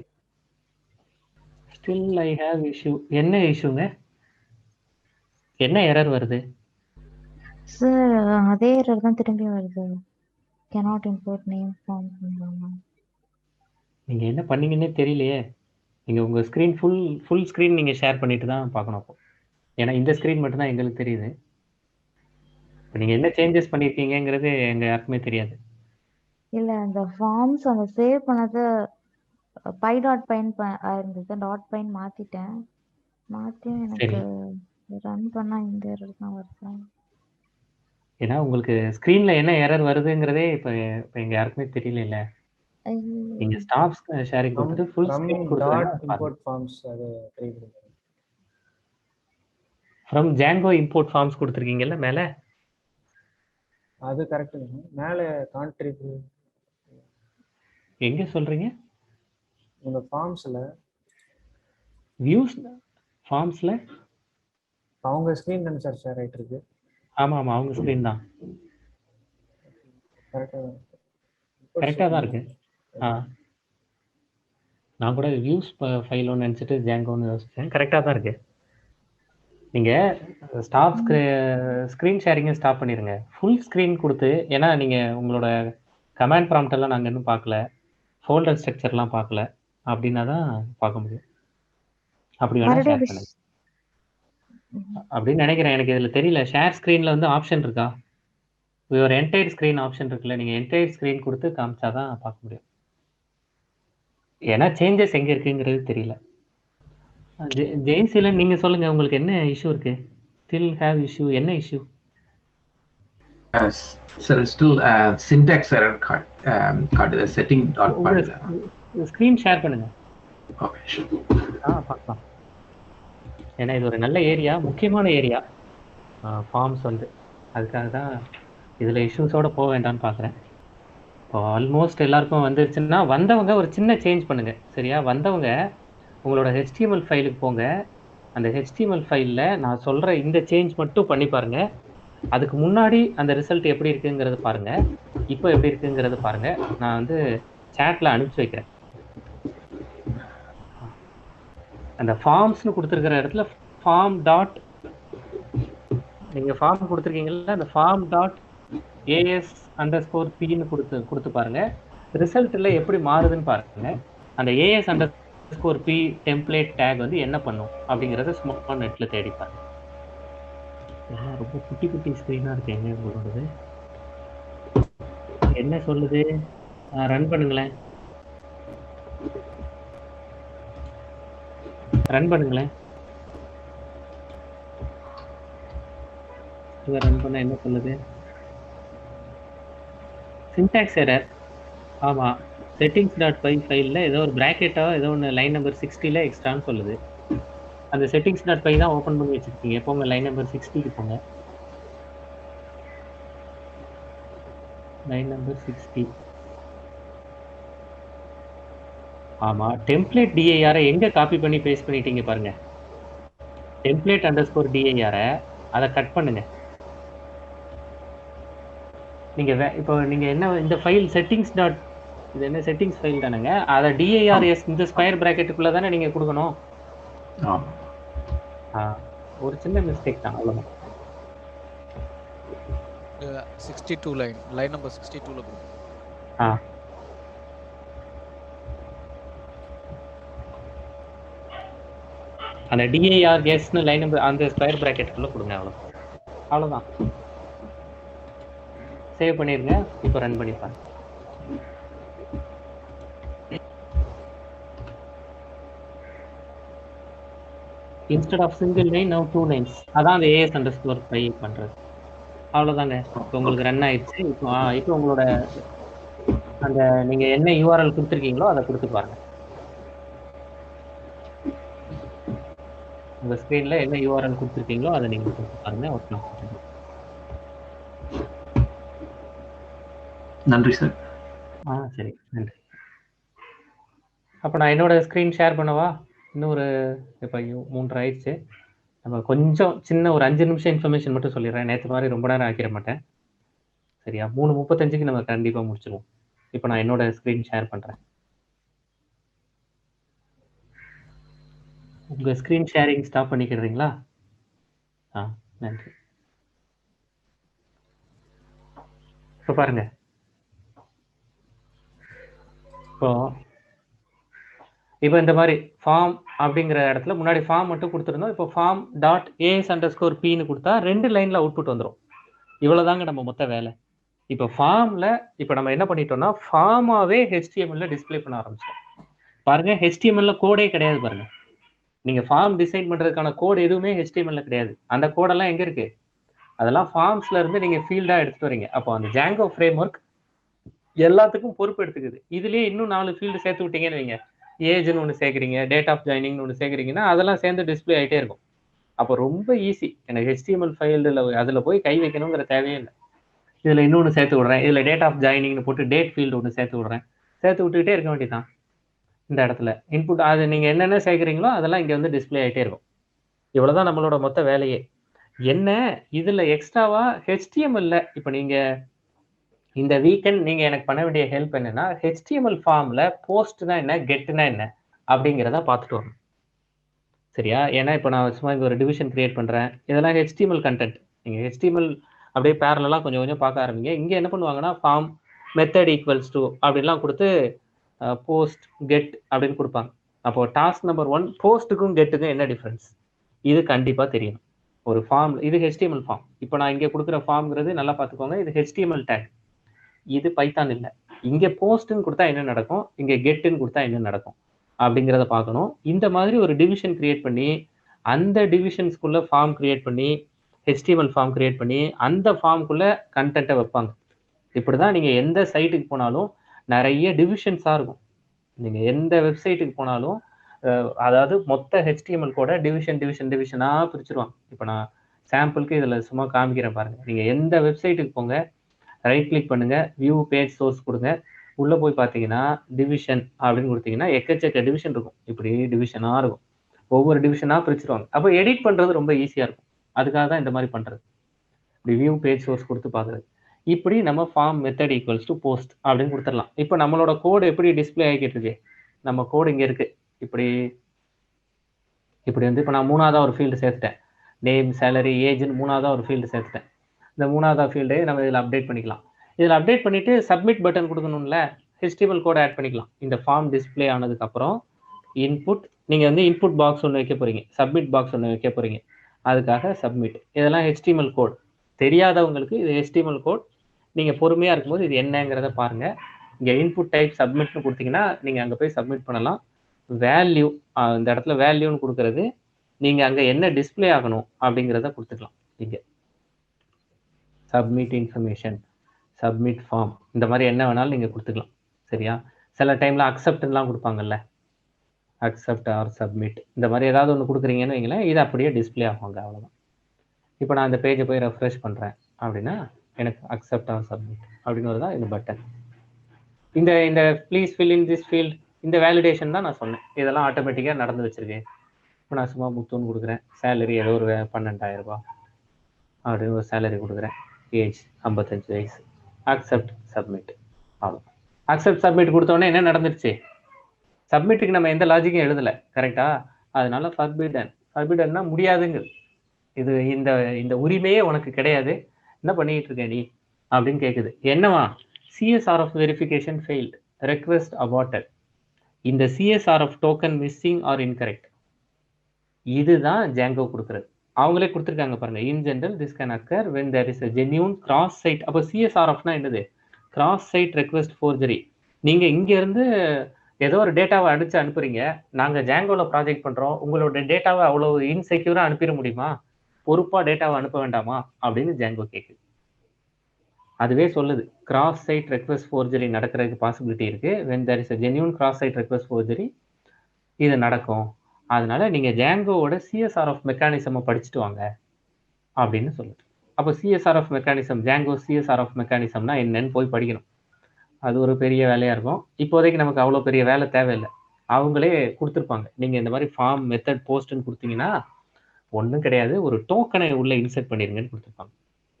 Still I have issue. என்ன இஷ்யூங்க? என்ன எரர் வருது? சார், அதே எரர் தான் திரும்பி வருது. cannot import name form. நீங்க என்ன பண்ணீங்கன்னே தெரியலையே. நீங்க உங்க ஸ்கிரீன் ஃபுல் ஸ்கிரீன் நீங்க ஷேர் பண்ணிட்டு தான் பார்க்கணும் அப்போ. ஏன்னா இந்த ஸ்கிரீன் மட்டும் தான் எங்களுக்கு தெரியுது. இப்போ நீங்க என்ன சேஞ்சஸ் பண்ணிருக்கீங்கங்கிறது எங்க யாருக்குமே தெரியாது. இல்ல, அந்த ஃபார்ம்ஸ் அந்த சேவ் பண்ணது பை டாட் பைன் இருந்தது. டாட் பைன் மாத்திட்டேன். மாத்தி எனக்கு ரன் பண்ணா இந்த எரர் தான் வருது. ஏன்னா உங்களுக்கு ஸ்கிரீன்ல என்ன எரர் வருதுங்கிறதே இப்போ எங்க யாருக்குமே தெரியல. நீங்க ஸ்டாப் ஷேரிங் கொடுத்துட்டு ஃபுல் ஃப்ரம் ஸ்க்ரீன் கொடுத்து டாட் வேணா பாருங்க. இம்போர்ட் ஃபார்ம்ஸ் அது ட்ரை பண்ணுங்க. ஃப்ரம் ஜாங்கோ இம்போர்ட் ஃபார்ம்ஸ் கொடுத்துருக்கீங்கல்ல மேலே. அது கரெக்டுங்க. மேலே கான்ட்ரிபியூ எங்கே சொல்றீங்க? உங்க ஃபார்ம்ஸ்ல வியூஸ் ஃபார்ம்ஸில். அவங்க ஸ்க்ரீன் தானே சார் ஷேர் ஆயிட்டு இருக்கு. ஆமாம் ஆமாம், அவங்க ஸ்க்ரீன் தான். கரெக்டாக தான் இருக்கு. ஆ, நான் கூட வியூஸ் ஃபைல் ஒன்று நினச்சிட்டு ஜாங்கோன்னு யோசிச்சேன். கரெக்டாக தான் இருக்கு. நீங்கள் ஸ்டாப் ஸ்க்ரீன் ஷேரிங்கை ஸ்டாப் பண்ணிடுங்க. ஃபுல் ஸ்க்ரீன் கொடுத்து, ஏன்னா நீங்கள் உங்களோட கமாண்ட் ப்ராம்ப்ட் எல்லாம் நாங்கள் இன்னும் பார்க்கல, ஃபோல்டர் ஸ்ட்ரக்சர்லாம் பார்க்கல. அப்படின்னா தான் பார்க்க முடியும். அப்படி வேணா ஷேர் பண்ணுங்க அப்படின்னு நினைக்கிறேன். எனக்கு இதில் தெரியல. ஷேர் ஸ்க்ரீனில் வந்து ஆப்ஷன் இருக்கா? ஒரு என்டையர் ஸ்க்ரீன் ஆப்ஷன் இருக்குல்ல, நீங்கள் என்டையர் ஸ்க்ரீன் கொடுத்து காமிச்சாதான் பார்க்க முடியும். ஏன்னா சேஞ்சஸ் எங்கே இருக்குங்கிறது தெரியல. ஜெயசீலன், நீங்கள் சொல்லுங்கள், உங்களுக்கு என்ன இஷ்யூ இருக்கு? Still have issue. என்ன issue? Sir, still syntax error card setting dot file. Screen share பண்ணுங்க. Okay, sure. பார்க்கலாம். ஏன்னா இது ஒரு நல்ல ஏரியா, முக்கியமான ஏரியா ஃபார்ம்ஸ் வந்து. அதுக்காக தான் இதில் இஷ்யூஸோடு போக வேண்டாம்னு பார்க்குறேன். இப்போ ஆல்மோஸ்ட் எல்லாருக்கும் வந்துருச்சுன்னா வந்தவங்க ஒரு சின்ன சேஞ்ச் பண்ணுங்கள், சரியா? வந்தவங்க உங்களோட HTML ஃபைலுக்கு போங்க. அந்த HTML ஃபைலில் நான் சொல்கிற இந்த சேஞ்ச் மட்டும் பண்ணி பாருங்கள். அதுக்கு முன்னாடி அந்த ரிசல்ட் எப்படி இருக்குங்கிறது பாருங்கள், இப்போ எப்படி இருக்குங்கிறது பாருங்கள். நான் வந்து சேட்டில் அனுப்பிச்சி வைக்கிறேன். அந்த ஃபார்ம்ஸ்னு கொடுத்துருக்கிற இடத்துல ஃபார்ம் டாட், நீங்கள் ஃபார்ம் கொடுத்துருக்கீங்களா, அந்த ஃபார்ம் டாட் AS_P கொடுத்து பாருங்கள். ரிசல்ட்டில் எப்படி மாறுதுன்னு பாருங்கள். அந்த AS_P டெம்ப்ளேட் டேக் வந்து என்ன பண்ணும் அப்படிங்கிறத சும்மா நெட்டில் தேடி பாருங்க. எல்லாம் ரொம்ப குட்டி குட்டி ஸ்க்ரீனாக இருக்கு. என்ன உங்களோடது என்ன சொல்லுது? ரன் பண்ணுங்களேன், ரன் பண்ணுங்களேன். இதை ரன் பண்ண என்ன சொல்லுது? Syntax error. ஆமாம், settings.py ஃபைலில் ஏதோ ஒரு ப்ராக்கெட்டோ ஏதோ ஒன்று லைன் நம்பர் 60ல் எக்ஸ்ட்ரான்னு சொல்லுது. அந்த settings.py தான் ஓப்பன் பண்ணி வச்சுருக்கீங்க. போங்க லைன் நம்பர் 60க்கு போங்க. Line number 60. ஆமாம், டெம்ப்ளேட் DIR எங்கே காப்பி பண்ணி பேஸ்ட் பண்ணிட்டீங்க பாருங்கள். template_dir அதை கட் பண்ணுங்க. நீங்கள் இப்போ நீங்கள் என்ன இந்த ஃபைல் செட்டிங்ஸ் டாட், இது என்ன செட்டிங்ஸ் ஃபைல் தானேங்க, அதை DIRS இந்த ஸ்கொயர் ப்ராக்கெட்டுக்குள்ளே தானே நீங்கள் கொடுக்கணும். ஒரு சின்ன மிஸ்டேக் தான், அவ்வளோதான். 62 லைன் நம்பர் 62ல போகும். அந்த DIRSன்னு லைன் நம்பர் அந்த ஸ்கொயர் ப்ராக்கெட்டுக்குள்ளே கொடுங்க. அவ்வளோதான். சேவ் பண்ணிடுங்க. இப்போ ரன் பண்ணி பாருங்க. Instead of single line now 2 lines. அதான் அந்த AS_Py பண்ணுறது. அவ்வளோதாங்க. இப்போ உங்களுக்கு ரன் ஆயிடுச்சு. இப்போ உங்களோட அந்த நீங்கள் என்ன URL கொடுத்துருக்கீங்களோ அதை கொடுத்து பாருங்க. உங்கள் ஸ்க்ரீனில் என்ன URL கொடுத்துருக்கீங்களோ அதை நீங்கள் கொடுத்து பாருங்க. ஓகே, நன்றி சார். சரி, நன்றி. அப்போ நான் என்னோட ஸ்க்ரீன் ஷேர் பண்ணவா? இன்னொரு இப்போ 3 ஆயிடுச்சு. நம்ம கொஞ்சம் சின்ன ஒரு 5 நிமிஷம் இன்ஃபர்மேஷன் மட்டும் சொல்லிடுறேன். நேற்று மாதிரி ரொம்ப நேரம் ஆக்கிட மாட்டேன், சரியா? 3:35க்கு நம்ம கண்டிப்பாக முடிச்சிடுவோம். இப்போ நான் என்னோட ஸ்க்ரீன் ஷேர் பண்ணுறேன். உங்கள் ஸ்க்ரீன் ஷேரிங் ஸ்டாப் பண்ணிக்கிறீங்களா? நன்றி. இப்போ பாருங்க, இப்போ இந்த மாதிரி ஃபார்ம் அப்படிங்கிற இடத்துல முன்னாடி ஃபார்ம் மட்டும் கொடுத்துருந்தோம். இப்போ ஃபார்ம் டாட் AS_P கொடுத்தா 2 லைனில் அவுட்புட் வந்துடும். இவ்வளோதாங்க நம்ம மொத்த வேலை. இப்போ ஃபார்மில் இப்போ நம்ம என்ன பண்ணிட்டோம்னா ஃபார்மாகவே HTML டிஸ்பிளே பண்ண ஆரம்பிச்சோம். பாருங்க, HTML கோடே கிடையாது. பாருங்க, நீங்கள் ஃபார்ம் டிசைன் பண்ணுறதுக்கான கோடு எதுவுமே HTML கிடையாது. அந்த கோடெல்லாம் எங்கே இருக்குது? அதெல்லாம் ஃபார்ம்ஸ்ல இருந்து நீங்கள் ஃபீல்டாக எடுத்துகிட்டு வரீங்க. அப்போ அந்த ஜாங்கோ ஃப்ரேம் ஒர்க் எல்லாத்துக்கும் பொறுப்பு எடுத்துக்குது. இதுலயே இன்னும் 4 ஃபீல்டு சேர்த்து விட்டீங்கன்னு வைங்க, ஏஜ்னு ஒன்று சேர்க்குறீங்க, டேட் ஆஃப் ஜாயினிங்னு ஒன்று சேர்க்குறீங்கன்னா அதெல்லாம் சேர்ந்து டிஸ்பிளே ஆகிட்டே இருக்கும். அப்போ ரொம்ப ஈஸி. எனக்கு HTML ஃபைலில் அதில் போய் கை வைக்கணுங்கிற தேவையே இல்லை. இதில் இன்னொன்று சேர்த்து விடுறேன், இதில் டேட் ஆஃப் ஜாயினிங்னு போட்டு டேட் ஃபீல்டு ஒன்று சேர்த்து விடுறேன், சேர்த்து விட்டுக்கிட்டே இருக்க வேண்டியதான். இந்த இடத்துல இன்புட் அது நீங்கள் என்னென்ன சேர்க்குறீங்களோ அதெல்லாம் இங்கே வந்து டிஸ்பிளே ஆகிட்டே இருக்கும். இவ்வளோதான் நம்மளோட மொத்த வேலையே. என்ன இதில் எக்ஸ்ட்ராவா HTML இப்போ நீங்கள் இந்த வீக்கெண்ட் நீங்கள் எனக்கு பண்ண வேண்டிய ஹெல்ப் என்னன்னா, HTML ஃபார்மில் போஸ்ட்னா என்ன, கெட்னா என்ன அப்படிங்கிறத பார்த்துட்டு வரணும். சரியா? ஏன்னா இப்போ நான் சும்மா இங்கே ஒரு டிவிஷன் கிரியேட் பண்ணுறேன், இதெல்லாம் HTML கண்டென்ட். நீங்கள் HTML அப்படியே பேரலாம் கொஞ்சம் கொஞ்சம் பார்க்க ஆரம்பிங்க. இங்கே என்ன பண்ணுவாங்கன்னா, ஃபார்ம் மெத்தட் ஈக்குவல்ஸ் டு அப்படின்லாம் கொடுத்து போஸ்ட் கெட் அப்படின்னு கொடுப்பாங்க. அப்போ டாஸ்க் நம்பர் 1 போஸ்ட்டுக்கும் கெட்டுக்கும் என்ன டிஃப்ரென்ஸ், இது கண்டிப்பாக தெரியணும். ஒரு ஃபார்ம் இது HTML ஃபார்ம். இப்போ நான் இங்கே கொடுக்குற ஃபார்ம்ங்கிறது நல்லா பார்த்துக்கோங்க, இது HTML டேக், இது பைத்தான் இல்லை. இங்கே போஸ்ட்டுன்னு கொடுத்தா என்ன நடக்கும், இங்கே கெட்டுன்னு கொடுத்தா என்ன நடக்கும் அப்படிங்கிறத பார்க்கணும். இந்த மாதிரி ஒரு டிவிஷன் கிரியேட் பண்ணி அந்த டிவிஷன்ஸ்குள்ள ஃபார்ம் கிரியேட் பண்ணி HTML ஃபார்ம் கிரியேட் பண்ணி அந்த ஃபார்முக்குள்ள கண்டென்ட்டை வைப்பாங்க. இப்படி தான் நீங்கள் எந்த சைட்டுக்கு போனாலும் நிறைய டிவிஷன்ஸாக இருக்கும். நீங்கள் எந்த வெப்சைட்டுக்கு போனாலும் அதாவது மொத்த HTML கூட டிவிஷனாக பிரிச்சுருவாங்க. இப்போ நான் சாம்பிளுக்கு இதில் சும்மா காமிக்கிறேன் பாருங்கள். நீங்கள் எந்த வெப்சைட்டுக்கு போங்க, ரைட் கிளிக் பண்ணுங்கள், வியூ பேஜ் சோர்ஸ் கொடுங்க, உள்ளே போய் பார்த்தீங்கன்னா டிவிஷன் அப்படின்னு கொடுத்தீங்கன்னா எக்கச்சக்க டிவிஷன் இருக்கும். இப்படி டிவிஷனாக இருக்கும், ஒவ்வொரு டிவிஷனாக பிரிச்சுருவாங்க. அப்போ எடிட் பண்ணுறது ரொம்ப ஈஸியாக இருக்கும். அதுக்காக தான் இந்த மாதிரி பண்ணுறது. இப்படி வியூ பேஜ் சோர்ஸ் கொடுத்து பார்க்குறது. இப்படி நம்ம form method equals to post அப்படின்னு கொடுத்துடலாம். இப்போ நம்மளோட கோடு எப்படி டிஸ்பிளே ஆகிக்கிட்டு இருக்கு, நம்ம கோடு இங்கே இருக்குது. இப்படி வந்து இப்போ நான் 3ஆவதாக ஒரு ஃபீல்டு சேர்த்துட்டேன், நேம் சேலரி ஏஜ்னு 3ஆவதாக ஒரு ஃபீல்டு சேர்த்துட்டேன். இந்த 3ஆவது ஃபீல்டே நம்ம இதில் அப்டேட் பண்ணிக்கலாம். இதில் அப்டேட் பண்ணிவிட்டு சப்மிட் பட்டன் கொடுக்கணும்ல, HTML கோட் ஆட் பண்ணிக்கலாம். இந்த ஃபார்ம் டிஸ்பிளே ஆனதுக்கப்புறம் இன்புட், நீங்கள் வந்து இன்புட் பாக்ஸ் ஒன்று வைக்க போகிறீங்க, சப்மிட் பாக்ஸ் ஒன்று வைக்க போகிறீங்க, அதுக்காக சப்மிட். இதெல்லாம் HTML கோட். தெரியாதவங்களுக்கு இது HTML கோட். நீங்கள் பொறுமையாக இருக்கும்போது இது என்னங்கிறத பாருங்கள். இங்கே இன்புட் டைப் சப்மிட்னு கொடுத்தீங்கன்னா நீங்கள் அங்கே போய் சப்மிட் பண்ணலாம். வேல்யூ, இந்த இடத்துல வேல்யூன்னு கொடுக்குறது நீங்கள் அங்கே என்ன டிஸ்பிளே ஆகணும் அப்படிங்கிறத கொடுத்துக்கலாம். இங்கே சப்மிட் இன்ஃபர்மேஷன், சப்மிட் ஃபார்ம், இந்த மாதிரி என்ன வேணாலும் நீங்கள் கொடுத்துக்கலாம். சரியா? சில டைமில் அக்செப்ட்லாம் கொடுப்பாங்கல்ல, அக்செப்ட் ஆர் சப்மிட், இந்த மாதிரி ஏதாவது ஒன்று கொடுக்குறீங்கன்னு வைங்களேன், இது அப்படியே டிஸ்பிளே ஆகுங்க. அவ்வளோதான். இப்போ நான் இந்த பேஜை போய் ரெஃப்ரெஷ் பண்ணுறேன் அப்படின்னா எனக்கு அக்செப்ட் ஆர் சப்மிட் அப்படின்னு வருதா இந்த பட்டன். இந்த please fill in this field, இந்த வேலிடேஷன் தான் நான் சொன்னேன். இதெல்லாம் ஆட்டோமேட்டிக்காக நடந்து வச்சுருக்கேன். இப்போ நான் சும்மா முத்துன்னு கொடுக்குறேன், சேலரி ஏதோ ஒரு 12,000 ரூபாய் அப்படின்னு ஒரு சேலரி கொடுக்குறேன், ஏஜ் 55 வயசு, அக்செப்ட் சப்மிட். அவ்வளோ. அக்செப்ட் சப்மிட் கொடுத்தோடனே என்ன நடந்துருச்சு, சப்மிட்டுக்கு நம்ம எந்த லாஜிக்கும் எழுதலை, கரெக்டாக? அதனால ஃபர்பிடன்னா முடியாதுங்க. இது இந்த உரிமையே உனக்கு கிடையாது, என்ன பண்ணிட்டு இருக்க நீ அப்படின்னு கேட்குது. என்னவா, CSRF verification failed, request aborted, இந்த CSRF token missing or incorrect, இதுதான் ஜாங்கோ கொடுக்குறது. அவங்களே கொடுத்துருக்காங்க பாருங்க. In general this can occur when there is a genuine cross site. அப்போ CSRFனா என்னது, கிராஸ் சைட் ரெக்வெஸ்ட் ஃபோர்ஜரி. நீங்கள் இங்கேருந்து ஏதோ ஒரு டேட்டாவை அடித்து அனுப்புறீங்க, நாங்கள் ஜாங்கோவில் ப்ராஜெக்ட் பண்ணுறோம், உங்களோட டேட்டாவை அவ்வளோ இன்செக்யூராக அனுப்பிட முடியுமா, பொறுப்பாக டேட்டாவை அனுப்ப வேண்டாமா அப்படின்னு ஜாங்கோ கேட்குது. அதுவே சொல்லுது கிராஸ் சைட் ரெக்வெஸ்ட் ஃபோர்ஜரி நடக்கிறதுக்கு பாசிபிலிட்டி இருக்குது. When there is a genuine cross site request forgery இது நடக்கும். அதனால நீங்கள் ஜாங்கோவோட CSRF மெக்கானிசமை படிச்சுட்டு வாங்க அப்படின்னு சொல்லுது. அப்போ CSRF மெக்கானிசம், ஜாங்கோ CSRF மெக்கானிசம்னா என்னன்னு போய் படிக்கணும். அது ஒரு பெரிய வேலையாக இருக்கும். இப்போதைக்கு நமக்கு அவ்வளோ பெரிய வேலை தேவையில்லை, அவங்களே கொடுத்துருப்பாங்க. நீங்கள் இந்த மாதிரி ஃபார்ம் மெத்தட் போஸ்ட்னு கொடுத்தீங்கன்னா ஒன்றும் கிடையாது, ஒரு டோக்கனை உள்ளே இன்செர்ட் பண்ணிடுங்கன்னு கொடுத்துருப்பாங்க.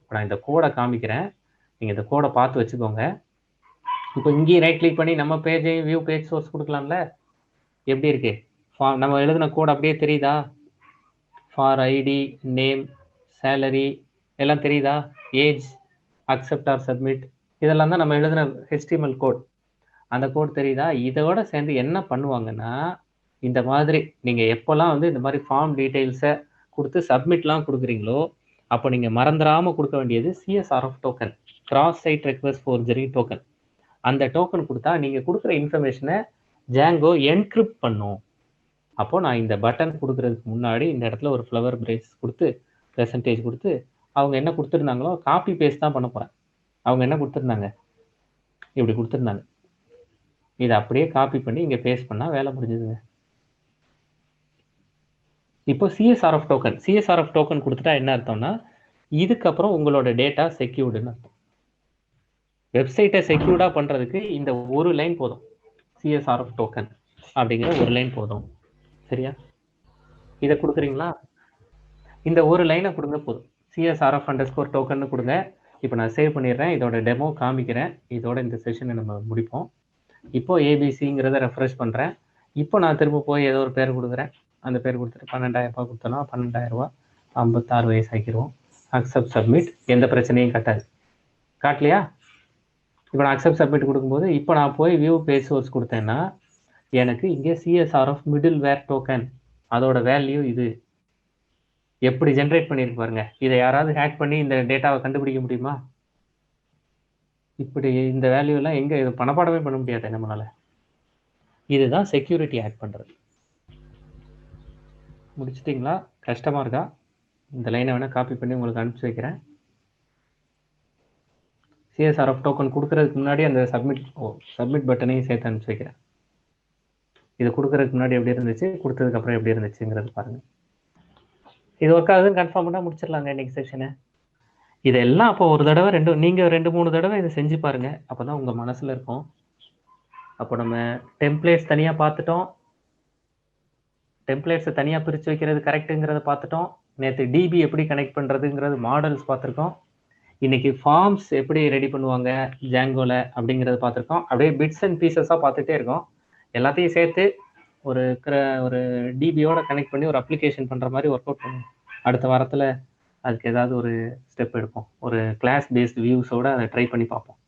இப்போ நான் இந்த கோடை காமிக்கிறேன், நீங்கள் இந்த கோடை பார்த்து வச்சுக்கோங்க. இப்போ இங்கேயும் ரைட் கிளிக் பண்ணி நம்ம பேஜையும் வியூ பேஜ் சோர்ஸ் கொடுக்கலாம்ல. எப்படி இருக்கு ஃபார்ம், நம்ம எழுதின கோட் அப்படியே தெரியுதா? ஃபார் ஐடி, நேம், சேலரி எல்லாம் தெரியுதா? ஏஜ், அக்செப்ட் ஆர் சப்மிட், இதெல்லாம் தான் நம்ம எழுதின HTML கோட். அந்த கோட் தெரியுதா? இதோட சேர்ந்து என்ன பண்ணுவாங்கன்னா, இந்த மாதிரி நீங்கள் எப்போல்லாம் வந்து இந்த மாதிரி ஃபார்ம் டீட்டெயில்ஸை கொடுத்து சப்மிட்லாம் கொடுக்குறீங்களோ அப்போ நீங்கள் மறந்துடாமல் கொடுக்க வேண்டியது CSRF token, cross site request forgery token. அந்த டோக்கன் கொடுத்தா நீங்கள் கொடுக்குற இன்ஃபர்மேஷனை ஜாங்கோ என்கிரிப்ட் பண்ணும். அப்போது நான் இந்த பட்டன் கொடுக்குறதுக்கு முன்னாடி இந்த இடத்துல ஒரு ஃப்ளவர் பிரேஸ் கொடுத்து பெர்சன்டேஜ் கொடுத்து அவங்க என்ன கொடுத்துருந்தாங்களோ காப்பி பேஸ்ட் தான் பண்ண போகிறேன். அவங்க என்ன கொடுத்துருந்தாங்க, இப்படி கொடுத்துருந்தாங்க. இதை அப்படியே காப்பி பண்ணி இங்கே பேஸ்ட் பண்ணால் வேலை முடிஞ்சதுங்க. இப்போ சிஎஸ்ஆர்எஃப் டோக்கன் கொடுத்துட்டா என்ன அர்த்தம்னா, இதுக்கப்புறம் உங்களோட டேட்டா செக்யூர்டுன்னு அர்த்தம். வெப்சைட்டை செக்யூர்டாக பண்ணுறதுக்கு இந்த ஒரு லைன் போதும். சிஎஸ்ஆர்எஃப் டோக்கன் அப்படிங்கிற ஒரு லைன் போதும். சரியா? இதை கொடுக்குறீங்களா? இந்த ஒரு லைனை கொடுங்க போதும். CSRF_token கொடுங்க. இப்போ நான் சேவ் பண்ணிடுறேன். இதோட டெமோ காமிக்கிறேன். இதோட இந்த செஷனை நம்ம முடிப்போம். இப்போ ஏபிசிங்கிறத ரெஃப்ரெஷ் பண்ணுறேன். இப்போ நான் திரும்ப போய் ஏதோ ஒரு பேர் கொடுக்குறேன். அந்த பேர் கொடுத்துட்டு 12,000 ரூபாய் கொடுத்தோன்னா 12,000 ரூபா 56 வயசு ஆக்கிடுவோம். Accept submit. எந்த பிரச்சனையும் காட்டாது. காட்டலையா? இப்போ நான் அக்செப்ட் சப்மிட் கொடுக்கும்போது இப்போ நான் போய் வியூ பேஜ் சோர்ஸ் கொடுத்தேன்னா எனக்கு இங்கே சிஎஸ்ஆர்எஃப் மிடில் வேர் டோக்கன் அதோட வேல்யூ இது எப்படி ஜென்ரேட் பண்ணியிருக்கு பாருங்க. இதை யாராவது ஹேக் பண்ணி இந்த டேட்டாவை கண்டுபிடிக்க முடியுமா? இப்படி இந்த வேல்யூலாம் எங்கே இது பணப்பாடமே பண்ண முடியாது நம்மளால. இதுதான் செக்யூரிட்டி ஆட் பண்ணுறது. முடிச்சிட்டிங்களா? கஷ்டமாக இருக்கா? இந்த லைனை வேணால் காப்பி பண்ணி உங்களுக்கு அனுப்பிச்சி வைக்கிறேன். சிஎஸ்ஆர்எஃப் டோக்கன் கொடுக்கறதுக்கு முன்னாடி அந்த சப்மிட் பட்டனையும் சேர்த்து அனுப்பிச்சி வைக்கிறேன். இது கொடுக்கறதுக்கு முன்னாடி எப்படி இருந்துச்சு, கொடுத்ததுக்கப்புறம் எப்படி இருந்துச்சுங்கிறது பாருங்கள். இது ஒர்க் ஆகுதுன்னு கன்ஃபார்ம் பண்ணால் முடிச்சிடலாங்க இன்னைக்கு செக்ஷனை. இதெல்லாம் அப்போ ஒரு தடவை நீங்கள் 2-3 தடவை இதை செஞ்சு பாருங்கள். அப்போ தான் உங்கள் மனசில் இருக்கும். அப்போ நம்ம டெம்ப்ளேட்ஸ் தனியாக பார்த்துட்டோம். டெம்ப்ளேட்ஸை தனியாக பிரித்து வைக்கிறது கரெக்டுங்கிறத பார்த்துட்டோம். நேற்று டிபி எப்படி கனெக்ட் பண்ணுறதுங்கிறது மாடல்ஸ் பார்த்துருக்கோம். இன்னைக்கு ஃபார்ம்ஸ் எப்படி ரெடி பண்ணுவாங்க ஜாங்கோல அப்படிங்கிறத பார்த்துருக்கோம். அப்படியே பிட்ஸ் அண்ட் பீசஸாக பார்த்துட்டே இருக்கோம். எல்லாத்தையும் சேர்த்து ஒரு டிபியோட கனெக்ட் பண்ணி ஒரு அப்ளிகேஷன் பண்ணுற மாதிரி ஒர்க் அவுட் பண்ணுவோம். அடுத்த வாரத்தில் அதுக்கு ஏதாவது ஒரு ஸ்டெப் எடுப்போம். ஒரு கிளாஸ் பேஸ்ட் வியூஸோட அதை ட்ரை பண்ணி பார்ப்போம்.